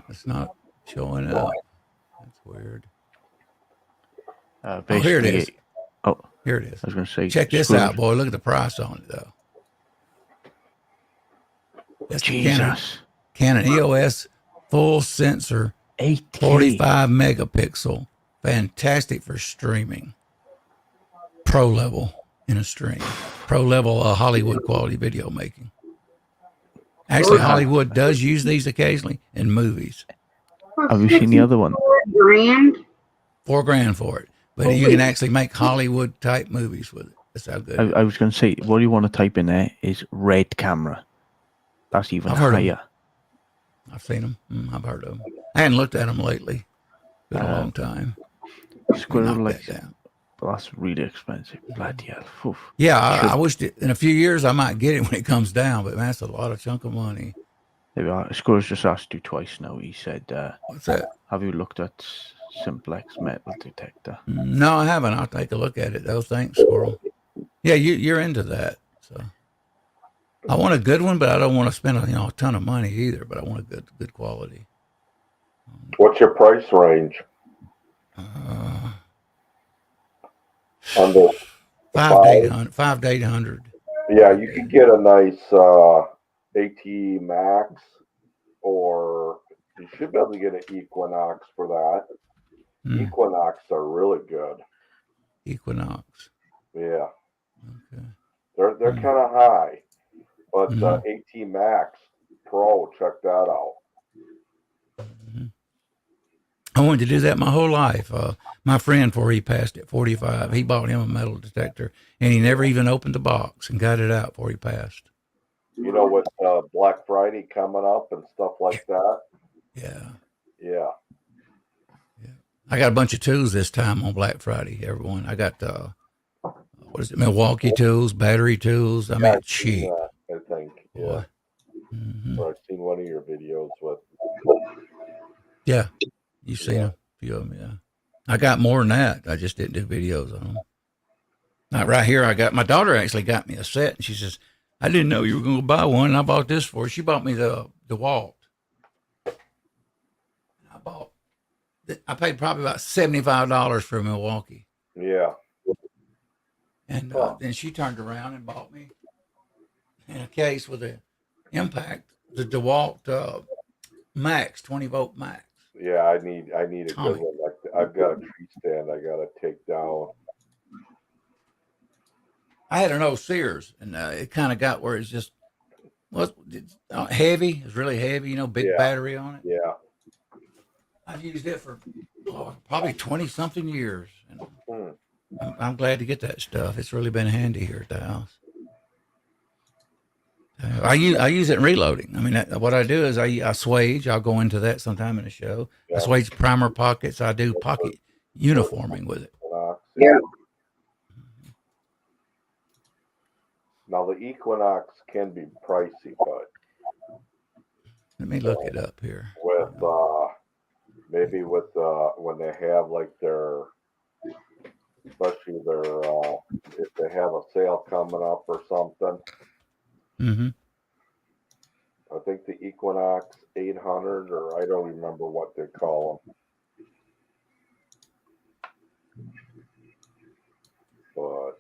It's not showing up. That's weird. Oh, here it is. Oh, here it is. I was going to say. Check this out, boy. Look at the price on it, though. That's Jesus. Canon EOS full sensor, 8K. 45 megapixel. Fantastic for streaming. Pro level in a stream. Pro level Hollywood quality video making. Actually, Hollywood does use these occasionally in movies. Have you seen the other one? $4,000? $4,000 for it. But you can actually make Hollywood type movies with it. That's how good. I was going to say, what you want to type in there is red camera. That's even higher. I've seen them. I've heard of them. I hadn't looked at them lately. Been a long time. Squirrel like that. But that's really expensive. Bloody hell. Oof. Yeah, I wish in a few years I might get it when it comes down, but man, that's a lot of chunk of money. There we are. Score's just asked you twice now. He said, What's that? have you looked at Simplex metal detector? No, I haven't. I'll take a look at it, though. Thanks, Squirrel. Yeah, you're into that. So I want a good one, but I don't want to spend a ton of money either. But I want a good quality. What's your price range? Under 5 to 800. 5 to 800. Yeah, you could get a nice AT Max, or you should be able to get an Equinox for that. Equinox are really good. Equinox. Yeah. Okay. They're kind of high, but AT Max Pro, check that out. I wanted to do that my whole life. My friend, before he passed at 45, he bought him a metal detector, and he never even opened the box and got it out before he passed. You know, with Black Friday coming up and stuff like that. Yeah. Yeah. I got a bunch of tools this time on Black Friday, everyone. I got, Milwaukee tools, battery tools. I mean, cheap. I think, yeah. I've seen one of your videos with. Yeah. You've seen a few of them, yeah. I got more than that. I just didn't do videos on them. Now, right here, my daughter actually got me a set, and she says, I didn't know you were going to buy one, and I bought this for her. She bought me the DeWalt. I paid probably about $75 for Milwaukee. Yeah. And then she turned around and bought me in a case with an impact, the DeWalt Max, 20-volt Max. Yeah, I need a good one. Like I've got a tree stand I got to take down. I had an old Sears, and it kind of got where it's just heavy. It's really heavy, big battery on it. Yeah. I've used it for probably 20-something years. And I'm glad to get that stuff. It's really been handy here at the house. I use it in reloading. I mean, what I do is I swage. I'll go into that sometime in the show. Yeah. I swage primer pockets. I do pocket uniforming with it. Yeah. Now the Equinox can be pricey, but let me look it up here. With maybe with when they have like especially if they have a sale coming up or something. Mm-hmm. I think the Equinox 800, or I don't remember what they call them. But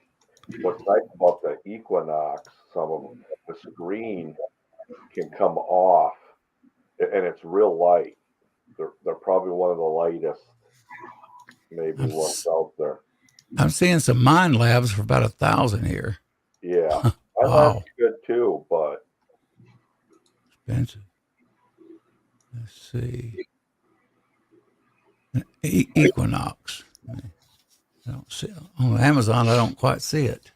what's nice about the Equinox, some of them, the screen can come off, and it's real light. They're probably one of the lightest, maybe what's out there. I'm seeing some Mind Labs for about $1,000 here. Yeah, wow. That's good too, but expensive. Let's see. Equinox. I don't see it. On Amazon. I don't quite see it.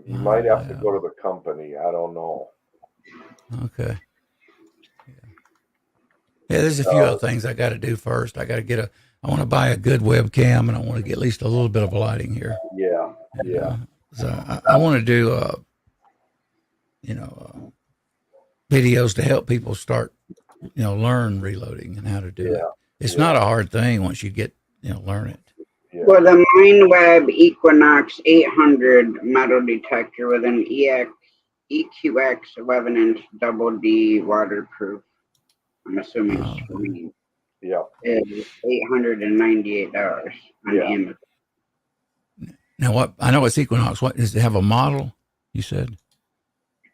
You might have to go to the company. I don't know. Okay. Yeah, there's a few other things I got to do first. I got to I want to buy a good webcam, and I want to get at least a little bit of lighting here. Yeah. Yeah. So I want to do, videos to help people start, learn reloading and how to do it. It's not a hard thing once you get, learn it. Yeah. Well, the MindWeb Equinox 800 metal detector with an EQX 11-inch double D waterproof, I'm assuming screen. Yeah. Is $898 on Amazon. Now, what I know it's Equinox. What does it have a model? You said.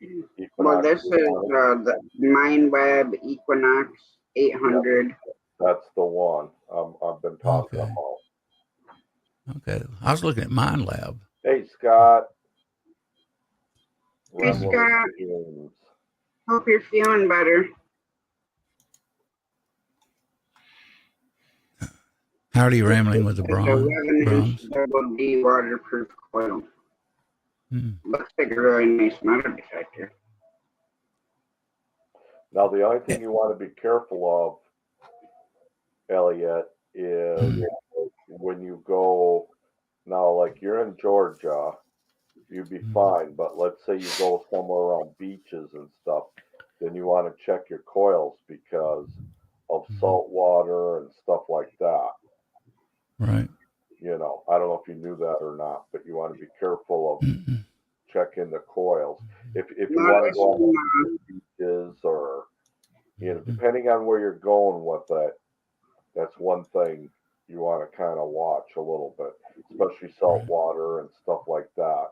Equinox, well, this is the MindWeb Equinox 800. Yep. That's the one I've been talking about. Okay, I was looking at Mind Lab. Hey, Scott. Hey, Scott. Hope you're feeling better. How are you rambling with the bronze? 11-inch double D waterproof coil. Looks like a really nice metal detector. Now, the only thing you want to be careful of, Elliot, is when you go, now, like you're in Georgia, you'd be fine. But let's say you go somewhere on beaches and stuff, then you want to check your coils because of salt water and stuff like that. Right. You know, I don't know if you knew that or not, but you want to be careful of checking the coils. If you want to go on beaches or, you know, depending on where you're going with it, that's one thing you want to kind of watch a little bit, especially salt water and stuff like that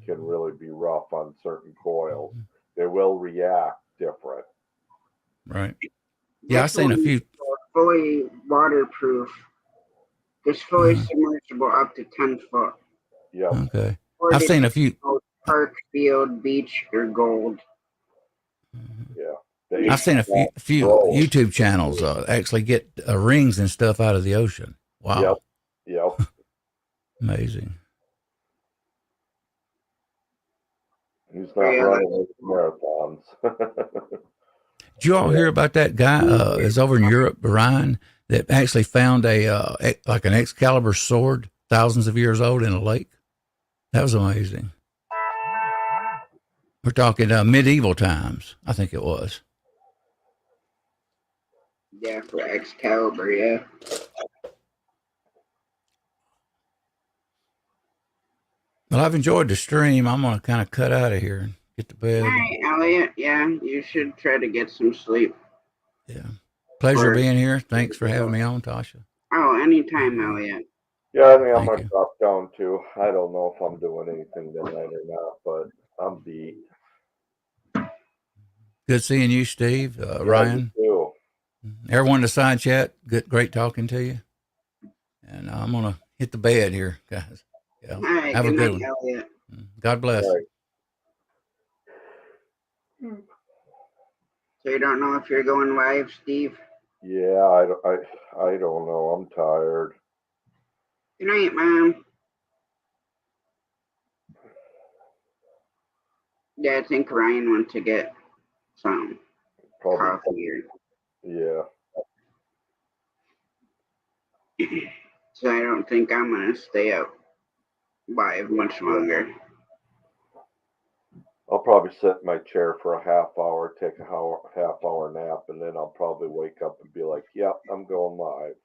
can really be rough on certain coils. They will react different. Right. Yeah, I've seen a few. Fully waterproof. It's fully submersible up to 10 foot. Yeah. Okay. I've seen a few. Park, field, beach, or gold. Yeah. I've seen a few YouTube channels actually get rings and stuff out of the ocean. Wow. Yep. Amazing. He's not running marathons. Did you all hear about that guy? Is over in Europe, Ryan, that actually found a like an Excalibur sword, thousands of years old, in a lake. That was amazing. We're talking medieval times, I think it was. Yeah, for Excalibur, yeah. Well, I've enjoyed the stream. I'm going to kind of cut out of here and get to bed. All right, Elliot. Yeah, you should try to get some sleep. Yeah. Pleasure being here. Thanks for having me on, Tasha. Oh, anytime, Elliot. Yeah, I think I might drop down too. I don't know if I'm doing anything tonight or not, but I'm beat. Good seeing you, Steve. Ryan. You too. Everyone in the side chat, great talking to you. And I'm going to hit the bed here, guys. Yeah. All right, have a good one. Elliot. God bless. Right. So you don't know if you're going live, Steve? Yeah, I don't know. I'm tired. Good night, Mom. Yeah, I think Ryan went to get some coffee. Yeah. So I don't think I'm going to stay up live much longer. I'll probably sit in my chair for a half hour, take a half hour nap, and then I'll probably wake up and be like, yep, I'm going live.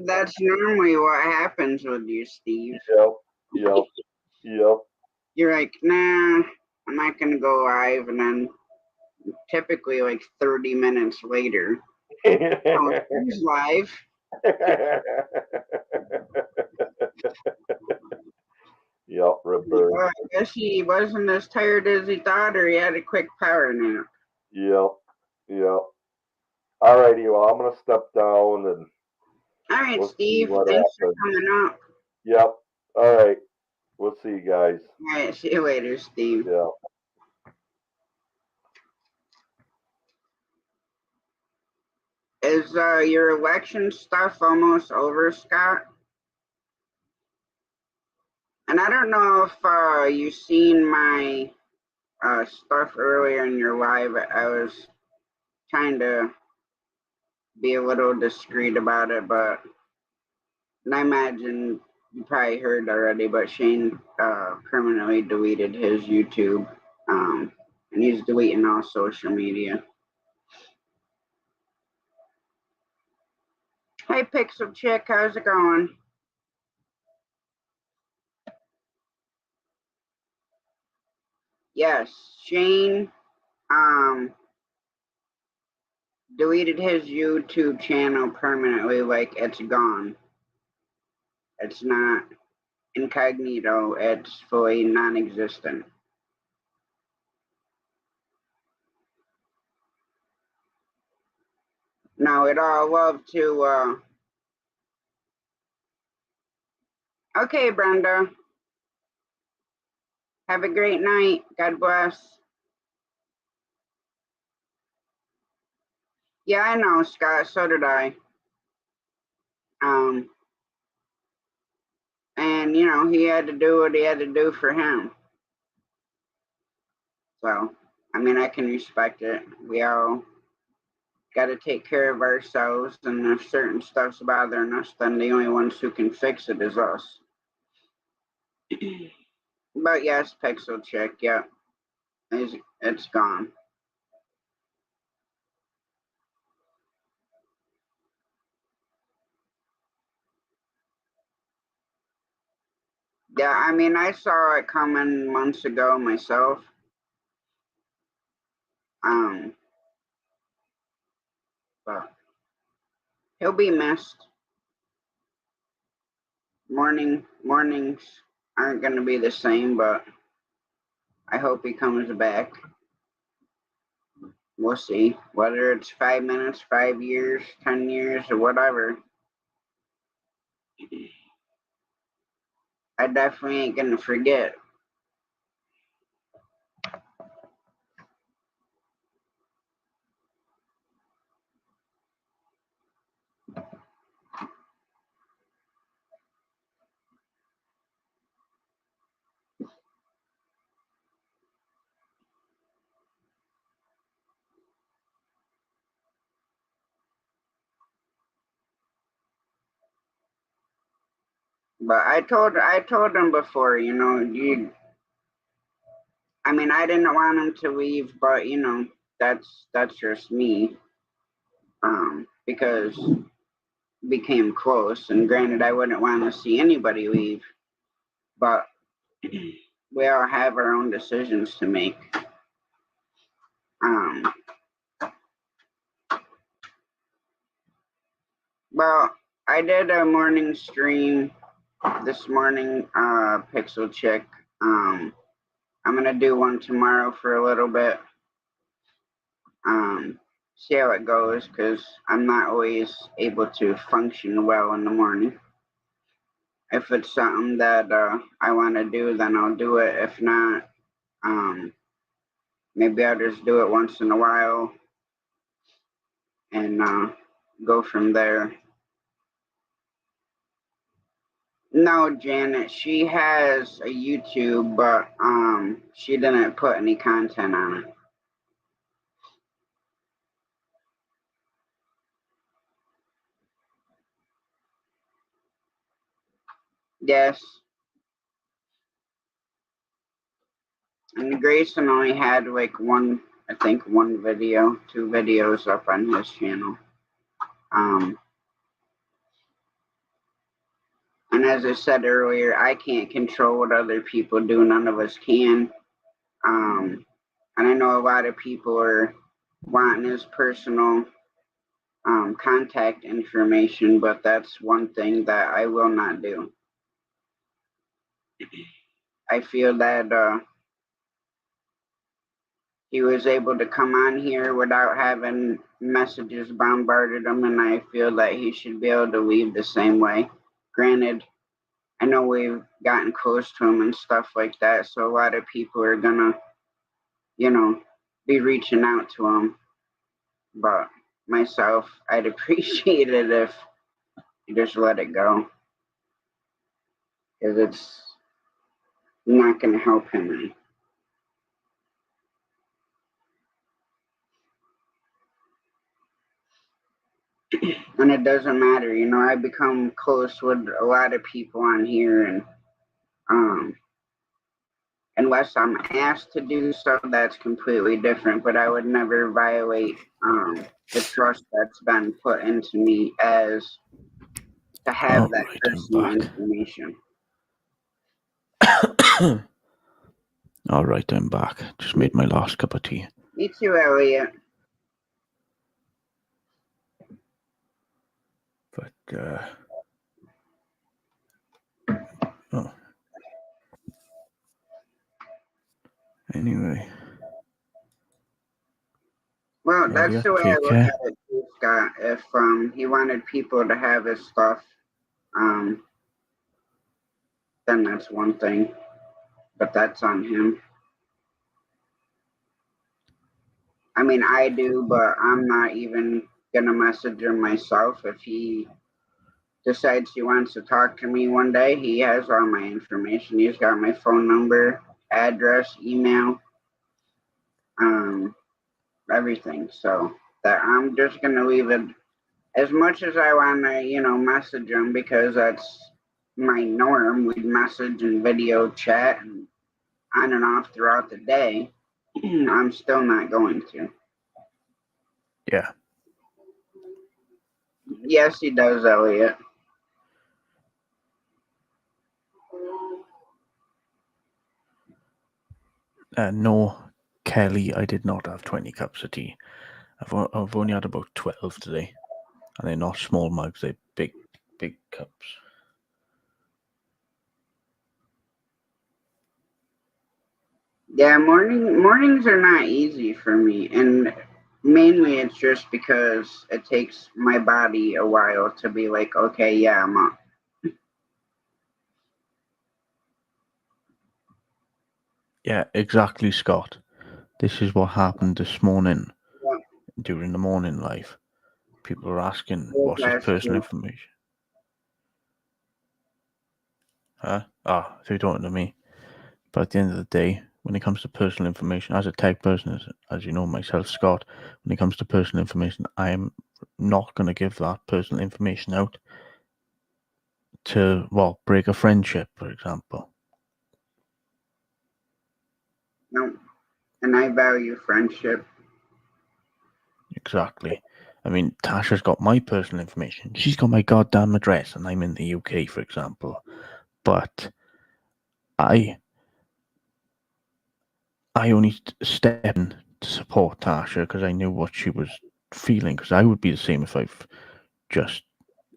That's normally what happens with you, Steve. Yep. You're like, nah, I'm not going to go live. And then typically like 30 minutes later, he's live. Yep, Ripper. Well, I guess he wasn't as tired as he thought, or he had a quick power nap. Yep. All righty, well, I'm going to step down and. All right, Steve. Thanks for coming up. Yep. All right. We'll see you guys. All right. See you later, Steve. Yeah. Is your election stuff almost over, Scott? And I don't know if you've seen my stuff earlier in your live. I was trying to be a little discreet about it, but I imagine you probably heard already, but Shane permanently deleted his YouTube, and he's deleting all social media. Hey, Pixel Chick, how's it going? Yes, Shane deleted his YouTube channel permanently, like it's gone. It's not incognito, it's fully non-existent. Now, we'd all love to, okay, Brenda. Have a great night. God bless. Yeah, I know, Scott. So did I. And, you know, he had to do what he had to do for him. So, I mean, I can respect it. We all got to take care of ourselves, and if certain stuff's bothering us, then the only ones who can fix it is us. But yes, Pixel Chick, yeah, it's gone. Yeah, I mean, I saw it coming months ago myself. But he'll be missed. Mornings aren't gonna be the same, but I hope he comes back. We'll see. Whether it's 5 minutes, 5 years, 10 years, or whatever. I definitely ain't gonna forget. But I told him before, I mean, I didn't want him to leave, but that's just me. Because we became close, and granted, I wouldn't want to see anybody leave, but we all have our own decisions to make. Well, I did a morning stream this morning, Pixel Chick. I'm gonna do one tomorrow for a little bit. See how it goes, because I'm not always able to function well in the morning. If it's something that I want to do, then I'll do it. If not, maybe I'll just do it once in a while and go from there. No, Janet, she has a YouTube, but she didn't put any content on it. Yes. And Grayson only had like one video, 2 videos up on his channel. And as I said earlier, I can't control what other people do. None of us can. And I know a lot of people are wanting his personal contact information, but that's one thing that I will not do. I feel that he was able to come on here without having messages bombarded him, and I feel that he should be able to leave the same way. Granted, I know we've gotten close to him and stuff like that, so a lot of people are gonna, be reaching out to him. But myself, I'd appreciate it if you just let it go, because it's not gonna help him any. And it doesn't matter, I become close with a lot of people on here, and unless I'm asked to do so, that's completely different. But I would never violate the trust that's been put into me as to have that personal information. All right, I'm back. Just made my last cup of tea. Me too, Elliot. But anyway. Well, that's the way I look at it too, Scott. If he wanted people to have his stuff, then that's one thing. But that's on him. I mean, I do, but I'm not even gonna message him myself. If he decides he wants to talk to me one day, he has all my information. He's got my phone number, address, email, everything. So that I'm just gonna leave it. As much as I wanna, message him, because that's my norm. We'd message and video chat and on and off throughout the day. I'm still not going to. Yeah. Yes, he does, Elliot. No, Kelly, I did not have 20 cups of tea. I've only had about 12 today. And they're not small mugs, they're big cups. Yeah, mornings are not easy for me, and mainly it's just because it takes my body a while to be like, okay, yeah, I'm up. Yeah, exactly, Scott. This is what happened this morning Yeah. during the morning live. People were asking, We'll what's his ask personal you. information? Huh? Ah, they're talking to me. But at the end of the day, when it comes to personal information, as a tech person, as you know myself, Scott, when it comes to personal information, I am not going to give that personal information out to, well, break a friendship, for example. No, and I value friendship. Exactly. I mean, Tasha's got my personal information. She's got my goddamn address, and I'm in the UK, for example. But I only stepped in to support Tasha because I knew what she was feeling. Because I would be the same if I've just,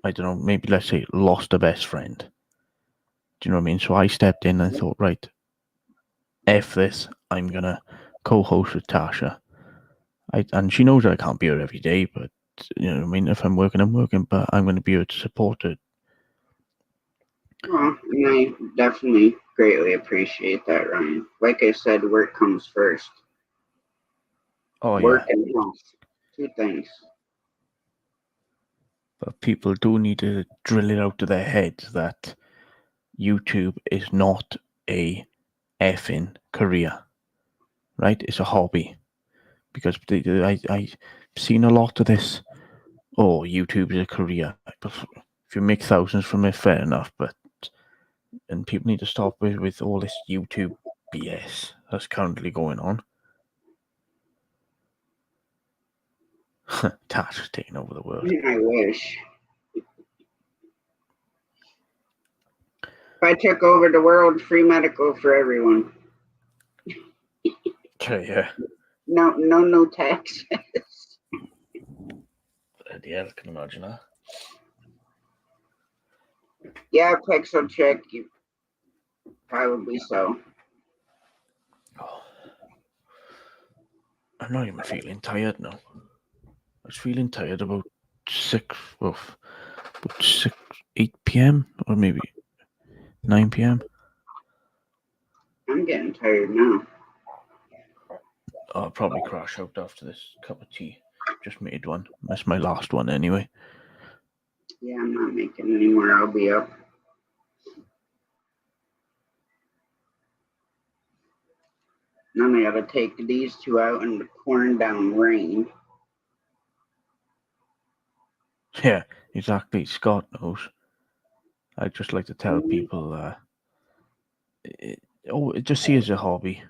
I don't know, maybe let's say lost a best friend. Do you know what I mean? So I stepped in and thought, right, F this, I'm gonna co-host with Tasha. And she knows I can't be here every day, but you know what I mean, if I'm working, I'm working, but I'm gonna be here to support her. Well, and I definitely greatly appreciate that, Ryan. Like I said, work comes first. Oh Work yeah. and health. 2 things. But people do need to drill it out of their heads that YouTube is not a effing career, right? It's a hobby. Because I've seen a lot of this. Oh, YouTube is a career. If you make thousands from it, fair enough. And people need to stop with all this YouTube BS that's currently going on. Task's taking over the world. I wish. If I took over the world, free medical for everyone. Yeah. No tax. Bloody hell, can you imagine that? Yeah, Pixel check. Probably so. Oh. I'm not even feeling tired now. I was feeling tired about 8 p.m. or maybe 9 p.m. I'm getting tired now. I'll probably crash out after this cup of tea. Just made one. That's my last one anyway. Yeah, I'm not making any more. I'll be up. Then I gotta take these 2 out in the pouring down rain. Yeah, exactly. Scott knows. I'd just like to tell people, just see it as a hobby.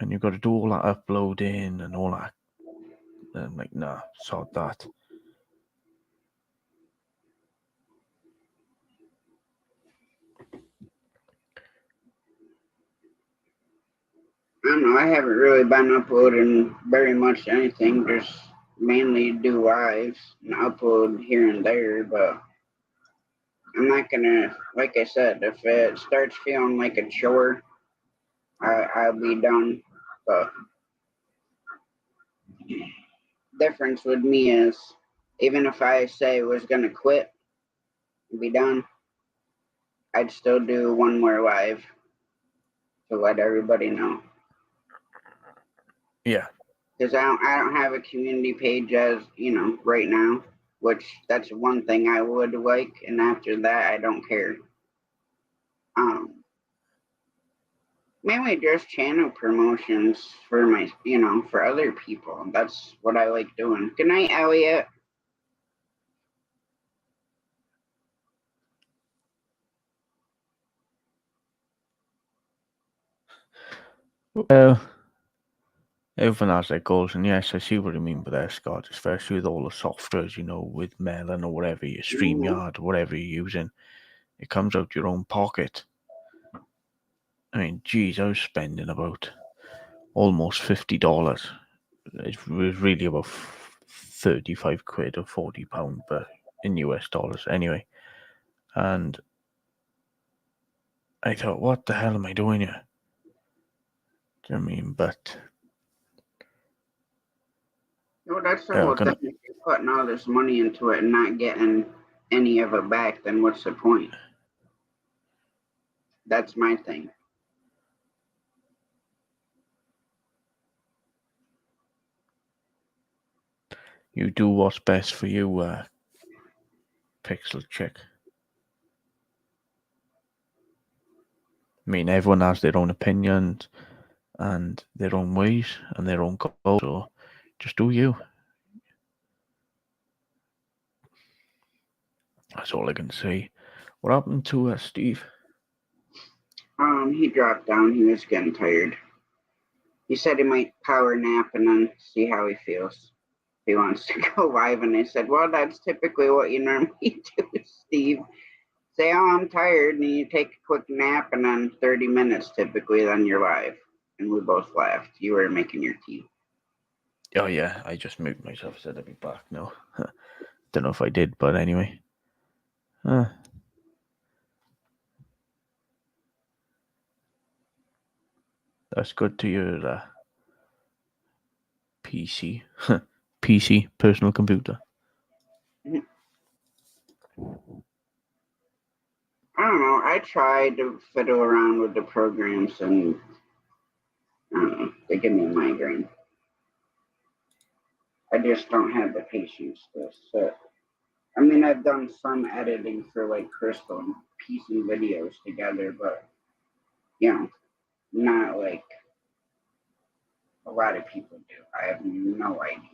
And you've got to do all that uploading and all that. And I'm like, nah, sod that. I don't know. I haven't really been uploading very much anything. Just mainly do lives and upload here and there. But I'm not gonna, like I said, if it starts feeling like a chore, I'll be done. But difference with me is, even if I say I was gonna quit and be done, I'd still do one more live to let everybody know. Yeah. Because I don't have a community page as, right now, which that's one thing I would like, and after that I don't care. Mainly just channel promotions for my, for other people. That's what I like doing. Good night, Elliot. Well, everyone has their goals, and yes, I see what you mean by that, Scott, especially with all the softwares, with Melon or whatever, your StreamYard, whatever you're using. It comes out your own pocket. I mean, geez, I was spending about almost $50. It was really about 35 quid or £40, but in US dollars anyway. And I thought, what the hell am I doing here? Do you know what I mean? But that's the whole thing. If you're putting all this money into it and not getting any of it back, then what's the point? That's my thing. You do what's best for you, Pixel Chick. I mean, everyone has their own opinions and their own ways and their own goals, so just do you. That's all I can say. What happened to Steve? He dropped down. He was getting tired. He said he might power nap and then see how he feels. He wants to go live, and I said, well, that's typically what you normally do, Steve. Say, oh, I'm tired, and you take a quick nap, and then 30 minutes typically, then you're live. And we both laughed. You were making your tea. Oh, yeah, I just moved myself, said I'd be back now. Don't know if I did, but anyway. That's good to your PC. PC, personal computer. I don't know. I tried to fiddle around with the programs, and I don't know. They give me a migraine. I just don't have the patience to sit. I mean, I've done some editing for like Crystal and piecing videos together, but not like a lot of people do. I have no idea.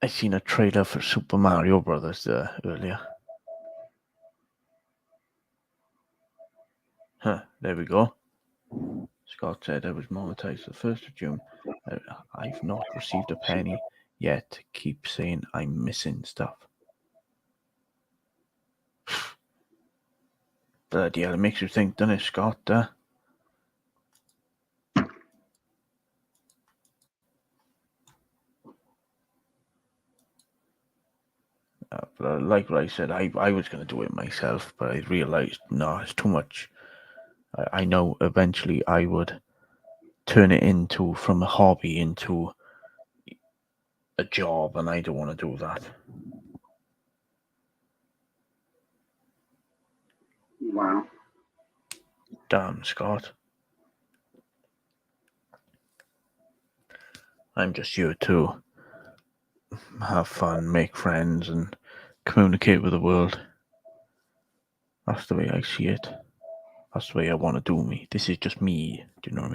I seen a trailer for Super Mario Brothers earlier. There we go. Scott said I was monetized the 1st of June. I've not received a penny yet. Keep saying I'm missing stuff. Bloody hell, it makes you think, doesn't it, Scott? But like what I said, I was going to do it myself, but I realized, no, it's too much. I know eventually I would turn it from a hobby into a job, and I don't want to do that. Wow. Damn, Scott. I'm just here to have fun, make friends, and communicate with the world. That's the way I see it. That's the way I want to do me. This is just me. Do you know what I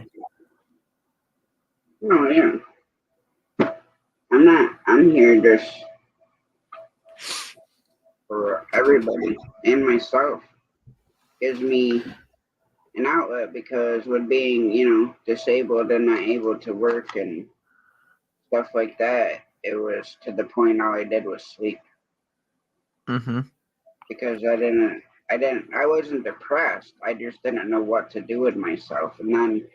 Oh, mean? yeah. I'm here just for everybody and myself. Gives me an outlet, because with being, disabled and not able to work and stuff like that, it was to the point all I did was sleep. Mm-hmm. Because I wasn't depressed. I just didn't know what to do with myself. And then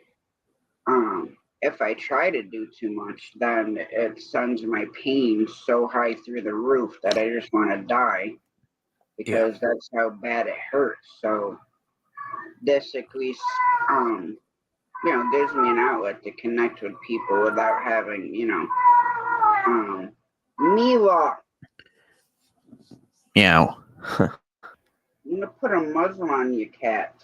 if I try to do too much, then it sends my pain so high through the roof that I just want to die, because that's how bad it hurts. So this at least gives me an outlet to connect with people without having, Mila. Meow. I'm gonna put a muzzle on you, cat.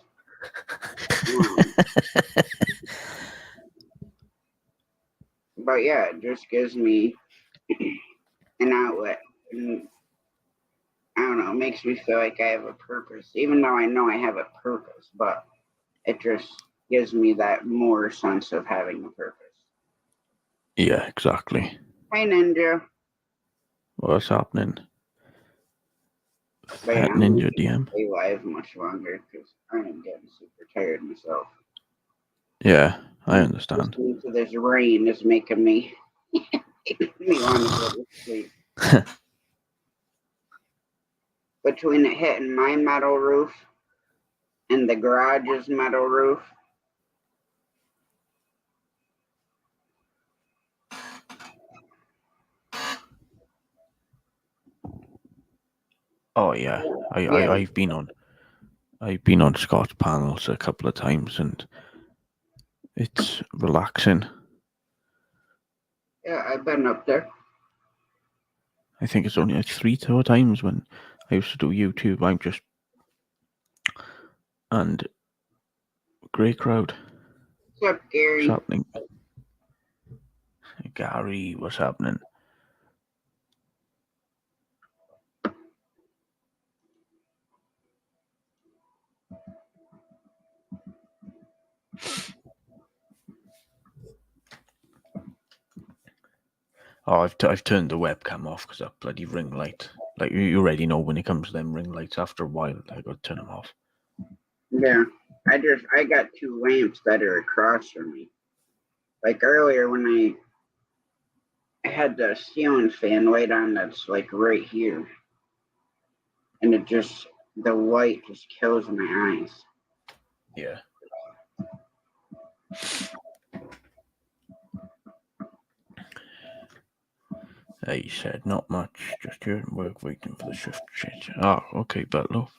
But yeah, it just gives me an outlet, and I don't know, it makes me feel like I have a purpose, even though I know I have a purpose, but it just gives me that more sense of having a purpose. Yeah, exactly. Hi, Ninja. What's happening? But yeah, Fat I'm Ninja not DM. stay live much longer because I am getting super tired myself. Yeah, I understand. Listening to this rain is making me want to go to sleep. Between it hitting my metal roof and the garage's metal roof. Oh yeah, Yeah. I've been on Scott's panels a couple of times, and it's relaxing. Yeah, I've been up there. I think it's only like 3 times when I used to do YouTube. I'm just and great crowd. What's up, Gary? What's happening? Gary, what's happening? Oh, I've turned the webcam off because that bloody ring light. Like you already know when it comes to them ring lights. After a while, I got to turn them off. Yeah, I got 2 lamps that are across from me. Like earlier when I had the ceiling fan light on that's like right here, and the light just kills my eyes. Yeah. He said, not much, just here at work waiting for the shift to change. Oh, okay, but love.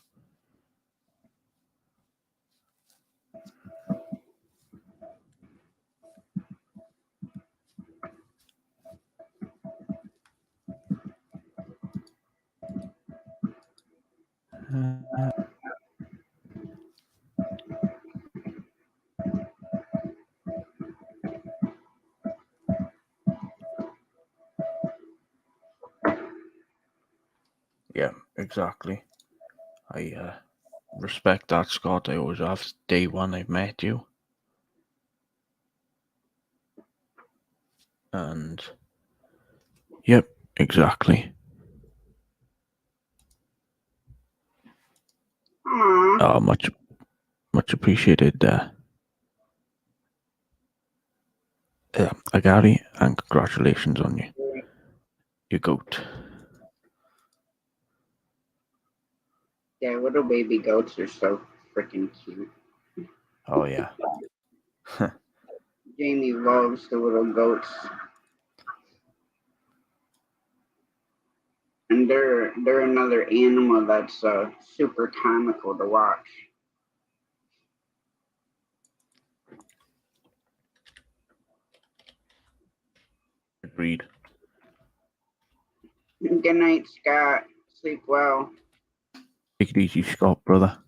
Yeah, exactly. I respect that, Scott. I always have. Day one I've met you. And, yep, exactly. Aww. Oh, much appreciated, Agari, and congratulations on you. You goat. Yeah, little baby goats are so freaking cute. Oh, yeah. Jamie loves the little goats. And they're another animal that's super comical to watch. Agreed. Good night, Scott. Sleep well. Take it easy, Scott, brother.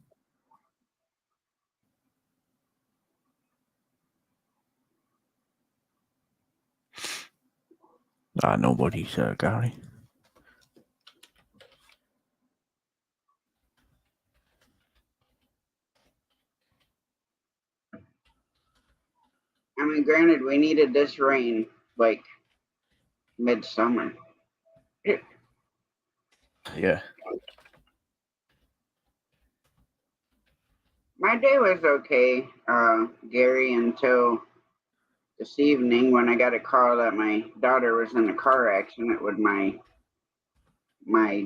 Nobody's Gary. I mean, granted, we needed this rain like midsummer. Yeah. My day was okay, Gary, until this evening when I got a call that my daughter was in a car accident with my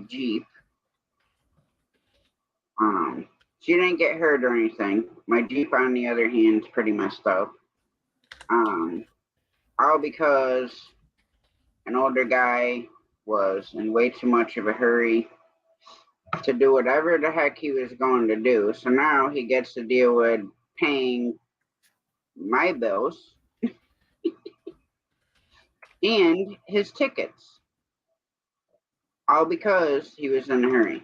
Jeep. She didn't get hurt or anything. My Jeep, on the other hand, is pretty messed up. All because an older guy was in way too much of a hurry to do whatever the heck he was going to do. So now he gets to deal with paying my bills and his tickets. All because he was in a hurry.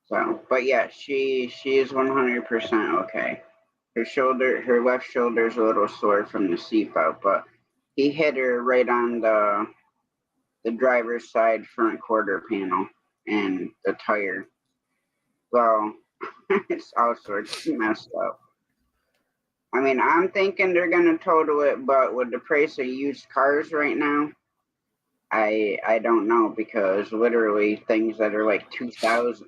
So, but yeah, she is 100% okay. Her left shoulder is a little sore from the seatbelt, but he hit her right on the driver's side front quarter panel and the tire. Well, it's all sorts messed up. I mean, I'm thinking they're gonna total it, but with the price of used cars right now, I don't know, because literally things that are like 2000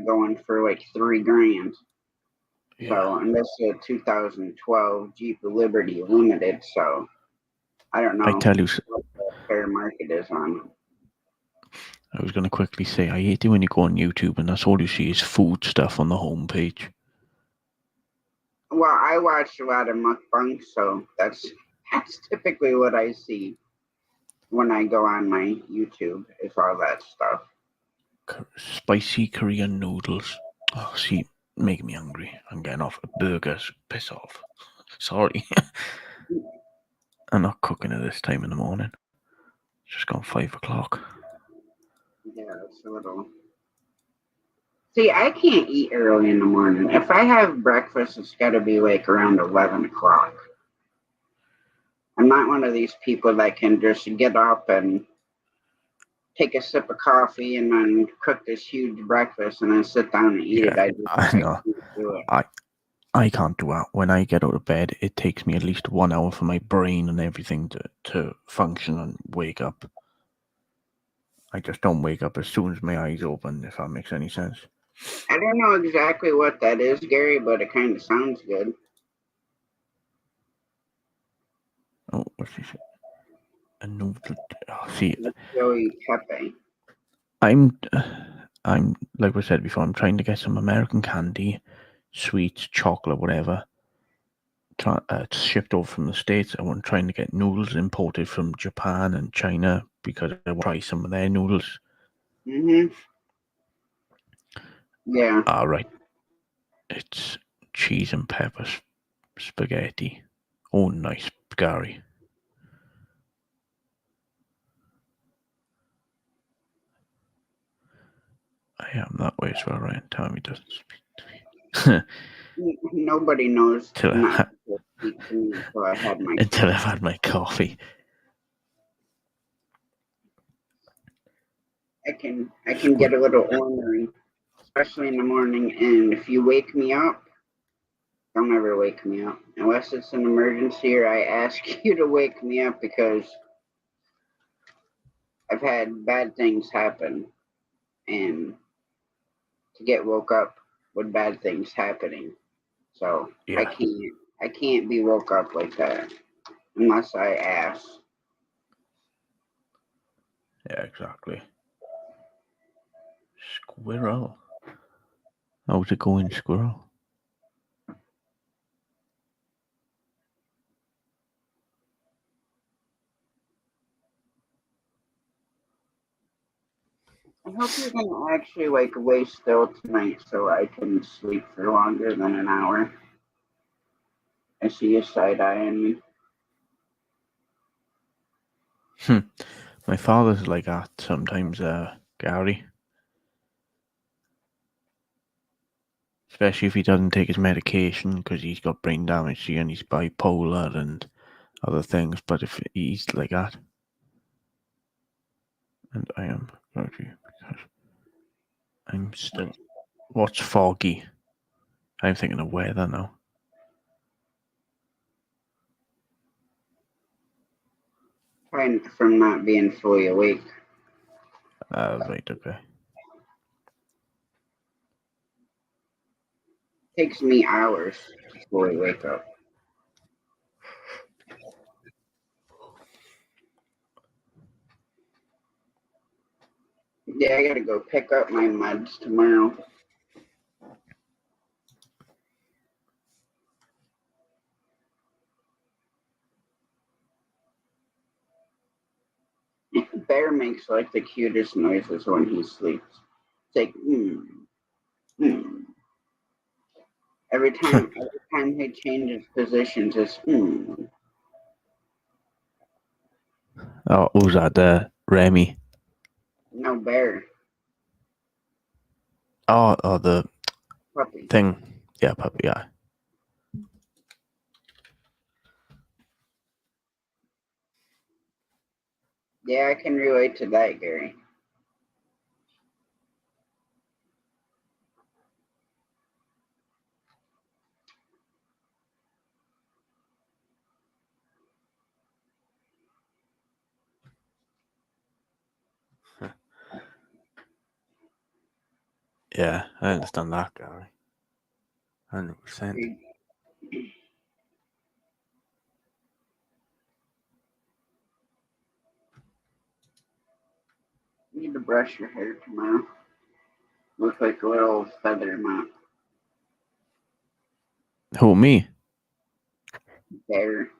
going for like $3,000. Yeah. So, and this is a 2012 Jeep Liberty Limited. So I don't know I tell you, what the fair market is on. I was going to quickly say, I hate it when you go on YouTube and that's all you see is food stuff on the homepage. Well, I watch a lot of mukbangs, so that's typically what I see when I go on my YouTube, is all that stuff. Spicy Korean noodles. Oh, see, making me hungry. I'm getting off burgers. Piss off. Sorry. I'm not cooking at this time in the morning. It's just gone 5 o'clock. Yeah, it's a little. See, I can't eat early in the morning. If I have breakfast, it's got to be like around 11 o'clock. I'm not one of these people that can just get up and take a sip of coffee and then cook this huge breakfast and then sit down and eat it. I know. Can't do it. I can't do that. When I get out of bed, it takes me at least 1 hour for my brain and everything to function and wake up. I just don't wake up as soon as my eyes open, if that makes any sense. I don't know exactly what that is, Gary, but it kind of sounds good. Oh, what's this? A noodle. Oh, see, Joey Pepe. I'm like we said before, I'm trying to get some American candy, sweets, chocolate, whatever, shipped over from the States. I'm trying to get noodles imported from Japan and China because I want to try some of their noodles. Mm-hmm. Yeah. All right. It's cheese and pepper spaghetti. Oh, nice, Gary. I am that way as well, right? Tommy doesn't speak to me. Nobody knows Till not to speak to me until I had my until I've had my coffee. I can get a little ornery, especially in the morning. And if you wake me up, don't ever wake me up unless it's an emergency or I ask you to wake me up, because I've had bad things happen, and to get woke up with bad things happening. So Yeah. I can't be woke up like that unless I ask. Yeah, exactly. Squirrel. How's it going, squirrel? I hope you're gonna actually like lay still tonight so I can sleep for longer than an hour. I see you side eyeing me. My father's like that sometimes, Gary. Especially if he doesn't take his medication because he's got brain damage and he's bipolar and other things. But if he's like that, and I am actually, because I'm still. What's foggy? I'm thinking of weather now. From not being fully awake. Right, okay. Takes me hours to fully wake up. Yeah, I gotta go pick up my meds tomorrow. Bear makes like the cutest noises when he sleeps. It's like mm. Every time he changes positions, it's Oh, who's that? Remy. No, Bear. Oh, the Puppy. thing. Yeah, puppy. Yeah. Yeah, I can relate to that, Gary. Yeah, I understand that, Gary. 100%. You need to brush your hair tomorrow. Look like a little feather mop. Who, me? Hair.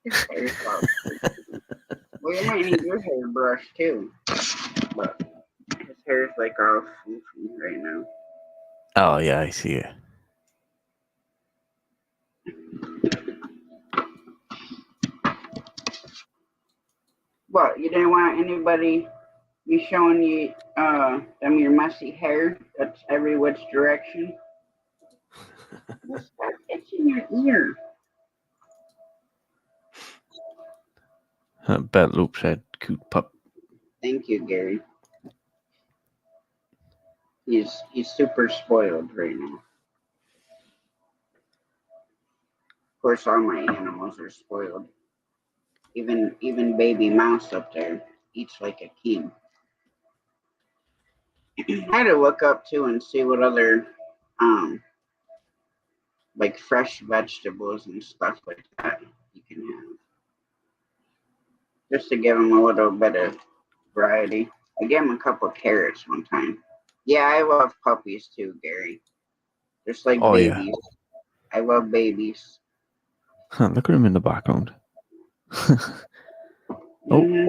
His hair's all well, you might need your hair brushed too. But his hair's like all floofy right now. Oh, yeah, I see it. What, you didn't want anybody be showing you them your messy hair that's every which direction? Just start itching your ear. Bet Loop said, cute pup. Thank you, Gary. He's super spoiled right now. Of course, all my animals are spoiled. Even baby mouse up there eats like a king. I had to look up too and see what other like fresh vegetables and stuff like that you can have, just to give them a little bit of variety. I gave them a couple of carrots one time. Yeah, I love puppies too, Gary. Just like babies. Yeah. I love babies. Look at him in the background. Mm-hmm.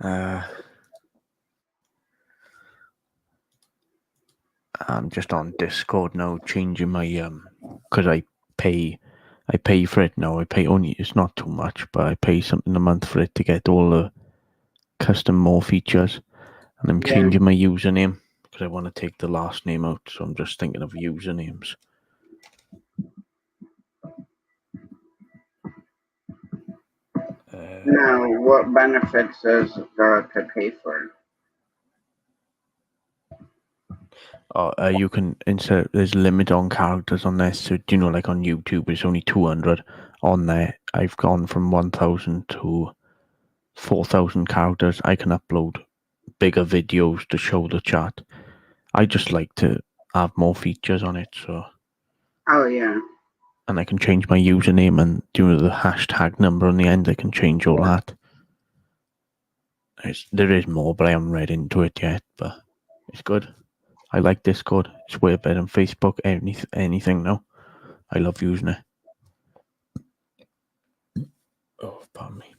Huh. I'm just on Discord now, changing my because I pay for it now. I pay only, it's not too much, but I pay something a month for it to get all the custom more features, and I'm changing my username because I want to take the last name out. So I'm just thinking of usernames. Now, what benefits does to pay for? You can insert. There's a limit on characters on there. So like on YouTube, it's only 200. On there, I've gone from 1,000 to 4,000 characters. I can upload bigger videos to show the chat. I just like to have more features on it. So. Oh yeah. And I can change my username and the hashtag number on the end. I can change all that. There is more, but I haven't read into it yet. But it's good. I like Discord. It's way better than Facebook. Anything now. I love using it. Oh, pardon me.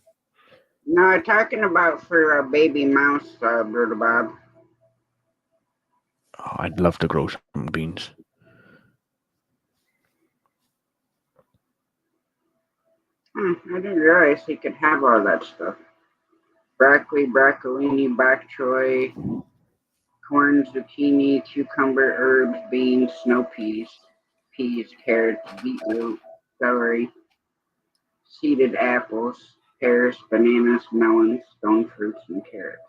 No, talking about for a baby mouse, Brother Bob. Oh, I'd love to grow some beans. I didn't realize he could have all that stuff. Broccoli, broccolini, bok choy, corn, zucchini, cucumber, herbs, beans, snow peas, carrots, beetroot, celery, seeded apples, pears, bananas, melons, stone fruits, and carrots.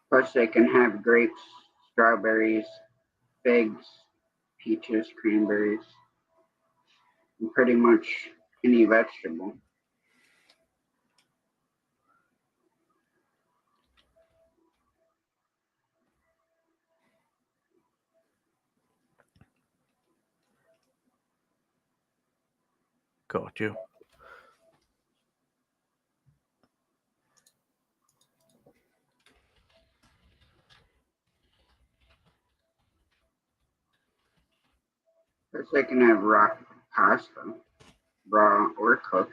Plus, they can have grapes, strawberries, figs, peaches, cranberries, and pretty much any vegetable. Got you. Plus, they can have raw pasta, raw or cooked.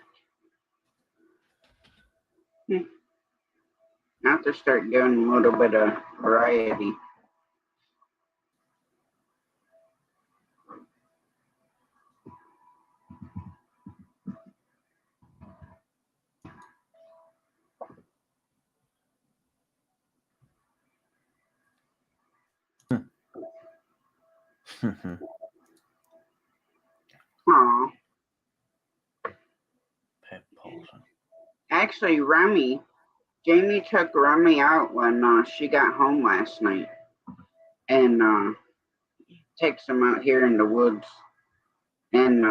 I have to start doing a little bit of variety. Aw. Pet Paulson. Actually, Jamie took Remy out when she got home last night, and takes him out here in the woods, and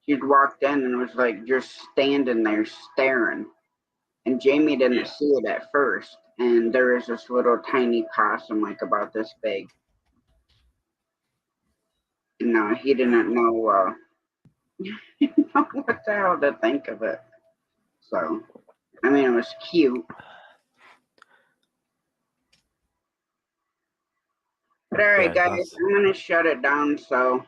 she'd walked in and was like just standing there staring, and Jamie didn't see it at first, and there was this little tiny possum like about this big, and he didn't know what the hell to think of it. So, I mean, it was cute. But all right, guys, I'm going to shut it down so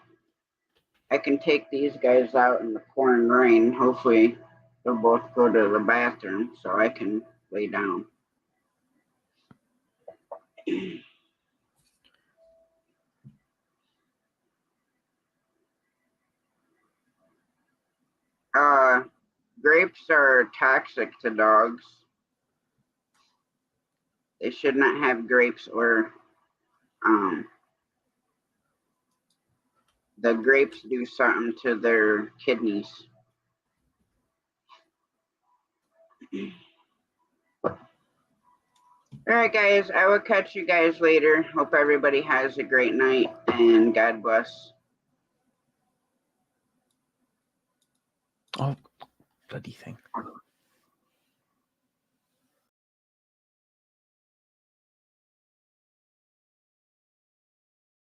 I can take these guys out in the pouring rain. Hopefully, they'll both go to the bathroom so I can lay down. Grapes are toxic to dogs. They should not have grapes, or the grapes do something to their kidneys. All right, guys, I will catch you guys later. Hope everybody has a great night, and God bless. Oh, bloody thing.